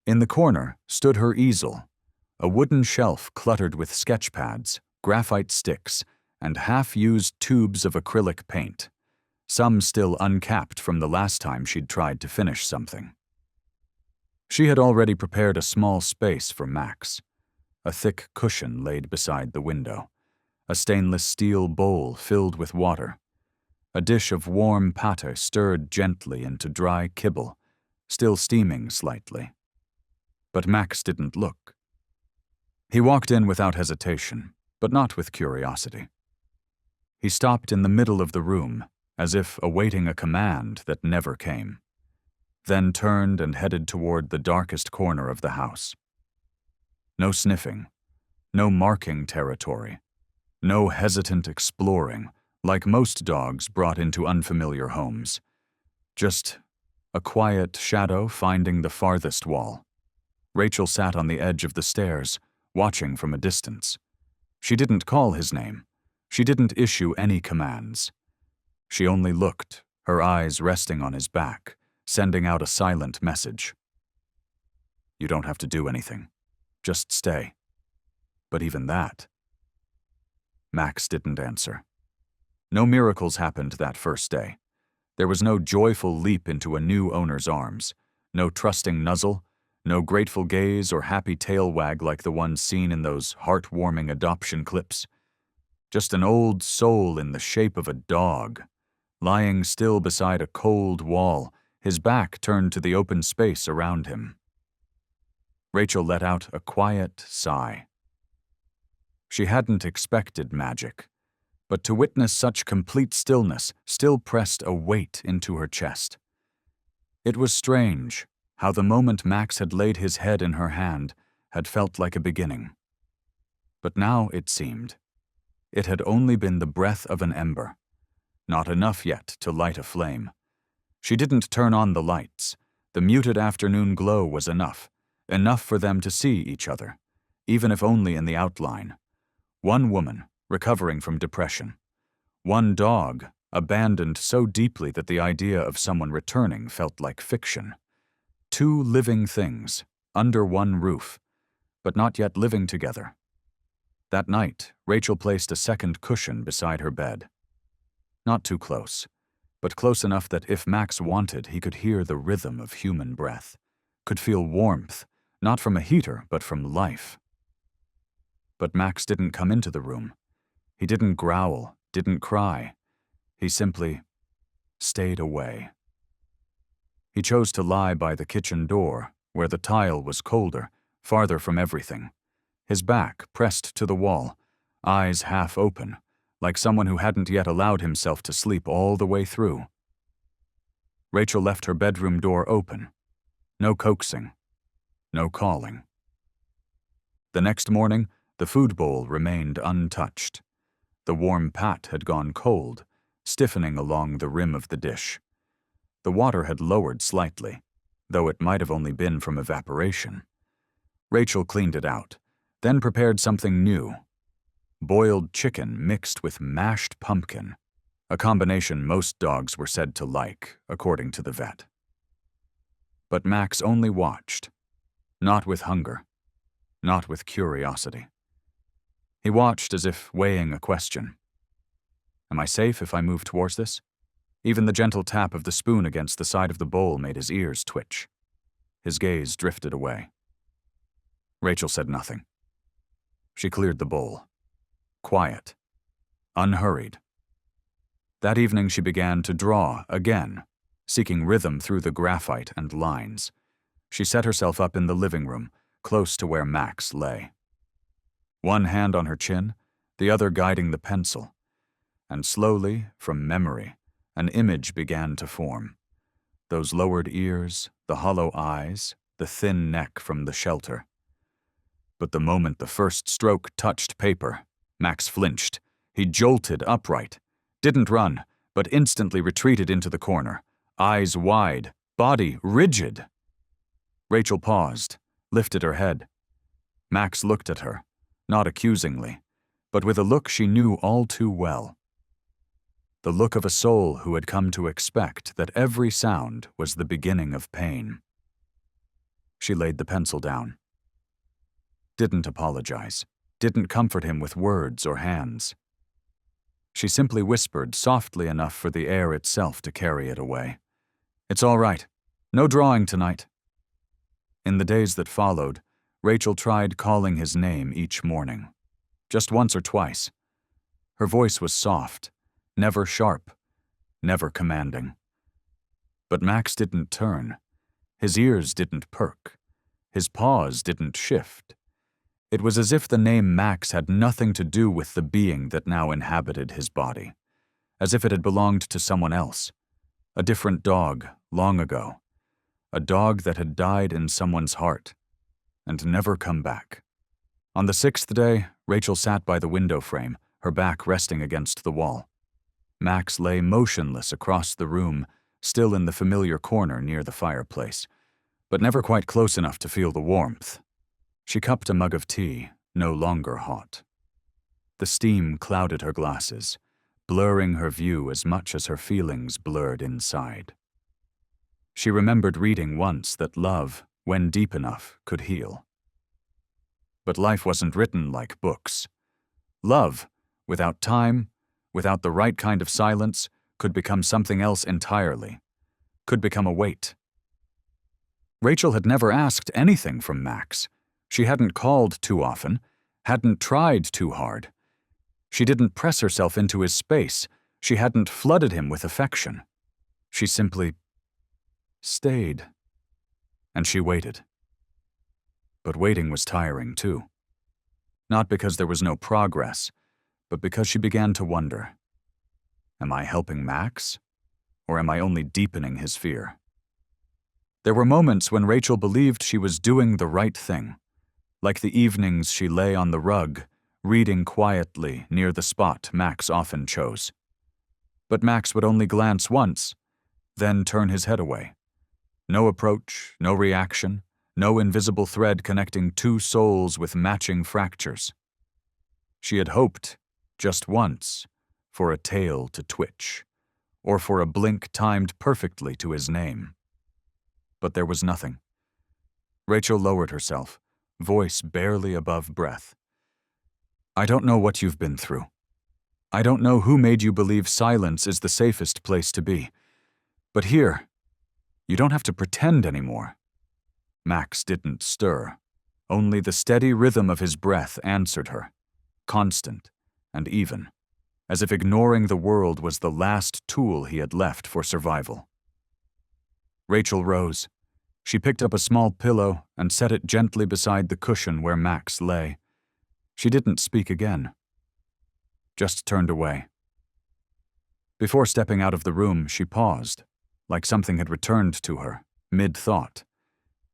In the corner stood her easel, a wooden shelf cluttered with sketch pads, graphite sticks, and half-used tubes of acrylic paint, some still uncapped from the last time she'd tried to finish something. She had already prepared a small space for Max, a thick cushion laid beside the window, a stainless steel bowl filled with water, a dish of warm pate stirred gently into dry kibble, still steaming slightly. But Max didn't look. He walked in without hesitation, but not with curiosity. He stopped in the middle of the room, as if awaiting a command that never came, then turned and headed toward the darkest corner of the house. No sniffing, no marking territory, no hesitant exploring, like most dogs brought into unfamiliar homes. Just a quiet shadow finding the farthest wall. Rachel sat on the edge of the stairs, watching from a distance. She didn't call his name. She didn't issue any commands. She only looked, her eyes resting on his back, sending out a silent message. You don't have to do anything. Just stay. But even that... Max didn't answer. No miracles happened that first day. There was no joyful leap into a new owner's arms, no trusting nuzzle, no grateful gaze or happy tail wag like the ones seen in those heartwarming adoption clips. Just an old soul in the shape of a dog, lying still beside a cold wall, his back turned to the open space around him. Rachel let out a quiet sigh. She hadn't expected magic, but to witness such complete stillness still pressed a weight into her chest. It was strange how the moment Max had laid his head in her hand had felt like a beginning. But now, it seemed, it had only been the breath of an ember, not enough yet to light a flame. She didn't turn on the lights. The muted afternoon glow was enough for them to see each other, even if only in the outline. One woman, recovering from depression. One dog, abandoned so deeply that the idea of someone returning felt like fiction. Two living things, under one roof, but not yet living together. That night, Rachel placed a second cushion beside her bed. Not too close, but close enough that if Max wanted, he could hear the rhythm of human breath, could feel warmth, not from a heater, but from life. But Max didn't come into the room. He didn't growl, didn't cry. He simply stayed away. He chose to lie by the kitchen door, where the tile was colder, farther from everything, his back pressed to the wall, eyes half open, like someone who hadn't yet allowed himself to sleep all the way through. Rachel left her bedroom door open. No coaxing, no calling. The next morning, the food bowl remained untouched. The warm pat had gone cold, stiffening along the rim of the dish. The water had lowered slightly, though it might have only been from evaporation. Rachel cleaned it out, then prepared something new. Boiled chicken mixed with mashed pumpkin, a combination most dogs were said to like, according to the vet. But Max only watched, not with hunger, not with curiosity. He watched as if weighing a question. Am I safe if I move towards this? Even the gentle tap of the spoon against the side of the bowl made his ears twitch. His gaze drifted away. Rachel said nothing. She cleared the bowl. Quiet. Unhurried. That evening she began to draw again, seeking rhythm through the graphite and lines. She set herself up in the living room, close to where Max lay. One hand on her chin, the other guiding the pencil. And slowly, from memory, an image began to form. Those lowered ears, the hollow eyes, the thin neck from the shelter. But the moment the first stroke touched paper, Max flinched. He jolted upright, didn't run, but instantly retreated into the corner, eyes wide, body rigid. Rachel paused, lifted her head. Max looked at her, not accusingly, but with a look she knew all too well. The look of a soul who had come to expect that every sound was the beginning of pain. She laid the pencil down. Didn't apologize, didn't comfort him with words or hands. She simply whispered softly enough for the air itself to carry it away. It's all right. No drawing tonight. In the days that followed, Rachel tried calling his name each morning. Just once or twice. Her voice was soft, never sharp, never commanding. But Max didn't turn. His ears didn't perk. His paws didn't shift. It was as if the name Max had nothing to do with the being that now inhabited his body, as if it had belonged to someone else, a different dog, long ago, a dog that had died in someone's heart and never come back. On the 6th day, Rachel sat by the window frame, her back resting against the wall. Max lay motionless across the room, still in the familiar corner near the fireplace, but never quite close enough to feel the warmth. She cupped a mug of tea, no longer hot. The steam clouded her glasses, blurring her view as much as her feelings blurred inside. She remembered reading once that love, when deep enough, could heal. But life wasn't written like books. Love, without time, without the right kind of silence, could become something else entirely, could become a weight. Rachel had never asked anything from Max. She hadn't called too often, hadn't tried too hard. She didn't press herself into his space. She hadn't flooded him with affection. She simply stayed. And she waited. But waiting was tiring, too. Not because there was no progress, but because she began to wonder, am I helping Max, or am I only deepening his fear? There were moments when Rachel believed she was doing the right thing, like the evenings she lay on the rug, reading quietly near the spot Max often chose. But Max would only glance once, then turn his head away. No approach, no reaction, no invisible thread connecting two souls with matching fractures. She had hoped, just once, for a tail to twitch, or for a blink timed perfectly to his name. But there was nothing. Rachel lowered herself, voice barely above breath. I don't know what you've been through. I don't know who made you believe silence is the safest place to be. But here, you don't have to pretend anymore. Max didn't stir. Only the steady rhythm of his breath answered her, constant and even, as if ignoring the world was the last tool he had left for survival. Rachel rose. She picked up a small pillow and set it gently beside the cushion where Max lay. She didn't speak again, just turned away. Before stepping out of the room, she paused, like something had returned to her, mid-thought,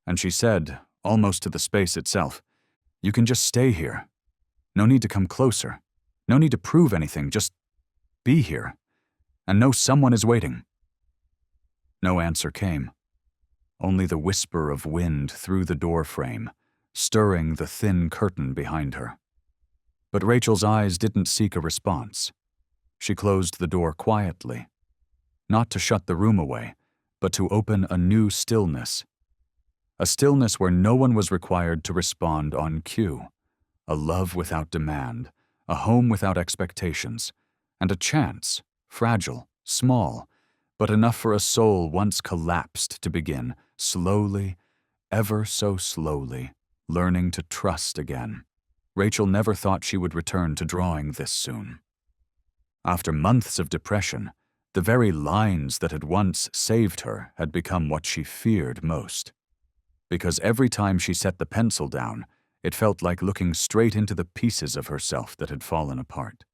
and she said, almost to the space itself, "You can just stay here. No need to come closer. No need to prove anything, just be here, and know someone is waiting." No answer came. only the whisper of wind through the door frame, stirring the thin curtain behind her. But Rachel's eyes didn't seek a response. She closed the door quietly, not to shut the room away, but to open a new stillness. A stillness where no one was required to respond on cue. A love without demand, a home without expectations, and a chance, fragile, small, but enough for a soul once collapsed to begin, slowly, ever so slowly, learning to trust again. Rachel never thought she would return to drawing this soon. After months of depression, the very lines that had once saved her had become what she feared most. Because every time she set the pencil down, it felt like looking straight into the pieces of herself that had fallen apart.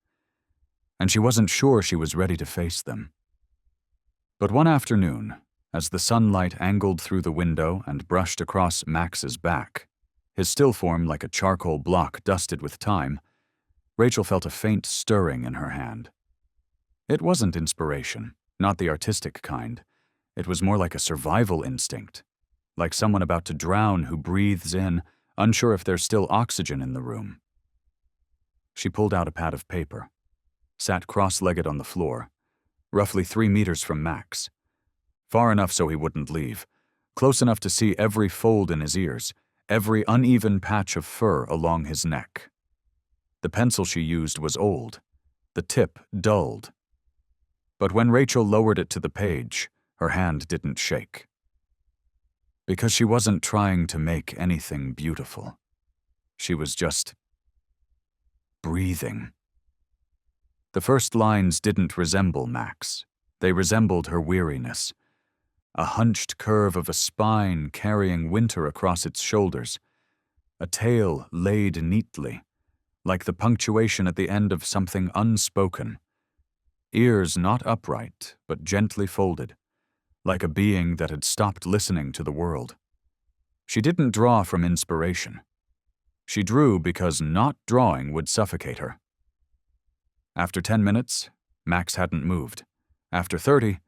And she wasn't sure she was ready to face them. But one afternoon, as the sunlight angled through the window and brushed across Max's back, his still form like a charcoal block dusted with time, Rachel felt a faint stirring in her hand. It wasn't inspiration, not the artistic kind. It was more like a survival instinct, like someone about to drown who breathes in, unsure if there's still oxygen in the room. She pulled out a pad of paper, sat cross-legged on the floor, roughly 3 meters from Max, far enough so he wouldn't leave, close enough to see every fold in his ears, every uneven patch of fur along his neck. The pencil she used was old, the tip dulled. But when Rachel lowered it to the page, her hand didn't shake. Because she wasn't trying to make anything beautiful. She was just breathing. The first lines didn't resemble Max. They resembled her weariness. A hunched curve of a spine carrying winter across its shoulders. A tail laid neatly, like the punctuation at the end of something unspoken. Ears not upright, but gently folded, like a being that had stopped listening to the world. She didn't draw from inspiration. She drew because not drawing would suffocate her. After 10 minutes, Max hadn't moved. After 30,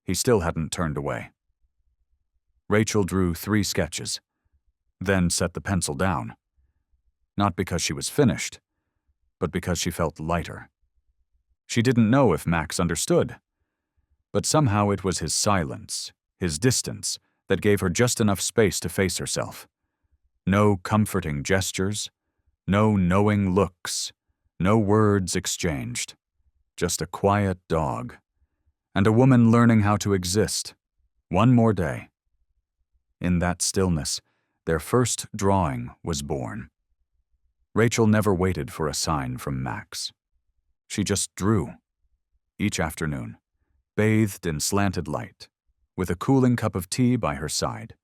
he still hadn't turned away. Rachel drew 3 sketches, then set the pencil down. Not because she was finished, but because she felt lighter. She didn't know if Max understood, but somehow it was his silence, his distance, that gave her just enough space to face herself. No comforting gestures, no knowing looks, no words exchanged. Just a quiet dog, and a woman learning how to exist. One more day. In that stillness, their first drawing was born. Rachel never waited for a sign from Max. She just drew, each afternoon, bathed in slanted light, with a cooling cup of tea by her side,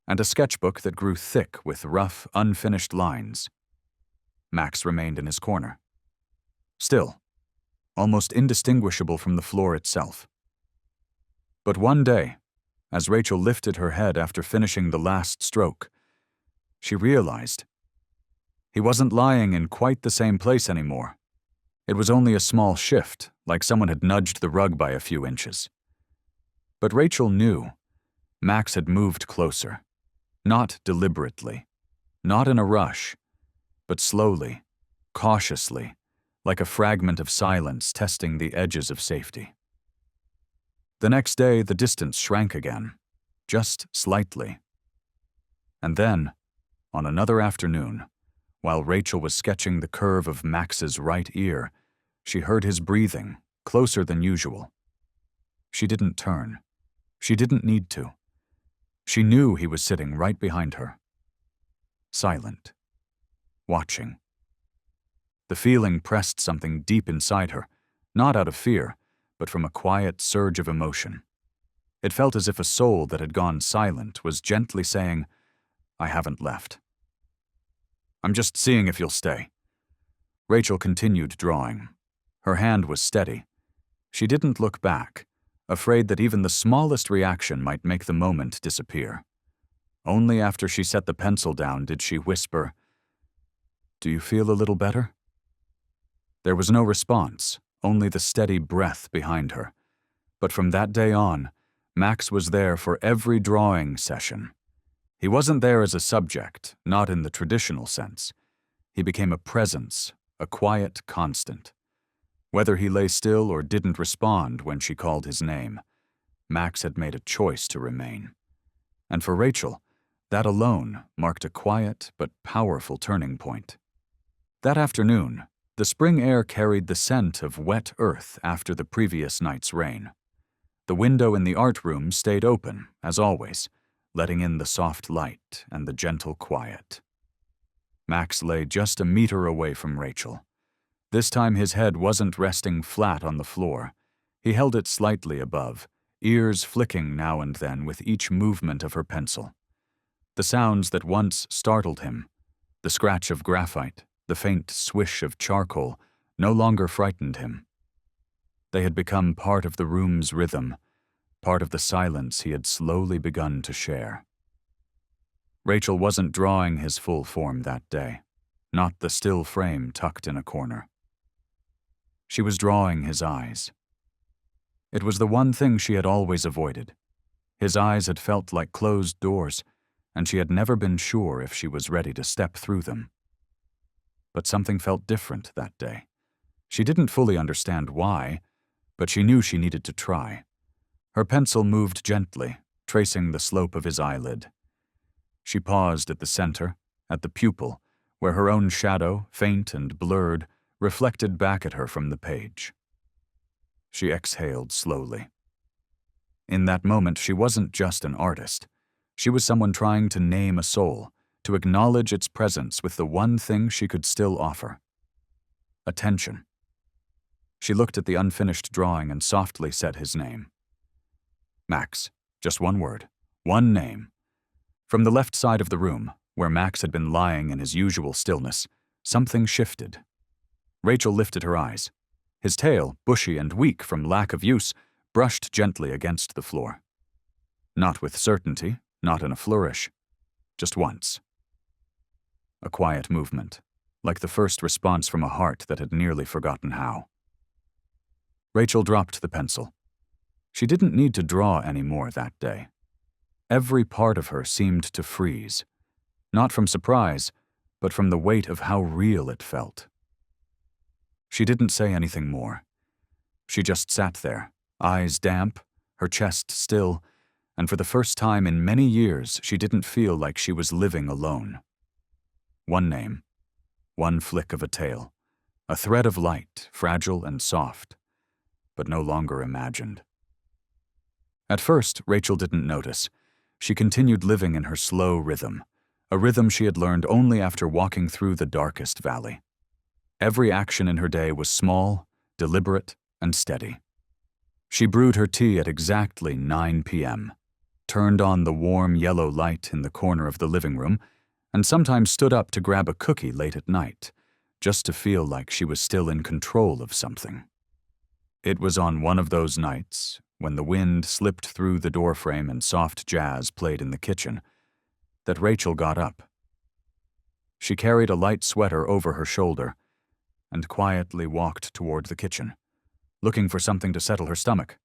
and a sketchbook that grew thick with rough, unfinished lines. Max remained in his corner. Still, almost indistinguishable from the floor itself. But one day, as Rachel lifted her head after finishing the last stroke, she realized he wasn't lying in quite the same place anymore. It was only a small shift, like someone had nudged the rug by a few inches. But Rachel knew Max had moved closer, not deliberately, not in a rush, but slowly, cautiously, like a fragment of silence testing the edges of safety. The next day, the distance shrank again, just slightly. And then, on another afternoon, while Rachel was sketching the curve of Max's right ear, she heard his breathing, closer than usual. She didn't turn. She didn't need to. She knew he was sitting right behind her. Silent. Watching. The feeling pressed something deep inside her, not out of fear, but from a quiet surge of emotion. It felt as if a soul that had gone silent was gently saying, "I haven't left. I'm just seeing if you'll stay." Rachel continued drawing. Her hand was steady. She didn't look back, afraid that even the smallest reaction might make the moment disappear. Only after she set the pencil down did she whisper, "Do you feel a little better?" There was no response, only the steady breath behind her. But from that day on, Max was there for every drawing session. He wasn't there as a subject, not in the traditional sense. He became a presence, a quiet constant. Whether he lay still or didn't respond when she called his name, Max had made a choice to remain. And for Rachel, that alone marked a quiet but powerful turning point. That afternoon, the spring air carried the scent of wet earth after the previous night's rain. The window in the art room stayed open, as always, letting in the soft light and the gentle quiet. Max lay just a meter away from Rachel. This time his head wasn't resting flat on the floor. He held it slightly above, ears flicking now and then with each movement of her pencil. The sounds that once startled him, the scratch of graphite, the faint swish of charcoal, no longer frightened him. They had become part of the room's rhythm, part of the silence he had slowly begun to share. Rachel wasn't drawing his full form that day, not the still frame tucked in a corner. She was drawing his eyes. It was the one thing she had always avoided. His eyes had felt like closed doors, and she had never been sure if she was ready to step through them. But something felt different that day. She didn't fully understand why, but she knew she needed to try. Her pencil moved gently, tracing the slope of his eyelid. She paused at the center, at the pupil, where her own shadow, faint and blurred, reflected back at her from the page. She exhaled slowly. In that moment, she wasn't just an artist. She was someone trying to name a soul, to acknowledge its presence with the one thing she could still offer: attention. She looked at the unfinished drawing and softly said his name. Max. Just one word. One name. From the left side of the room, where Max had been lying in his usual stillness, something shifted. Rachel lifted her eyes. His tail, bushy and weak from lack of use, brushed gently against the floor. Not with certainty, not in a flourish. Just once. A quiet movement, like the first response from a heart that had nearly forgotten how. Rachel dropped the pencil. She didn't need to draw any more that day. Every part of her seemed to freeze, not from surprise, but from the weight of how real it felt. She didn't say anything more. She just sat there, eyes damp, her chest still, and for the first time in many years, she didn't feel like she was living alone. One name, one flick of a tail, a thread of light, fragile and soft, but no longer imagined. At first, Rachel didn't notice. She continued living in her slow rhythm, a rhythm she had learned only after walking through the darkest valley. Every action in her day was small, deliberate, and steady. She brewed her tea at exactly 9 p.m., turned on the warm yellow light in the corner of the living room, and sometimes stood up to grab a cookie late at night, just to feel like she was still in control of something. It was on one of those nights, when the wind slipped through the doorframe and soft jazz played in the kitchen, that Rachel got up. She carried a light sweater over her shoulder and quietly walked toward the kitchen, looking for something to settle her stomach.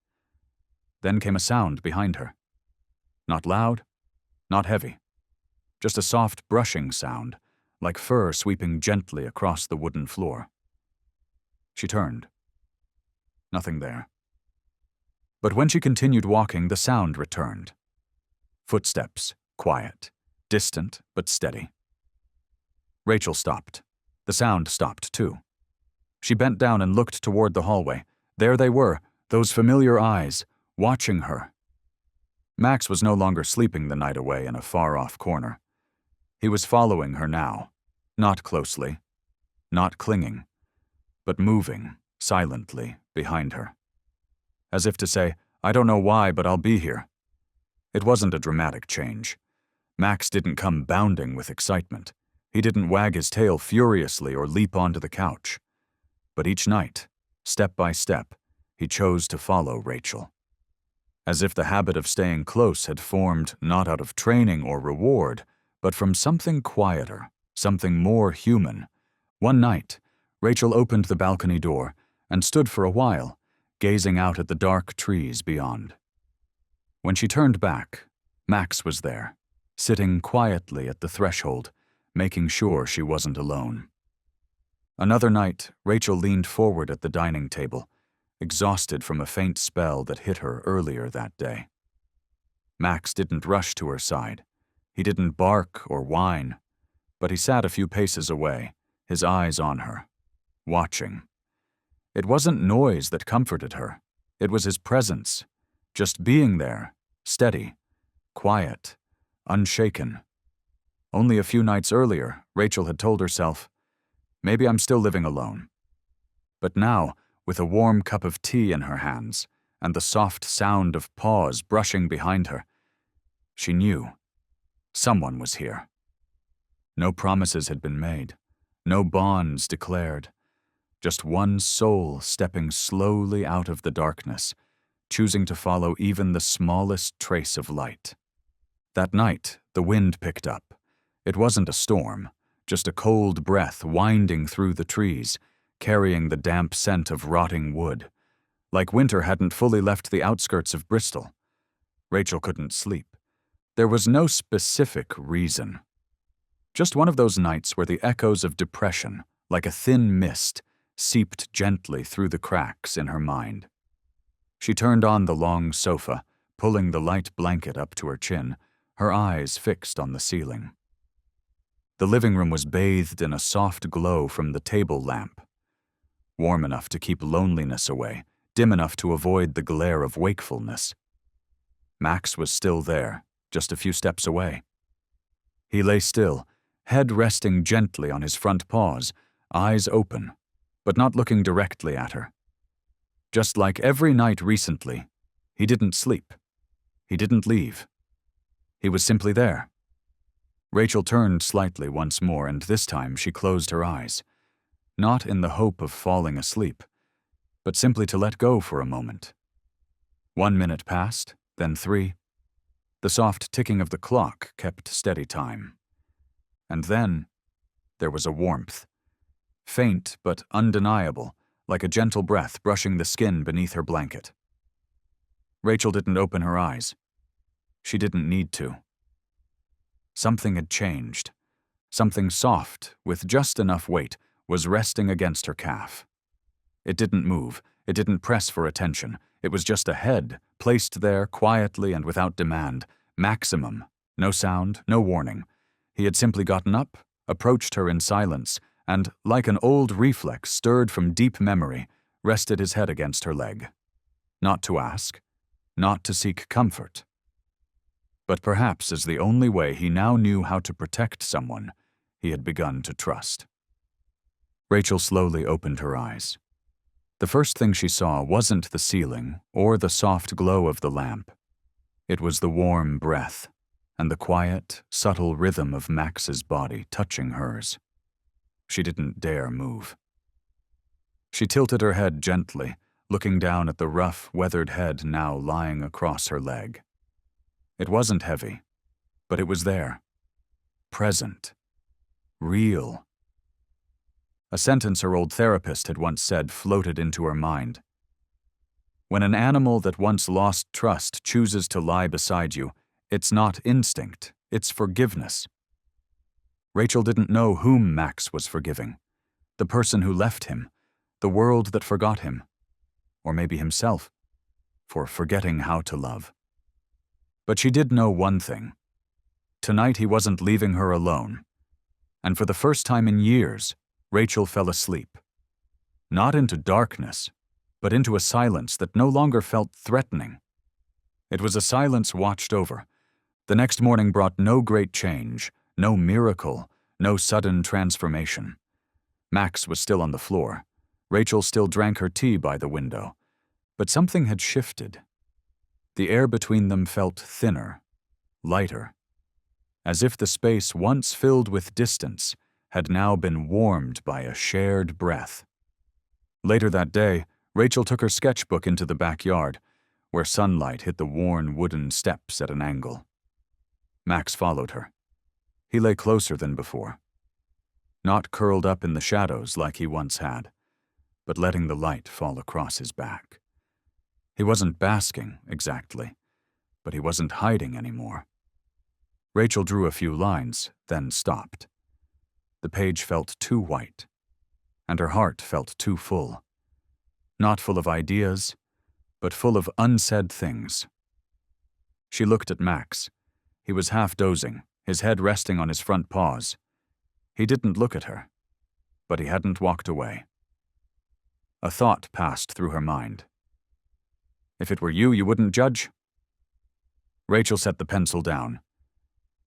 Then came a sound behind her. Not loud, not heavy, just a soft brushing sound, like fur sweeping gently across the wooden floor. She turned. Nothing there. But when she continued walking, the sound returned. Footsteps, quiet, distant but steady. Rachel stopped. The sound stopped too. She bent down and looked toward the hallway. There they were, those familiar eyes, watching her. Max was no longer sleeping the night away in a far-off corner. He was following her now, not closely, not clinging, but moving, silently, behind her. As if to say, I don't know why, but I'll be here. It wasn't a dramatic change. Max didn't come bounding with excitement. He didn't wag his tail furiously or leap onto the couch. But each night, step by step, he chose to follow Rachel. As if the habit of staying close had formed not out of training or reward, but from something quieter, something more human. One night, Rachel opened the balcony door and stood for a while, gazing out at the dark trees beyond. When she turned back, Max was there, sitting quietly at the threshold, making sure she wasn't alone. Another night, Rachel leaned forward at the dining table, exhausted from a faint spell that hit her earlier that day. Max didn't rush to her side. He didn't bark or whine, but he sat a few paces away, his eyes on her, watching. It wasn't noise that comforted her. It was his presence, just being there, steady, quiet, unshaken. Only a few nights earlier, Rachel had told herself, maybe I'm still living alone. But now, with a warm cup of tea in her hands and the soft sound of paws brushing behind her, she knew someone was here. No promises had been made, no bonds declared, just one soul stepping slowly out of the darkness, choosing to follow even the smallest trace of light. That night, the wind picked up. It wasn't a storm, just a cold breath winding through the trees, carrying the damp scent of rotting wood. Like winter hadn't fully left the outskirts of Bristol. Rachel couldn't sleep. There was no specific reason. Just one of those nights where the echoes of depression, like a thin mist, seeped gently through the cracks in her mind. She turned on the long sofa, pulling the light blanket up to her chin, her eyes fixed on the ceiling. The living room was bathed in a soft glow from the table lamp. Warm enough to keep loneliness away, dim enough to avoid the glare of wakefulness. Max was still there, just a few steps away. He lay still, head resting gently on his front paws, eyes open, but not looking directly at her. Just like every night recently, he didn't sleep. He didn't leave. He was simply there. Rachel turned slightly once more, and this time she closed her eyes, not in the hope of falling asleep, but simply to let go for a moment. 1 minute passed, then 3. The soft ticking of the clock kept steady time. And then there was a warmth, faint but undeniable, like a gentle breath brushing the skin beneath her blanket. Rachel didn't open her eyes. She didn't need to. Something had changed. Something soft, with just enough weight, was resting against her calf. It didn't move. It didn't press for attention. It was just a head, placed there quietly and without demand. Maximum. No sound, no warning. He had simply gotten up, approached her in silence, and, like an old reflex stirred from deep memory, rested his head against her leg. Not to ask, not to seek comfort, but perhaps as the only way he now knew how to protect someone he had begun to trust. Rachel slowly opened her eyes. The first thing she saw wasn't the ceiling or the soft glow of the lamp. It was the warm breath and the quiet, subtle rhythm of Max's body touching hers. She didn't dare move. She tilted her head gently, looking down at the rough, weathered head now lying across her leg. It wasn't heavy, but it was there. Present. Real. A sentence her old therapist had once said floated into her mind. When an animal that once lost trust chooses to lie beside you, it's not instinct, it's forgiveness. Rachel didn't know whom Max was forgiving. The person who left him, the world that forgot him, or maybe himself, for forgetting how to love. But she did know one thing. Tonight he wasn't leaving her alone. And for the first time in years, Rachel fell asleep. Not into darkness, but into a silence that no longer felt threatening. It was a silence watched over. The next morning brought no great change, no miracle, no sudden transformation. Max was still on the floor. Rachel still drank her tea by the window. But something had shifted. The air between them felt thinner, lighter, as if the space once filled with distance had now been warmed by a shared breath. Later that day, Rachel took her sketchbook into the backyard, where sunlight hit the worn wooden steps at an angle. Max followed her. He lay closer than before, not curled up in the shadows like he once had, but letting the light fall across his back. He wasn't basking, exactly, but he wasn't hiding anymore. Rachel drew a few lines, then stopped. The page felt too white, and her heart felt too full. Not full of ideas, but full of unsaid things. She looked at Max. He was half dozing, his head resting on his front paws. He didn't look at her, but he hadn't walked away. A thought passed through her mind. If it were you, you wouldn't judge? Rachel set the pencil down.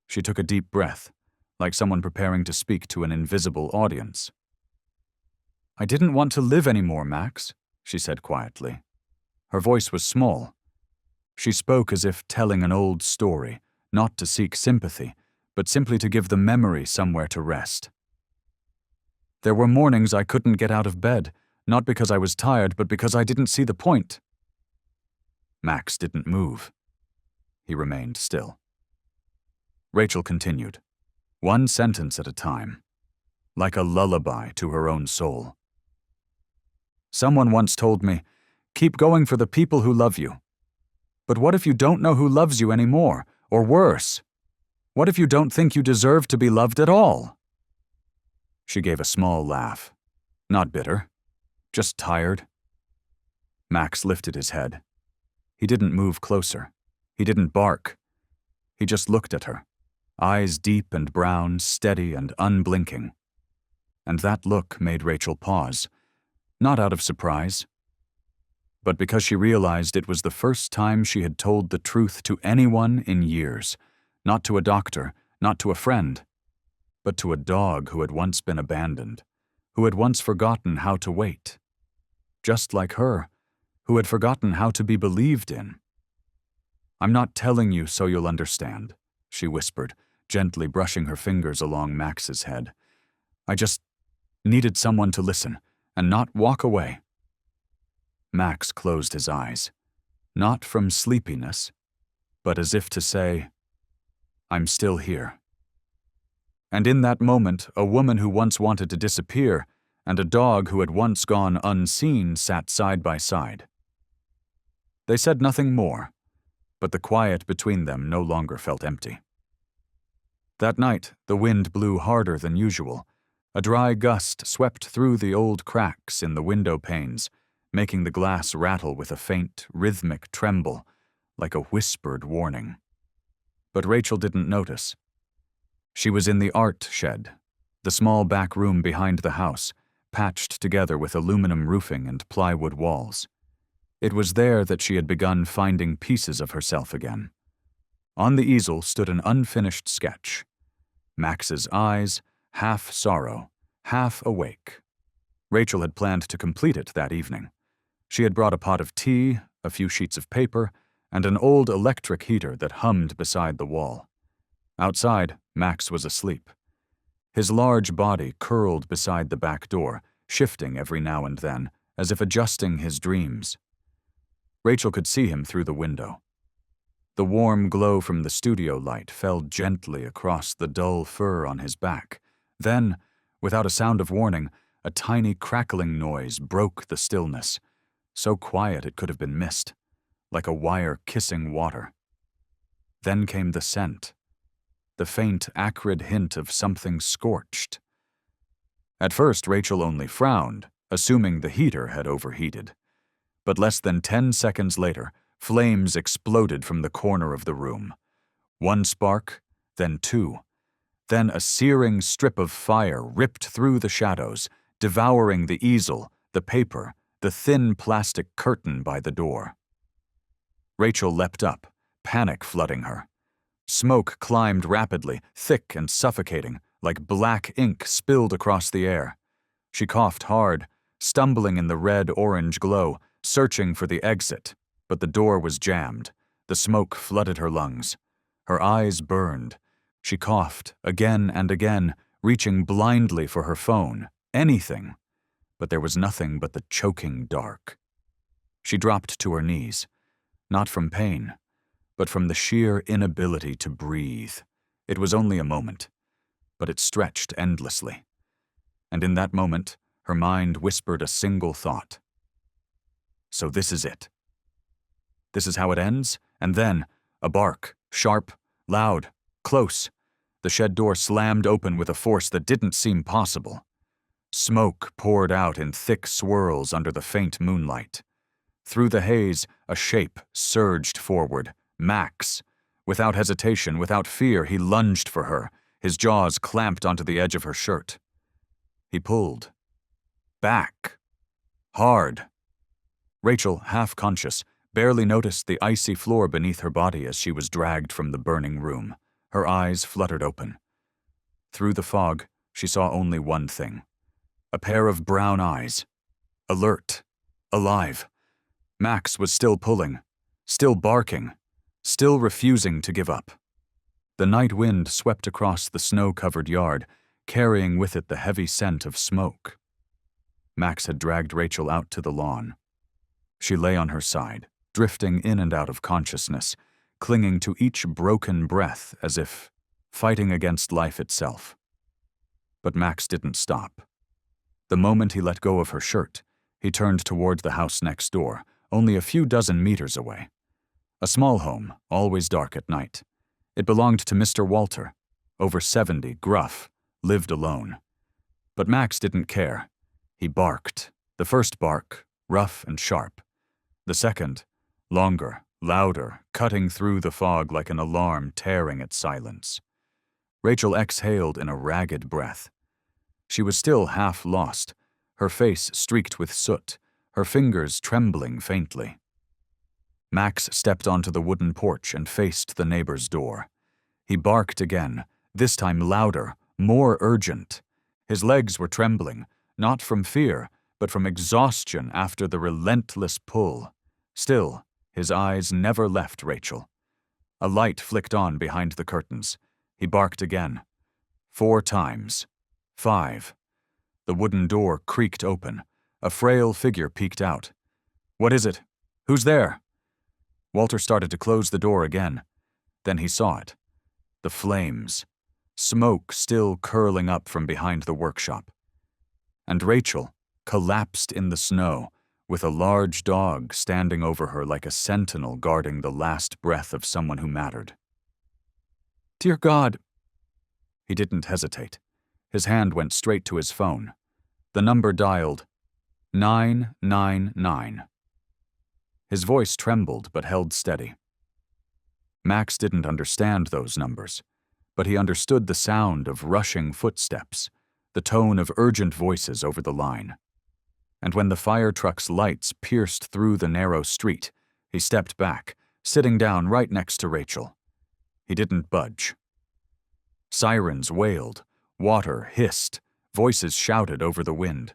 She took a deep breath, like someone preparing to speak to an invisible audience. I didn't want to live anymore, Max, she said quietly. Her voice was small. She spoke as if telling an old story, not to seek sympathy, but simply to give the memory somewhere to rest. There were mornings I couldn't get out of bed, not because I was tired, but because I didn't see the point. Max didn't move. He remained still. Rachel continued, one sentence at a time, like a lullaby to her own soul. Someone once told me, keep going for the people who love you. But what if you don't know who loves you anymore, or worse? What if you don't think you deserve to be loved at all? She gave a small laugh. Not bitter, just tired. Max lifted his head. He didn't move closer. He didn't bark. He just looked at her, eyes deep and brown, steady and unblinking. And that look made Rachel pause, not out of surprise, but because she realized it was the first time she had told the truth to anyone in years, not to a doctor, not to a friend, but to a dog who had once been abandoned, who had once forgotten how to wait, just like her, who had forgotten how to be believed in. I'm not telling you so you'll understand, she whispered, gently brushing her fingers along Max's head. I just needed someone to listen and not walk away. Max closed his eyes, not from sleepiness, but as if to say, I'm still here. And in that moment, a woman who once wanted to disappear and a dog who had once gone unseen sat side by side. They said nothing more, but the quiet between them no longer felt empty. That night, the wind blew harder than usual. A dry gust swept through the old cracks in the window panes, making the glass rattle with a faint, rhythmic tremble, like a whispered warning. But Rachel didn't notice. She was in the art shed, the small back room behind the house, patched together with aluminum roofing and plywood walls. It was there that she had begun finding pieces of herself again. On the easel stood an unfinished sketch. Max's eyes, half sorrow, half awake. Rachel had planned to complete it that evening. She had brought a pot of tea, a few sheets of paper, and an old electric heater that hummed beside the wall. Outside, Max was asleep. His large body curled beside the back door, shifting every now and then, as if adjusting his dreams. Rachel could see him through the window. The warm glow from the studio light fell gently across the dull fur on his back. Then, without a sound of warning, a tiny crackling noise broke the stillness, so quiet it could have been missed, like a wire kissing water. Then came the scent, the faint, acrid hint of something scorched. At first, Rachel only frowned, assuming the heater had overheated. But less than 10 seconds later, flames exploded from the corner of the room. One spark, then two. Then a searing strip of fire ripped through the shadows, devouring the easel, the paper, the thin plastic curtain by the door. Rachel leapt up, panic flooding her. Smoke climbed rapidly, thick and suffocating, like black ink spilled across the air. She coughed hard, stumbling in the red-orange glow, searching for the exit, but the door was jammed. The smoke flooded her lungs. Her eyes burned. She coughed again and again, reaching blindly for her phone, anything. But there was nothing but the choking dark. She dropped to her knees, not from pain, but from the sheer inability to breathe. It was only a moment, but it stretched endlessly. And in that moment, her mind whispered a single thought. So this is it. This is how it ends, and then, A bark, sharp, loud, close. The shed door slammed open with a force that didn't seem possible. Smoke poured out in thick swirls under the faint moonlight. Through the haze, a shape surged forward. Max. Without hesitation, without fear, he lunged for her, his jaws clamped onto the edge of her shirt. He pulled. Back. Hard. Rachel, half-conscious, barely noticed the icy floor beneath her body as she was dragged from the burning room. Her eyes fluttered open. Through the fog, she saw only one thing. A pair of brown eyes. Alert. Alive. Max was still pulling, still barking, still refusing to give up. The night wind swept across the snow-covered yard, carrying with it the heavy scent of smoke. Max had dragged Rachel out to the lawn. She lay on her side, drifting in and out of consciousness, clinging to each broken breath as if fighting against life itself. But Max didn't stop. The moment he let go of her shirt, he turned toward the house next door, only a few dozen meters away. A small home, always dark at night. It belonged to Mr. Walter, over 70, gruff, lived alone. But Max didn't care. He barked. The first bark, rough and sharp. The second, longer, louder, cutting through the fog like an alarm tearing at silence. Rachel exhaled in a ragged breath. She was still half lost, her face streaked with soot, her fingers trembling faintly. Max stepped onto the wooden porch and faced the neighbor's door. He barked again, this time louder, more urgent. His legs were trembling, not from fear, but from exhaustion after the relentless pull. Still, his eyes never left Rachel. A light flicked on behind the curtains. He barked again. 4 times. 5. The wooden door creaked open. A frail figure peeked out. "What is it? Who's there?" Walter started to close the door again. Then he saw it. The flames. Smoke still curling up from behind the workshop. And Rachel, collapsed in the snow, with a large dog standing over her like a sentinel guarding the last breath of someone who mattered. "Dear God." He didn't hesitate. His hand went straight to his phone. The number dialed 999. His voice trembled but held steady. Max didn't understand those numbers, but he understood the sound of rushing footsteps, the tone of urgent voices over the line. And when the fire truck's lights pierced through the narrow street, he stepped back, sitting down right next to Rachel. He didn't budge. Sirens wailed, water hissed, voices shouted over the wind.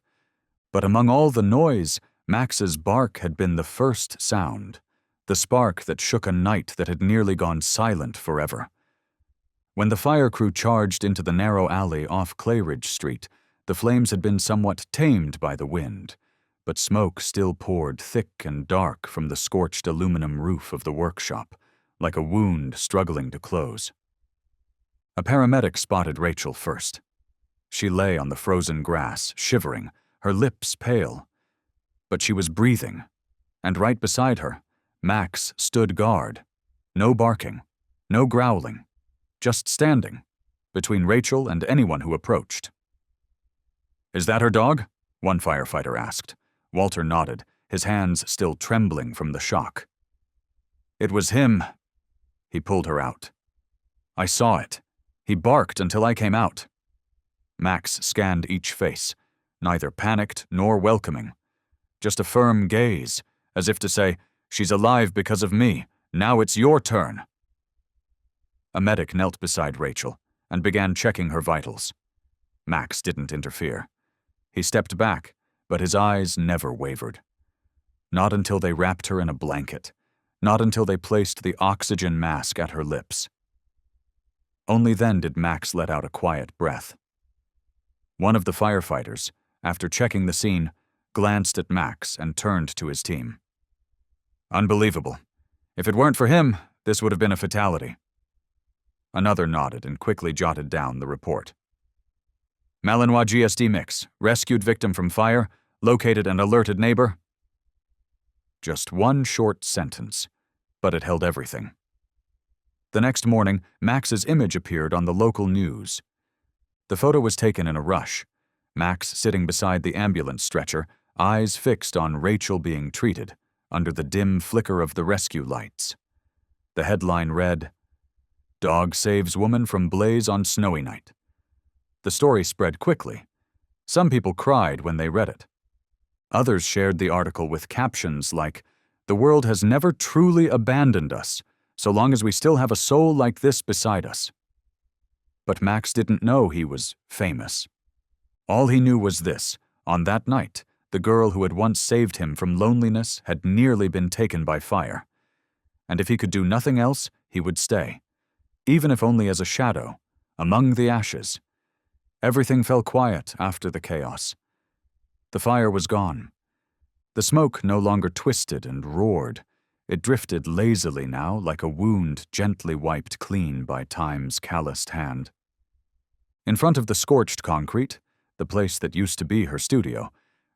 But among all the noise, Max's bark had been the first sound, the spark that shook a night that had nearly gone silent forever. When the fire crew charged into the narrow alley off Clayridge Street, the flames had been somewhat tamed by the wind, but smoke still poured thick and dark from the scorched aluminum roof of the workshop, like a wound struggling to close. A paramedic spotted Rachel first. She lay on the frozen grass, shivering, her lips pale. But she was breathing, and right beside her, Max stood guard. No barking, no growling, just standing, between Rachel and anyone who approached. "Is that her dog?" one firefighter asked. Walter nodded, his hands still trembling from the shock. "It was him." He pulled her out. "I saw it. He barked until I came out." Max scanned each face, neither panicked nor welcoming. Just a firm gaze, as if to say, "She's alive because of me. Now it's your turn." A medic knelt beside Rachel and began checking her vitals. Max didn't interfere. He stepped back, but his eyes never wavered. Not until they wrapped her in a blanket, not until they placed the oxygen mask at her lips. Only then did Max let out a quiet breath. One of the firefighters, after checking the scene, glanced at Max and turned to his team. "Unbelievable. If it weren't for him, this would have been a fatality." Another nodded and quickly jotted down the report. "Malinois GSD mix, rescued victim from fire, located and alerted neighbor." Just one short sentence, but it held everything. The next morning, Max's image appeared on the local news. The photo was taken in a rush. Max sitting beside the ambulance stretcher, eyes fixed on Rachel being treated, under the dim flicker of the rescue lights. The headline read, "Dog saves woman from blaze on snowy night." The story spread quickly. Some people cried when they read it. Others shared the article with captions like, "The world has never truly abandoned us, so long as we still have a soul like this beside us." But Max didn't know he was famous. All he knew was this: on that night, the girl who had once saved him from loneliness had nearly been taken by fire. And if he could do nothing else, he would stay, even if only as a shadow, among the ashes. Everything fell quiet after the chaos. The fire was gone. The smoke no longer twisted and roared. It drifted lazily now, like a wound gently wiped clean by time's calloused hand. In front of the scorched concrete, the place that used to be her studio,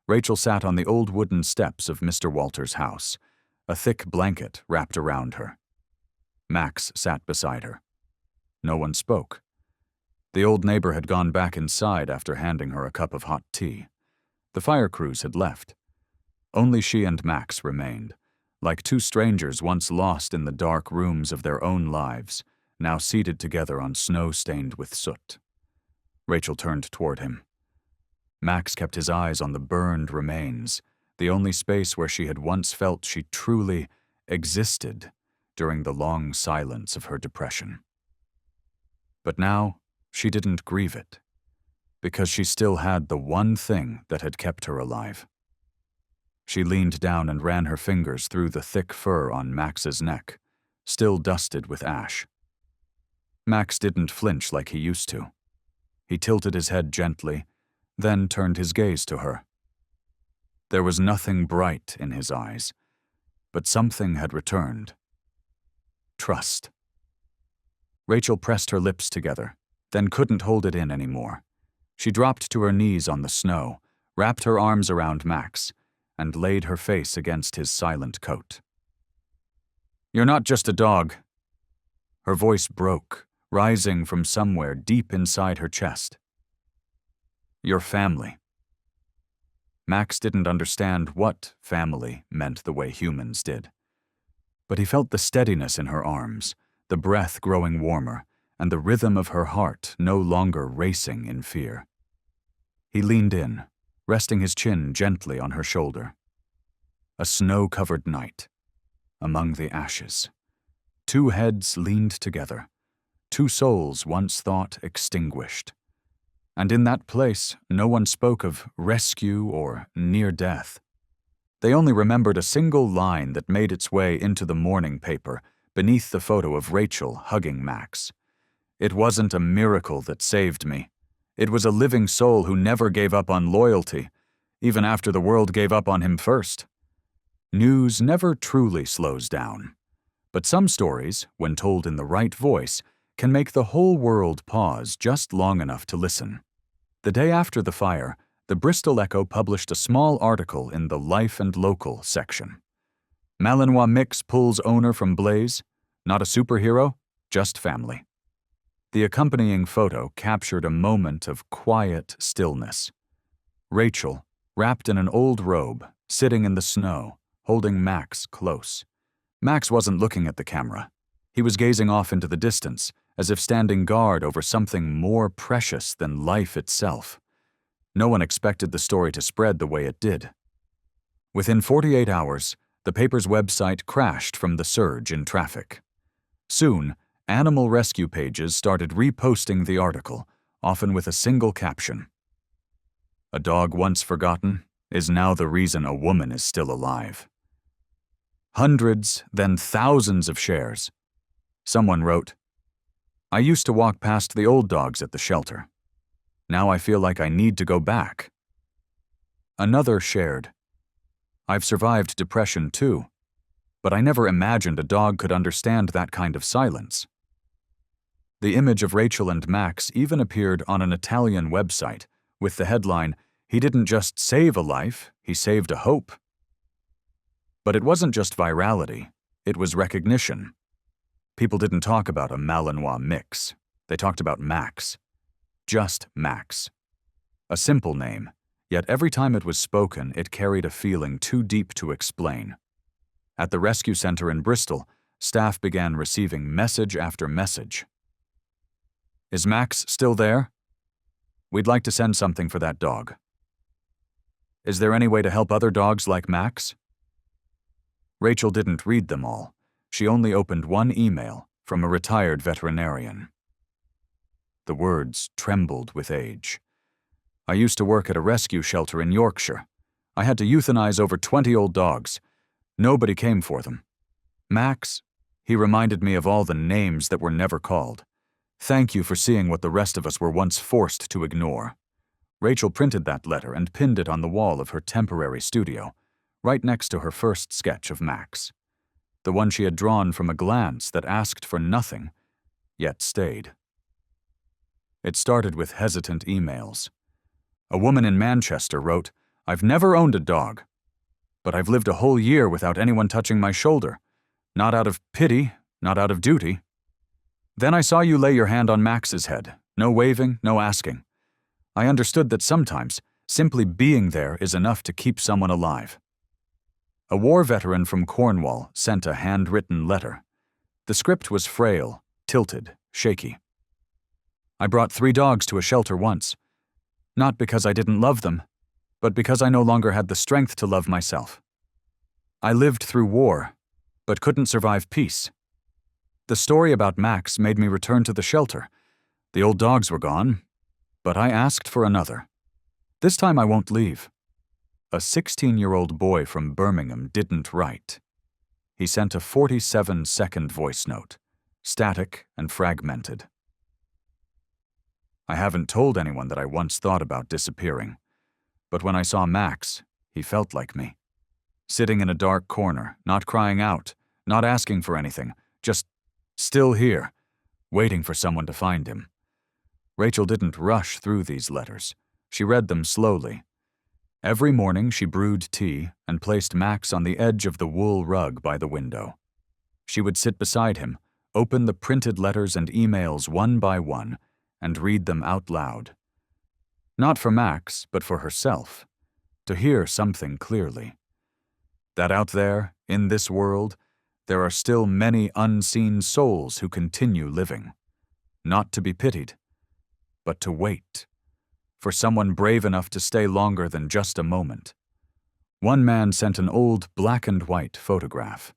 Rachel sat on the old wooden steps of Mr. Walter's house, a thick blanket wrapped around her. Max sat beside her. No one spoke. The old neighbor had gone back inside after handing her a cup of hot tea. The fire crews had left. Only she and Max remained, like two strangers once lost in the dark rooms of their own lives, now seated together on snow stained with soot. Rachel turned toward him. Max kept his eyes on the burned remains, the only space where she had once felt she truly existed during the long silence of her depression. But now, she didn't grieve it, because she still had the one thing that had kept her alive. She leaned down and ran her fingers through the thick fur on Max's neck, still dusted with ash. Max didn't flinch like he used to. He tilted his head gently, then turned his gaze to her. There was nothing bright in his eyes, but something had returned. Trust. Rachel pressed her lips together, then couldn't hold it in anymore. She dropped to her knees on the snow, wrapped her arms around Max, and laid her face against his silent coat. "You're not just a dog." Her voice broke, rising from somewhere deep inside her chest. "You're family." Max didn't understand what family meant the way humans did. But he felt the steadiness in her arms, the breath growing warmer, and the rhythm of her heart no longer racing in fear. He leaned in, resting his chin gently on her shoulder. A snow-covered night, among the ashes. Two heads leaned together, two souls once thought extinguished. And in that place, no one spoke of rescue or near death. They only remembered a single line that made its way into the morning paper beneath the photo of Rachel hugging Max. "It wasn't a miracle that saved me. It was a living soul who never gave up on loyalty, even after the world gave up on him first." News never truly slows down. But some stories, when told in the right voice, can make the whole world pause just long enough to listen. The day after the fire, the Bristol Echo published a small article in the Life and Local section. Malinois Mix pulls owner from blaze, not a superhero, just family. The accompanying photo captured a moment of quiet stillness. Rachel, wrapped in an old robe, sitting in the snow, holding Max close. Max wasn't looking at the camera. He was gazing off into the distance, as if standing guard over something more precious than life itself. No one expected the story to spread the way it did. Within 48 hours, the paper's website crashed from the surge in traffic. Soon, animal rescue pages started reposting the article, often with a single caption. "A dog once forgotten is now the reason a woman is still alive." Hundreds, then thousands of shares. Someone wrote, "I used to walk past the old dogs at the shelter. Now I feel like I need to go back." Another shared, "I've survived depression too, but I never imagined a dog could understand that kind of silence." The image of Rachel and Max even appeared on an Italian website with the headline, "He didn't just save a life, he saved a hope." But it wasn't just virality, it was recognition. People didn't talk about a Malinois mix. They talked about Max. Just Max. A simple name, yet every time it was spoken, it carried a feeling too deep to explain. At the rescue center in Bristol, staff began receiving message after message. "Is Max still there? We'd like to send something for that dog. Is there any way to help other dogs like Max?" Rachel didn't read them all. She only opened one email from a retired veterinarian. The words trembled with age. "I used to work at a rescue shelter in Yorkshire. I had to euthanize over 20 old dogs. Nobody came for them. Max, he reminded me of all the names that were never called. Thank you for seeing what the rest of us were once forced to ignore." Rachel printed that letter and pinned it on the wall of her temporary studio, right next to her first sketch of Max. The one she had drawn from a glance that asked for nothing, yet stayed. It started with hesitant emails. A woman in Manchester wrote, "I've never owned a dog, but I've lived a whole year without anyone touching my shoulder. Not out of pity, not out of duty. Then I saw you lay your hand on Max's head. No waving, no asking. I understood that sometimes simply being there is enough to keep someone alive." A war veteran from Cornwall sent a handwritten letter. The script was frail, tilted, shaky. "I brought 3 dogs to a shelter once. Not because I didn't love them, but because I no longer had the strength to love myself. I lived through war, but couldn't survive peace. The story about Max made me return to the shelter. The old dogs were gone, but I asked for another. This time I won't leave." A 16-year-old boy from Birmingham didn't write. He sent a 47-second voice note, static and fragmented. "I haven't told anyone that I once thought about disappearing. But when I saw Max, he felt like me. Sitting in a dark corner, not crying out, not asking for anything, just still here, waiting for someone to find him." Rachel didn't rush through these letters. She read them slowly. Every morning she brewed tea and placed Max on the edge of the wool rug by the window. She would sit beside him, open the printed letters and emails one by one, and read them out loud. Not for Max, but for herself, to hear something clearly. That out there, in this world, there are still many unseen souls who continue living. Not to be pitied, but to wait. For someone brave enough to stay longer than just a moment. One man sent an old black and white photograph.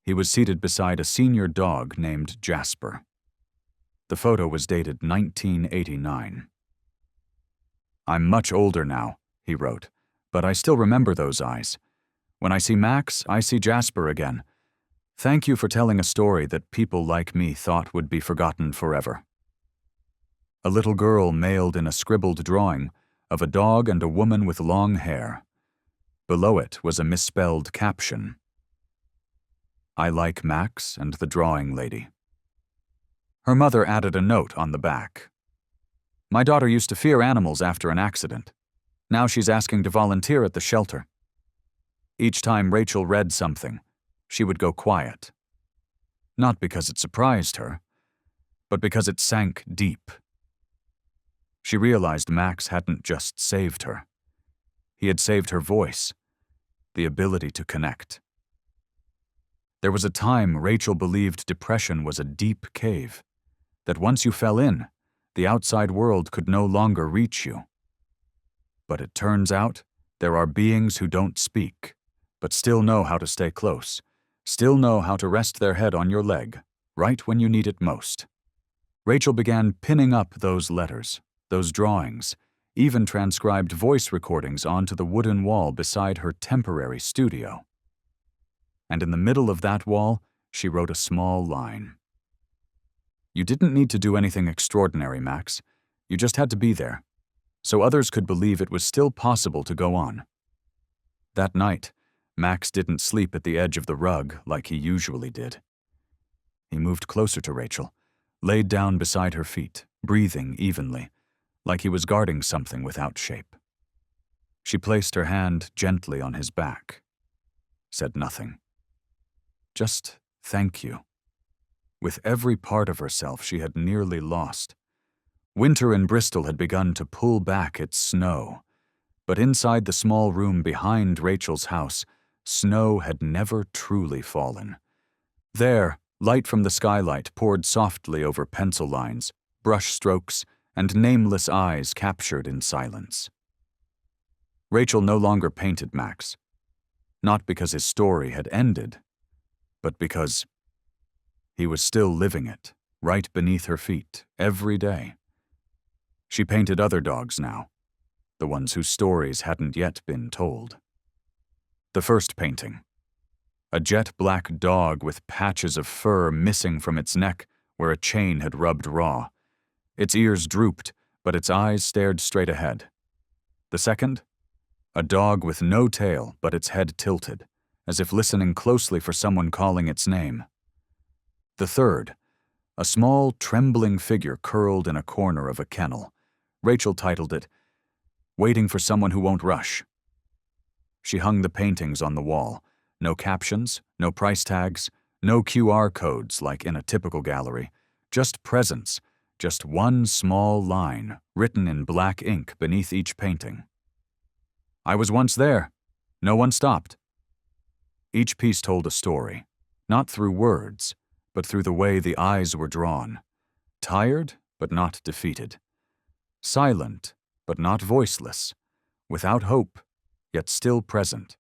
He was seated beside a senior dog named Jasper. The photo was dated 1989. "I'm much older now," he wrote, "but I still remember those eyes. When I see Max, I see Jasper again. Thank you for telling a story that people like me thought would be forgotten forever." A little girl mailed in a scribbled drawing of a dog and a woman with long hair. Below it was a misspelled caption. "I like Max and the drawing lady." Her mother added a note on the back. "My daughter used to fear animals after an accident. Now she's asking to volunteer at the shelter." Each time Rachel read something, she would go quiet. Not because it surprised her, but because it sank deep. She realized Max hadn't just saved her. He had saved her voice, the ability to connect. There was a time Rachel believed depression was a deep cave, that once you fell in, the outside world could no longer reach you. But it turns out there are beings who don't speak, but still know how to stay close, still know how to rest their head on your leg, right when you need it most. Rachel began pinning up those letters, those drawings, even transcribed voice recordings onto the wooden wall beside her temporary studio. And in the middle of that wall, she wrote a small line. "You didn't need to do anything extraordinary, Max. You just had to be there, so others could believe it was still possible to go on." That night, Max didn't sleep at the edge of the rug like he usually did. He moved closer to Rachel, laid down beside her feet, breathing evenly, like he was guarding something without shape. She placed her hand gently on his back, said nothing. Just thank you. with every part of herself she had nearly lost. Winter in Bristol had begun to pull back its snow, but inside the small room behind Rachel's house, snow had never truly fallen. There, light from the skylight poured softly over pencil lines, brush strokes, and nameless eyes captured in silence. Rachel no longer painted Max, not because his story had ended, but because he was still living it, right beneath her feet, every day. She painted other dogs now, the ones whose stories hadn't yet been told. The first painting. A jet-black dog with patches of fur missing from its neck where a chain had rubbed raw. Its ears drooped, but its eyes stared straight ahead. The second? A dog with no tail, but its head tilted, as if listening closely for someone calling its name. The third? A small, trembling figure curled in a corner of a kennel. Rachel titled it, "Waiting for Someone Who Won't Rush." She hung the paintings on the wall. No captions, no price tags, no QR codes like in a typical gallery. Just presence, just one small line written in black ink beneath each painting. "I was once there. No one stopped." Each piece told a story, not through words, but through the way the eyes were drawn. Tired, but not defeated. Silent, but not voiceless. Without hope, yet still present.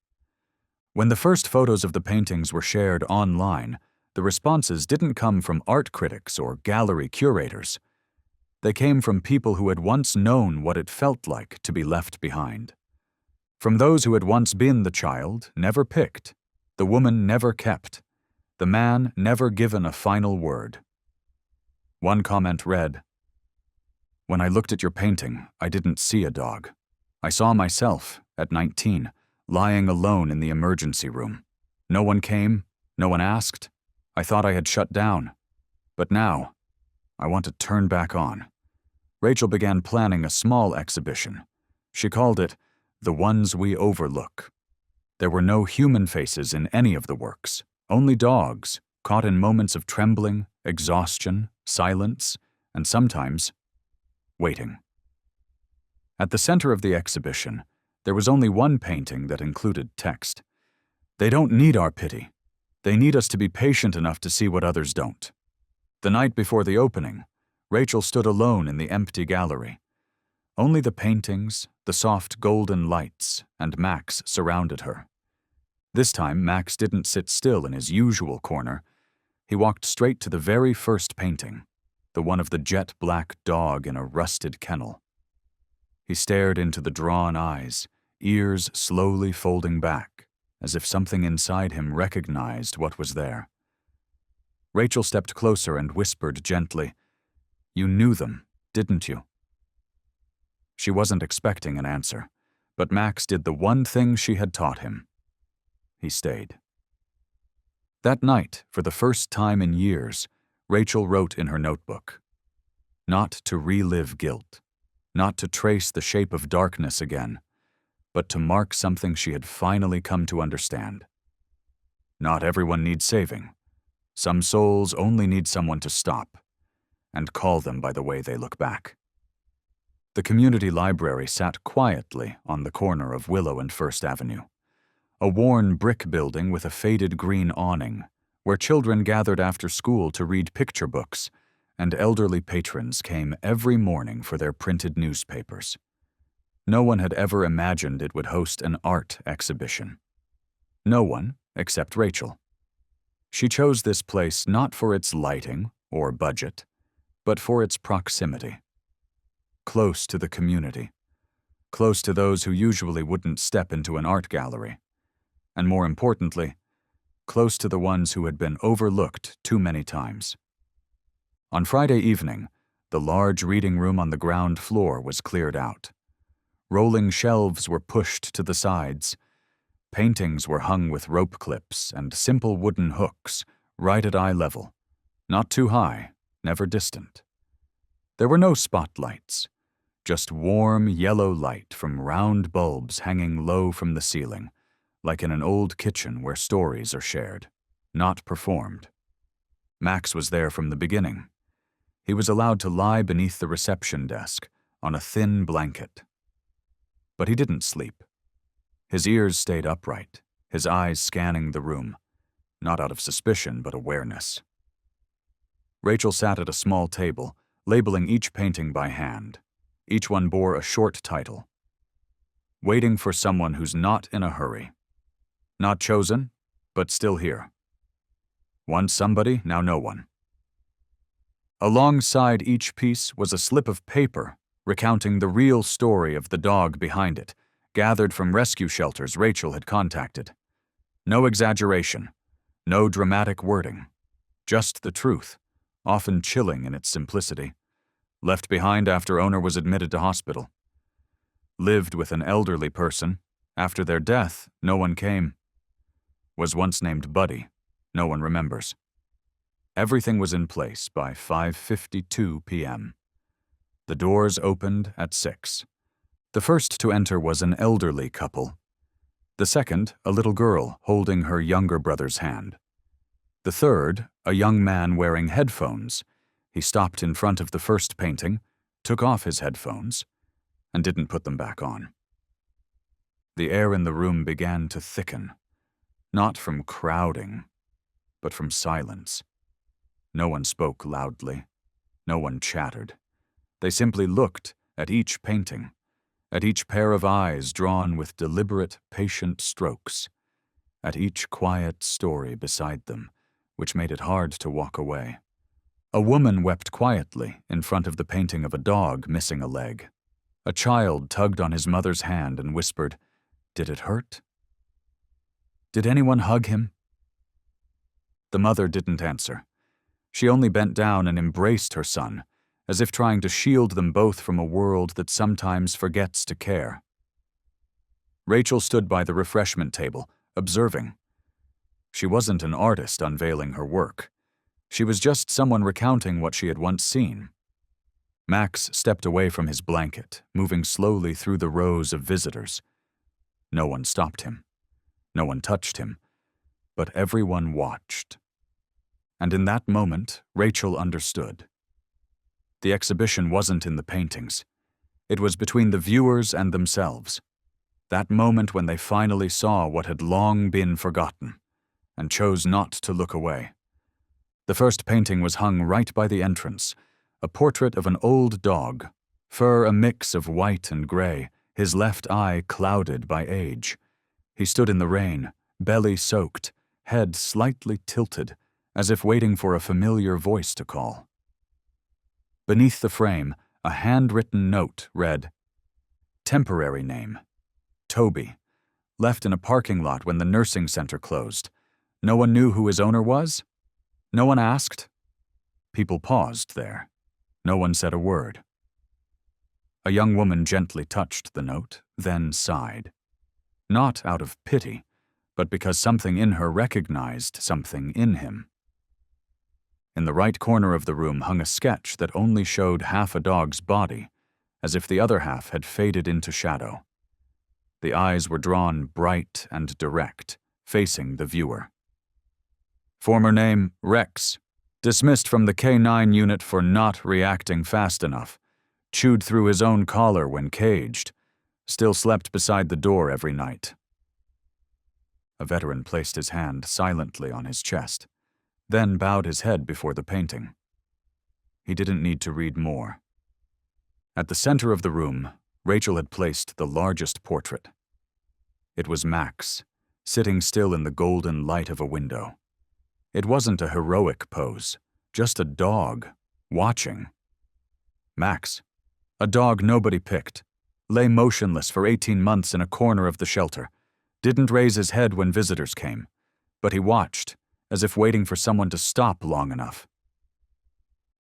When the first photos of the paintings were shared online, the responses didn't come from art critics or gallery curators. They came from people who had once known what it felt like to be left behind. From those who had once been the child, never picked, the woman never kept, the man never given a final word. One comment read, "When I looked at your painting, I didn't see a dog. I saw myself, at 19, lying alone in the emergency room. No one came, no one asked. I thought I had shut down. But now, I want to turn back on." Rachel began planning a small exhibition. She called it, "The Ones We Overlook." There were no human faces in any of the works, only dogs, caught in moments of trembling, exhaustion, silence, and sometimes waiting. At the center of the exhibition, there was only one painting that included text. "They don't need our pity. They need us to be patient enough to see what others don't." The night before the opening, Rachel stood alone in the empty gallery. Only the paintings, the soft golden lights, and Max surrounded her. This time, Max didn't sit still in his usual corner. He walked straight to the very first painting, the one of the jet-black dog in a rusted kennel. He stared into the drawn eyes, ears slowly folding back, as if something inside him recognized what was there. Rachel stepped closer and whispered gently, "You knew them, didn't you?" She wasn't expecting an answer, but Max did the one thing she had taught him. He stayed. That night, for the first time in years, Rachel wrote in her notebook, not to relive guilt, not to trace the shape of darkness again, but to mark something she had finally come to understand. Not everyone needs saving. Some souls only need someone to stop, and call them by the way they look back. The community library sat quietly on the corner of Willow and First Avenue, a worn brick building with a faded green awning, where children gathered after school to read picture books, and elderly patrons came every morning for their printed newspapers. No one had ever imagined it would host an art exhibition. No one, except Rachel. She chose this place not for its lighting or budget, but for its proximity. Close to the community. Close to those who usually wouldn't step into an art gallery. And more importantly, close to the ones who had been overlooked too many times. On Friday evening, the large reading room on the ground floor was cleared out. Rolling shelves were pushed to the sides. Paintings were hung with rope clips and simple wooden hooks, right at eye level. Not too high, never distant. There were no spotlights, just warm yellow light from round bulbs hanging low from the ceiling, like in an old kitchen where stories are shared, not performed. Max was there from the beginning. He was allowed to lie beneath the reception desk on a thin blanket. But he didn't sleep. His ears stayed upright, his eyes scanning the room, not out of suspicion but awareness. Rachel sat at a small table, labeling each painting by hand. Each one bore a short title. Waiting for someone who's not in a hurry. Not chosen, but still here. Once somebody, now no one. Alongside each piece was a slip of paper recounting the real story of the dog behind it, gathered from rescue shelters Rachel had contacted. No exaggeration, no dramatic wording, just the truth, often chilling in its simplicity. Left behind after owner was admitted to hospital. Lived with an elderly person. After their death, no one came. Was once named Buddy. No one remembers. Everything was in place by 5:52 p.m. The doors opened at 6. The first to enter was an elderly couple. The second, a little girl holding her younger brother's hand. The third, a young man wearing headphones. He stopped in front of the first painting, took off his headphones, and didn't put them back on. The air in the room began to thicken, not from crowding, but from silence. No one spoke loudly. No one chattered. They simply looked at each painting, at each pair of eyes drawn with deliberate, patient strokes, at each quiet story beside them, which made it hard to walk away. A woman wept quietly in front of the painting of a dog missing a leg. A child tugged on his mother's hand and whispered, "Did it hurt? Did anyone hug him?" The mother didn't answer. She only bent down and embraced her son, as if trying to shield them both from a world that sometimes forgets to care. Rachel stood by the refreshment table, observing. She wasn't an artist unveiling her work. She was just someone recounting what she had once seen. Max stepped away from his blanket, moving slowly through the rows of visitors. No one stopped him. No one touched him. But everyone watched. And in that moment, Rachel understood. The exhibition wasn't in the paintings. It was between the viewers and themselves. That moment when they finally saw what had long been forgotten, and chose not to look away. The first painting was hung right by the entrance, a portrait of an old dog, fur a mix of white and gray, his left eye clouded by age. He stood in the rain, belly soaked, head slightly tilted, as if waiting for a familiar voice to call. Beneath the frame, a handwritten note read, "Temporary name, Toby, left in a parking lot when the nursing center closed. No one knew who his owner was? No one asked?" People paused there. No one said a word. A young woman gently touched the note, then sighed. Not out of pity, but because something in her recognized something in him. In the right corner of the room hung a sketch that only showed half a dog's body, as if the other half had faded into shadow. The eyes were drawn bright and direct, facing the viewer. Former name, Rex. Dismissed from the K9 unit for not reacting fast enough. Chewed through his own collar when caged. Still slept beside the door every night. A veteran placed his hand silently on his chest, then bowed his head before the painting. He didn't need to read more. At the center of the room, Rachel had placed the largest portrait. It was Max, sitting still in the golden light of a window. It wasn't a heroic pose, just a dog, watching. Max, a dog nobody picked, lay motionless for 18 months in a corner of the shelter, didn't raise his head when visitors came, but he watched, as if waiting for someone to stop long enough.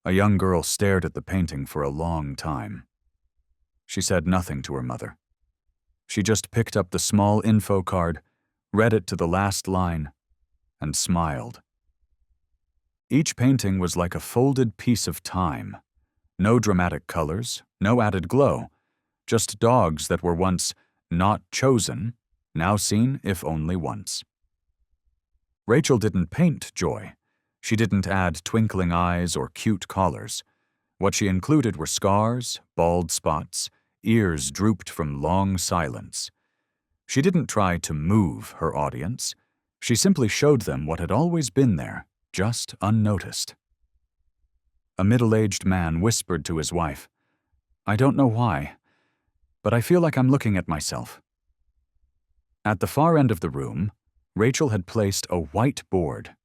A young girl stared at the painting for a long time. She said nothing to her mother. She just picked up the small info card, read it to the last line, and smiled. Each painting was like a folded piece of time. No dramatic colors, no added glow, just dogs that were once not chosen, now seen if only once. Rachel didn't paint joy. She didn't add twinkling eyes or cute collars. What she included were scars, bald spots, ears drooped from long silence. She didn't try to move her audience. She simply showed them what had always been there, just unnoticed. A middle-aged man whispered to his wife, "I don't know why, but I feel like I'm looking at myself." At the far end of the room, Rachel had placed a white board.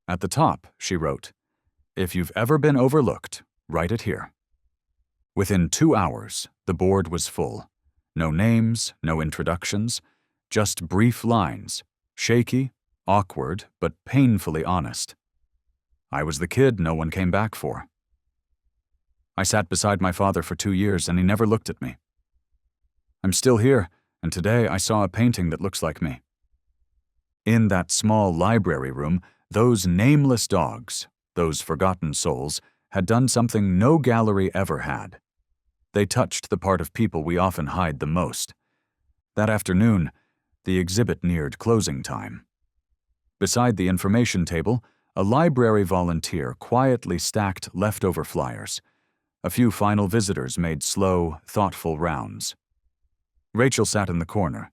At the top, she wrote, "If you've ever been overlooked, write it here." Within 2 hours, the board was full. No names, no introductions, just brief lines, shaky, awkward, but painfully honest. I was the kid no one came back for. I sat beside my father for 2 years and he never looked at me. I'm still here, and today I saw a painting that looks like me. In that small library room, those nameless dogs, those forgotten souls, had done something no gallery ever had. They touched the part of people we often hide the most. That afternoon, the exhibit neared closing time. Beside the information table, a library volunteer quietly stacked leftover flyers. A few final visitors made slow, thoughtful rounds. Rachel sat in the corner,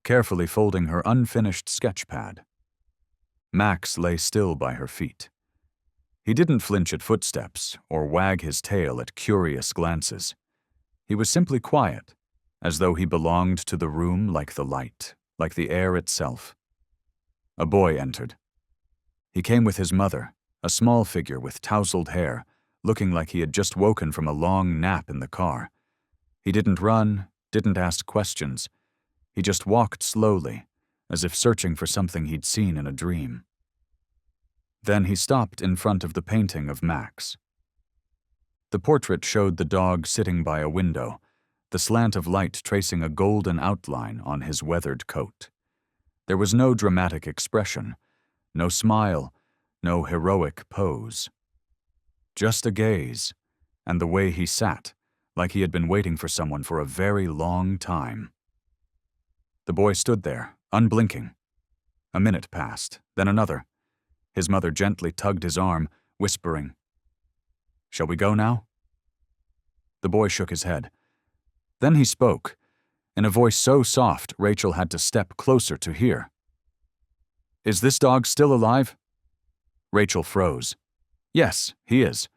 carefully folding her unfinished sketch pad. Max lay still by her feet. He didn't flinch at footsteps or wag his tail at curious glances. He was simply quiet, as though he belonged to the room like the light, like the air itself. A boy entered. He came with his mother, a small figure with tousled hair, looking like he had just woken from a long nap in the car. He didn't run, didn't ask questions. He just walked slowly, as if searching for something he'd seen in a dream. Then he stopped in front of the painting of Max. The portrait showed the dog sitting by a window, the slant of light tracing a golden outline on his weathered coat. There was no dramatic expression, no smile, no heroic pose. Just a gaze, and the way he sat, like he had been waiting for someone for a very long time. The boy stood there, unblinking. A minute passed, then another. His mother gently tugged his arm, whispering, "Shall we go now?" The boy shook his head. Then he spoke, in a voice so soft Rachel had to step closer to hear. "Is this dog still alive?" Rachel froze. "Yes, he is,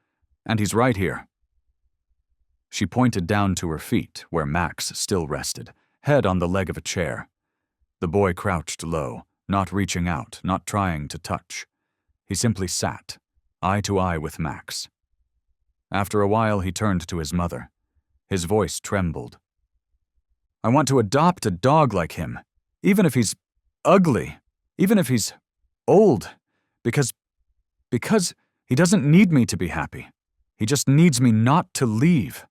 and he's right here." She pointed down to her feet, where Max still rested, head on the leg of a chair. The boy crouched low, not reaching out, not trying to touch. He simply sat, eye to eye with Max. After a while, he turned to his mother. His voice trembled. "I want to adopt a dog like him, even if he's ugly, even if he's old, because he doesn't need me to be happy. He just needs me not to leave."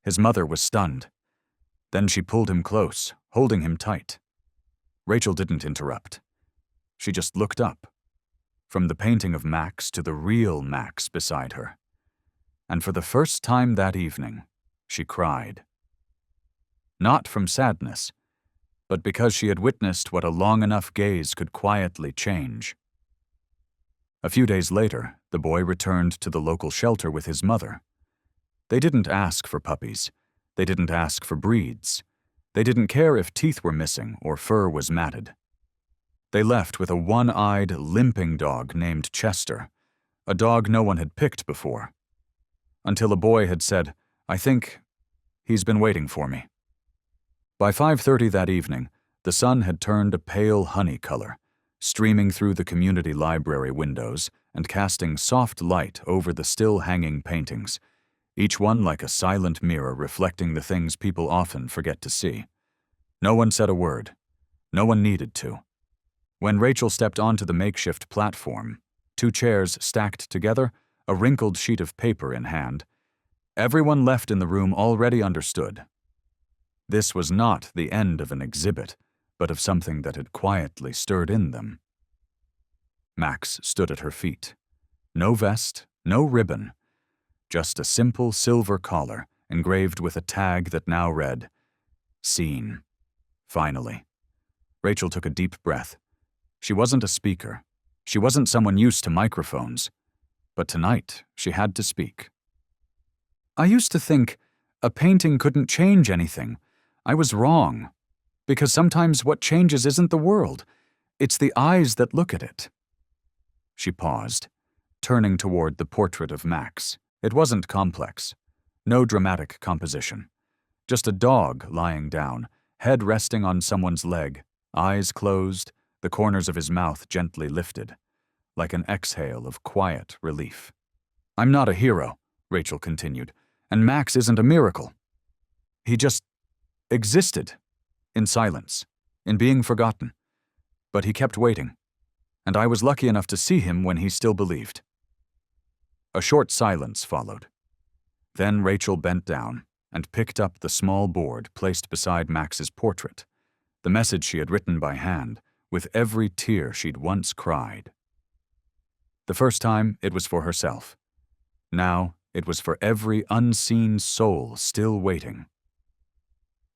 His mother was stunned. Then she pulled him close, holding him tight. Rachel didn't interrupt. She just looked up, from the painting of Max to the real Max beside her. And for the first time that evening, she cried. Not from sadness, but because she had witnessed what a long enough gaze could quietly change. A few days later, the boy returned to the local shelter with his mother. They didn't ask for puppies. They didn't ask for breeds. They didn't care if teeth were missing or fur was matted. They left with a one-eyed, limping dog named Chester, a dog no one had picked before. Until a boy had said, "I think he's been waiting for me." By 5:30 that evening, the sun had turned a pale honey color, streaming through the community library windows and casting soft light over the still-hanging paintings, each one like a silent mirror reflecting the things people often forget to see. No one said a word. No one needed to. When Rachel stepped onto the makeshift platform, 2 chairs stacked together, a wrinkled sheet of paper in hand, everyone left in the room already understood. This was not the end of an exhibit, but of something that had quietly stirred in them. Max stood at her feet. No vest, no ribbon, just a simple silver collar engraved with a tag that now read, "Seen." Finally. Rachel took a deep breath. She wasn't a speaker. She wasn't someone used to microphones, but tonight she had to speak. I used to think a painting couldn't change anything. I was wrong, because sometimes what changes isn't the world, it's the eyes that look at it. She paused, turning toward the portrait of Max. It wasn't complex, no dramatic composition. Just a dog lying down, head resting on someone's leg, eyes closed, the corners of his mouth gently lifted, like an exhale of quiet relief. I'm not a hero, Rachel continued, and Max isn't a miracle. He just existed, in silence, in being forgotten. But he kept waiting, and I was lucky enough to see him when he still believed. A short silence followed. Then Rachel bent down and picked up the small board placed beside Max's portrait, the message she had written by hand, with every tear she'd once cried. The first time, it was for herself. Now, it was for every unseen soul still waiting.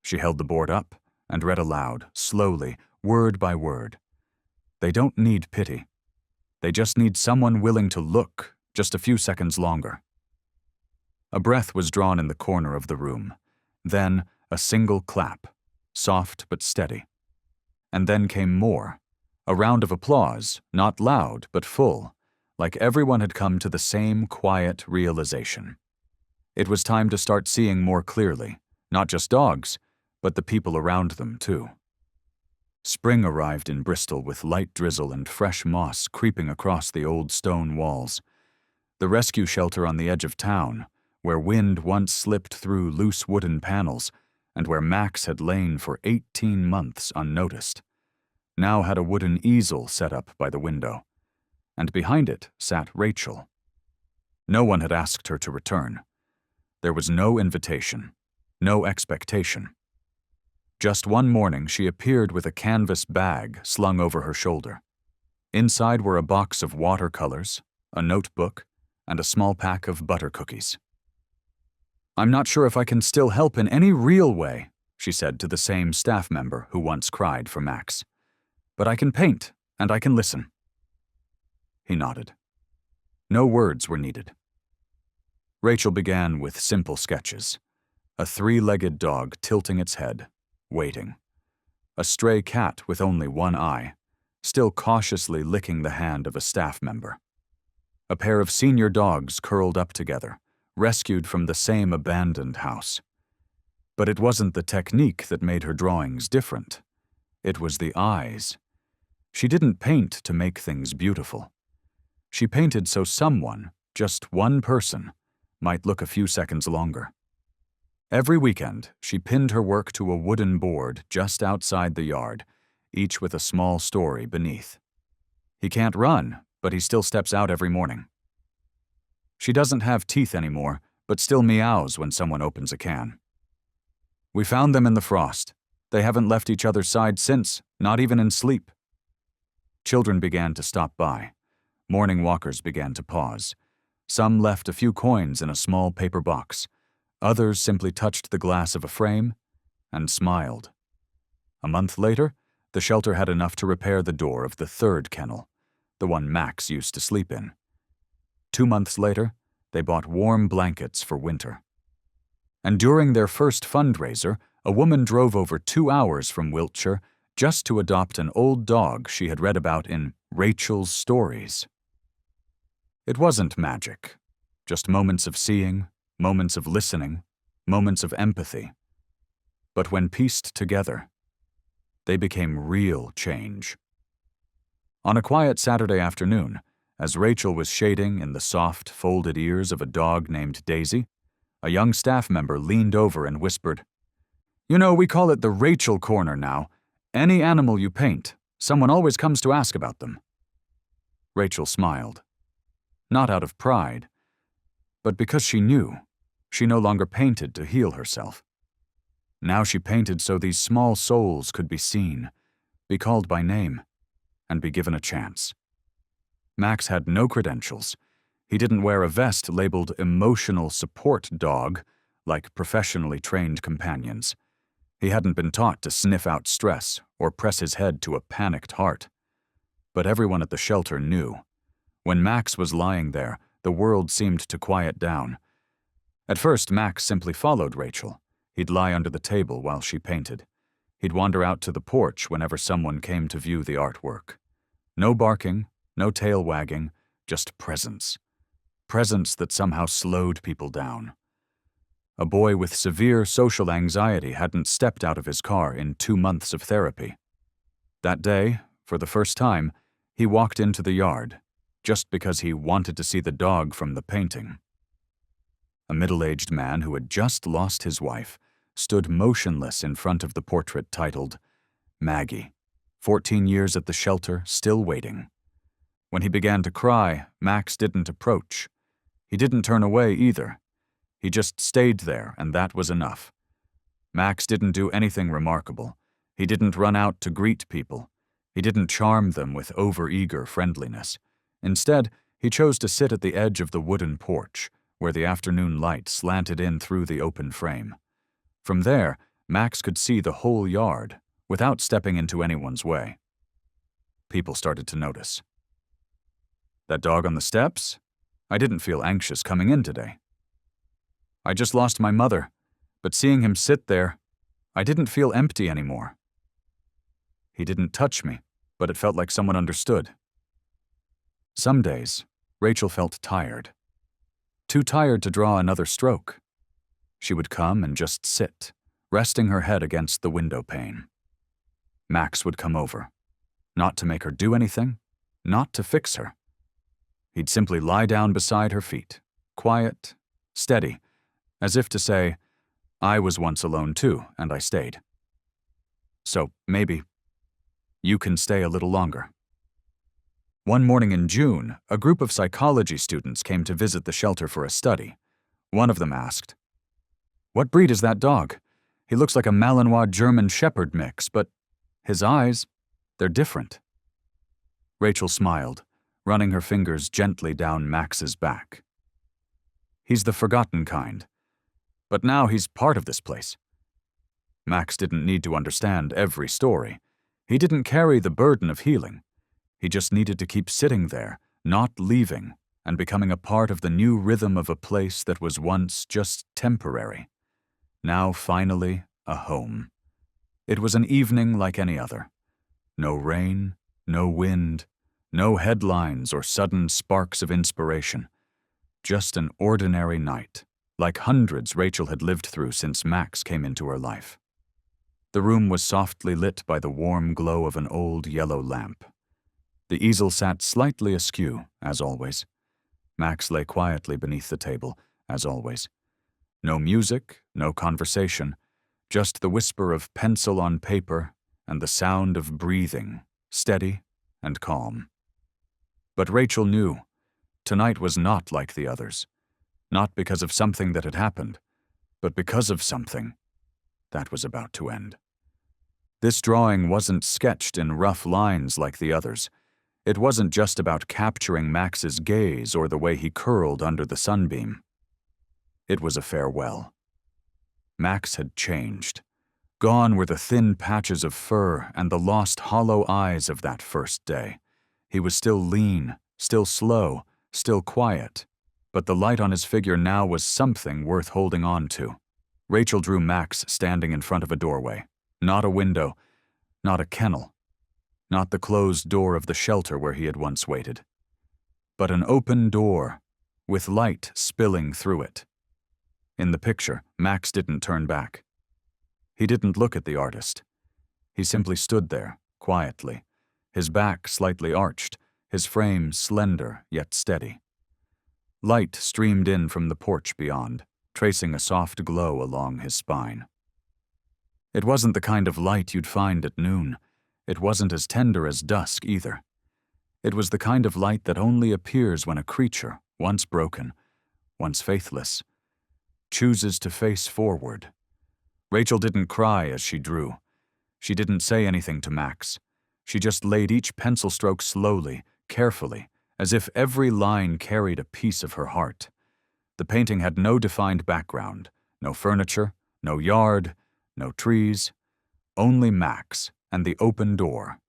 She held the board up and read aloud, slowly, word by word. They don't need pity. They just need someone willing to look just a few seconds longer. A breath was drawn in the corner of the room. Then a single clap, soft but steady. And then came more, a round of applause, not loud but full, like everyone had come to the same quiet realization. It was time to start seeing more clearly, not just dogs, but the people around them too. Spring arrived in Bristol with light drizzle and fresh moss creeping across the old stone walls. The rescue shelter on the edge of town, where wind once slipped through loose wooden panels and where Max had lain for 18 months unnoticed, now had a wooden easel set up by the window, and behind it sat Rachel. No one had asked her to return. There was no invitation, no expectation. Just one morning she appeared with a canvas bag slung over her shoulder. Inside were a box of watercolors, a notebook, and a small pack of butter cookies. I'm not sure if I can still help in any real way, she said to the same staff member who once cried for Max. But I can paint, and I can listen. He nodded. No words were needed. Rachel began with simple sketches. A three-legged dog tilting its head, waiting. A stray cat with only one eye, still cautiously licking the hand of a staff member. A pair of senior dogs curled up together, rescued from the same abandoned house. But it wasn't the technique that made her drawings different. It was the eyes. She didn't paint to make things beautiful. She painted so someone, just one person, might look a few seconds longer. Every weekend, she pinned her work to a wooden board just outside the yard, each with a small story beneath. He can't run, but he still steps out every morning. She doesn't have teeth anymore, but still meows when someone opens a can. We found them in the frost. They haven't left each other's side since, not even in sleep. Children began to stop by. Morning walkers began to pause. Some left a few coins in a small paper box. Others simply touched the glass of a frame and smiled. A month later, the shelter had enough to repair the door of the third kennel, the one Max used to sleep in. 2 months later, they bought warm blankets for winter. And during their first fundraiser, a woman drove over 2 hours from Wiltshire just to adopt an old dog she had read about in Rachel's Stories. It wasn't magic, just moments of seeing, moments of listening, moments of empathy. But when pieced together, they became real change. On a quiet Saturday afternoon, as Rachel was shading in the soft, folded ears of a dog named Daisy, a young staff member leaned over and whispered, "You know, we call it the Rachel Corner now. Any animal you paint, someone always comes to ask about them." Rachel smiled. Not out of pride, but because she knew she no longer painted to heal herself. Now she painted so these small souls could be seen, be called by name, and be given a chance. Max had no credentials. He didn't wear a vest labeled emotional support dog like professionally trained companions. He hadn't been taught to sniff out stress or press his head to a panicked heart. But everyone at the shelter knew. When Max was lying there, the world seemed to quiet down. At first, Max simply followed Rachel. He'd lie under the table while she painted. He'd wander out to the porch whenever someone came to view the artwork. No barking, no tail wagging, just presence. Presence that somehow slowed people down. A boy with severe social anxiety hadn't stepped out of his car in 2 months of therapy. That day, for the first time, he walked into the yard, just because he wanted to see the dog from the painting. A middle-aged man who had just lost his wife stood motionless in front of the portrait titled, Maggie, 14 years at the shelter, still waiting. When he began to cry, Max didn't approach. He didn't turn away either. He just stayed there, and that was enough. Max didn't do anything remarkable. He didn't run out to greet people. He didn't charm them with over-eager friendliness. Instead, he chose to sit at the edge of the wooden porch, where the afternoon light slanted in through the open frame. From there, Max could see the whole yard, without stepping into anyone's way. People started to notice. That dog on the steps? I didn't feel anxious coming in today. I just lost my mother, but seeing him sit there, I didn't feel empty anymore. He didn't touch me, but it felt like someone understood. Some days, Rachel felt tired. Too tired to draw another stroke. She would come and just sit, resting her head against the window pane. Max would come over, not to make her do anything, not to fix her. He'd simply lie down beside her feet, quiet, steady, as if to say, I was once alone too, and I stayed. So maybe you can stay a little longer. One morning in June, a group of psychology students came to visit the shelter for a study. One of them asked, "What breed is that dog? He looks like a Malinois German Shepherd mix, but his eyes, they're different." Rachel smiled, running her fingers gently down Max's back. "He's the forgotten kind. But now he's part of this place." Max didn't need to understand every story. He didn't carry the burden of healing. He just needed to keep sitting there, not leaving, and becoming a part of the new rhythm of a place that was once just temporary. Now finally, a home. It was an evening like any other. No rain, no wind, no headlines or sudden sparks of inspiration. Just an ordinary night, like hundreds Rachel had lived through since Max came into her life. The room was softly lit by the warm glow of an old yellow lamp. The easel sat slightly askew, as always. Max lay quietly beneath the table, as always. No music, no conversation, just the whisper of pencil on paper and the sound of breathing, steady and calm. But Rachel knew tonight was not like the others, not because of something that had happened, but because of something that was about to end. This drawing wasn't sketched in rough lines like the others. It wasn't just about capturing Max's gaze or the way he curled under the sunbeam. It was a farewell. Max had changed. Gone were the thin patches of fur and the lost hollow eyes of that first day. He was still lean, still slow, still quiet, but the light on his figure now was something worth holding on to. Rachel drew Max standing in front of a doorway. Not a window, not a kennel, not the closed door of the shelter where he had once waited, but an open door with light spilling through it. In the picture, Max didn't turn back. He didn't look at the artist. He simply stood there, quietly, his back slightly arched, his frame slender yet steady. Light streamed in from the porch beyond, tracing a soft glow along his spine. It wasn't the kind of light you'd find at noon. It wasn't as tender as dusk either. It was the kind of light that only appears when a creature, once broken, once faithless, chooses to face forward. Rachel didn't cry as she drew. She didn't say anything to Max. She just laid each pencil stroke slowly, carefully, as if every line carried a piece of her heart. The painting had no defined background, no furniture, no yard, no trees, only Max and the open door.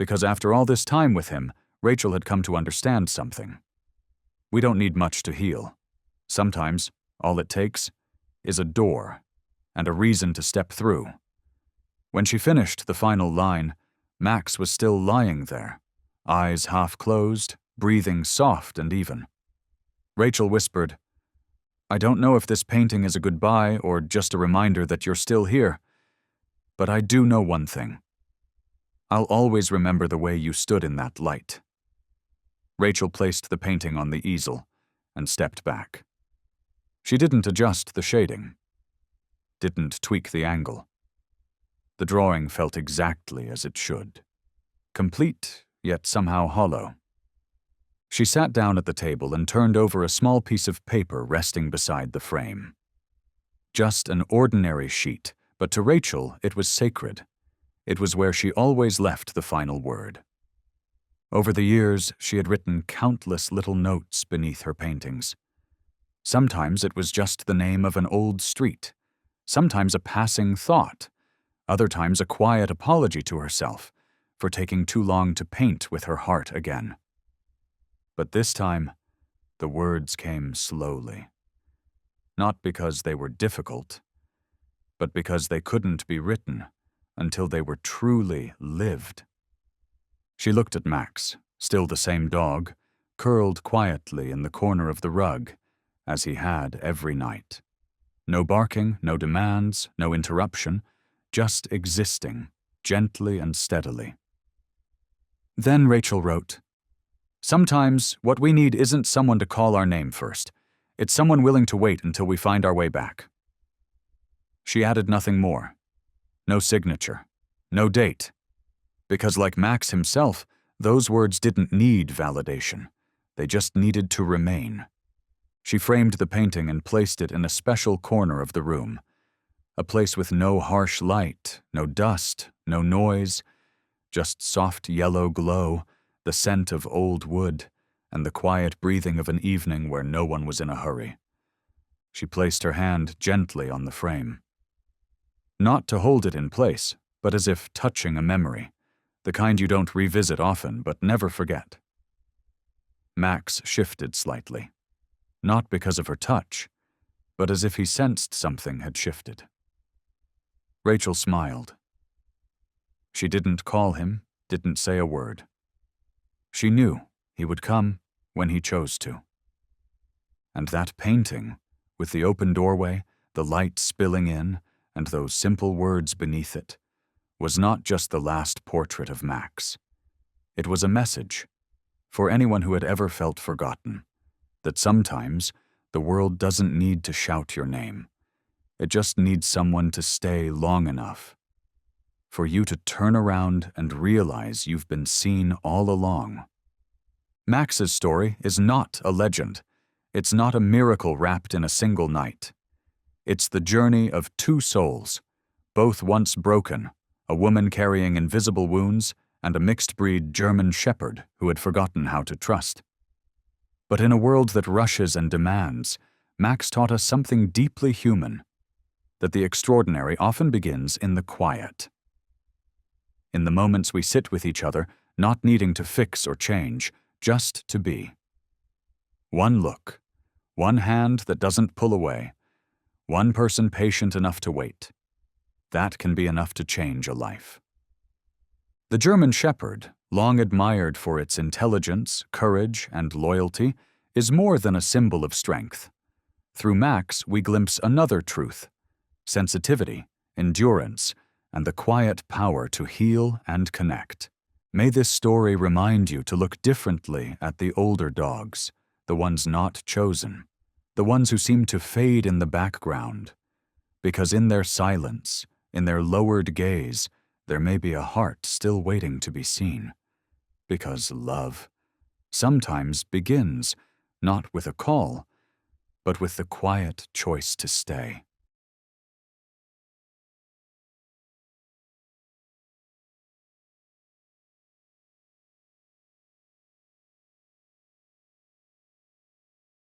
because after all this time with him, Rachel had come to understand something. We don't need much to heal. Sometimes, all it takes is a door and a reason to step through. When she finished the final line, Max was still lying there, eyes half closed, breathing soft and even. Rachel whispered, "I don't know if this painting is a goodbye or just a reminder that you're still here, but I do know one thing. I'll always remember the way you stood in that light." Rachel placed the painting on the easel and stepped back. She didn't adjust the shading, didn't tweak the angle. The drawing felt exactly as it should, complete yet somehow hollow. She sat down at the table and turned over a small piece of paper resting beside the frame. Just an ordinary sheet, but to Rachel it was sacred. It was where she always left the final word. Over the years, she had written countless little notes beneath her paintings. Sometimes it was just the name of an old street, sometimes a passing thought, other times a quiet apology to herself for taking too long to paint with her heart again. But this time, the words came slowly. Not because they were difficult, but because they couldn't be written until they were truly lived. She looked at Max, still the same dog, curled quietly in the corner of the rug, as he had every night. No barking, no demands, no interruption, just existing, gently and steadily. Then Rachel wrote, "Sometimes what we need isn't someone to call our name first. It's someone willing to wait until we find our way back." She added nothing more. No signature, no date. Because like Max himself, those words didn't need validation. They just needed to remain. She framed the painting and placed it in a special corner of the room. A place with no harsh light, no dust, no noise, just soft yellow glow, the scent of old wood, and the quiet breathing of an evening where no one was in a hurry. She placed her hand gently on the frame. Not to hold it in place, but as if touching a memory, the kind you don't revisit often but never forget. Max shifted slightly, not because of her touch, but as if he sensed something had shifted. Rachel smiled. She didn't call him, didn't say a word. She knew he would come when he chose to. And that painting, with the open doorway, the light spilling in, and those simple words beneath it, was not just the last portrait of Max. It was a message, for anyone who had ever felt forgotten, that sometimes the world doesn't need to shout your name. It just needs someone to stay long enough for you to turn around and realize you've been seen all along. Max's story is not a legend. It's not a miracle wrapped in a single night. It's the journey of two souls, both once broken, a woman carrying invisible wounds and a mixed-breed German shepherd who had forgotten how to trust. But in a world that rushes and demands, Max taught us something deeply human, that the extraordinary often begins in the quiet. In the moments we sit with each other, not needing to fix or change, just to be. One look, one hand that doesn't pull away, one person patient enough to wait. That can be enough to change a life. The German Shepherd, long admired for its intelligence, courage, and loyalty, is more than a symbol of strength. Through Max, we glimpse another truth: sensitivity, endurance, and the quiet power to heal and connect. May this story remind you to look differently at the older dogs, the ones not chosen, the ones who seem to fade in the background, because in their silence, in their lowered gaze, there may be a heart still waiting to be seen. Because love sometimes begins not with a call, but with the quiet choice to stay.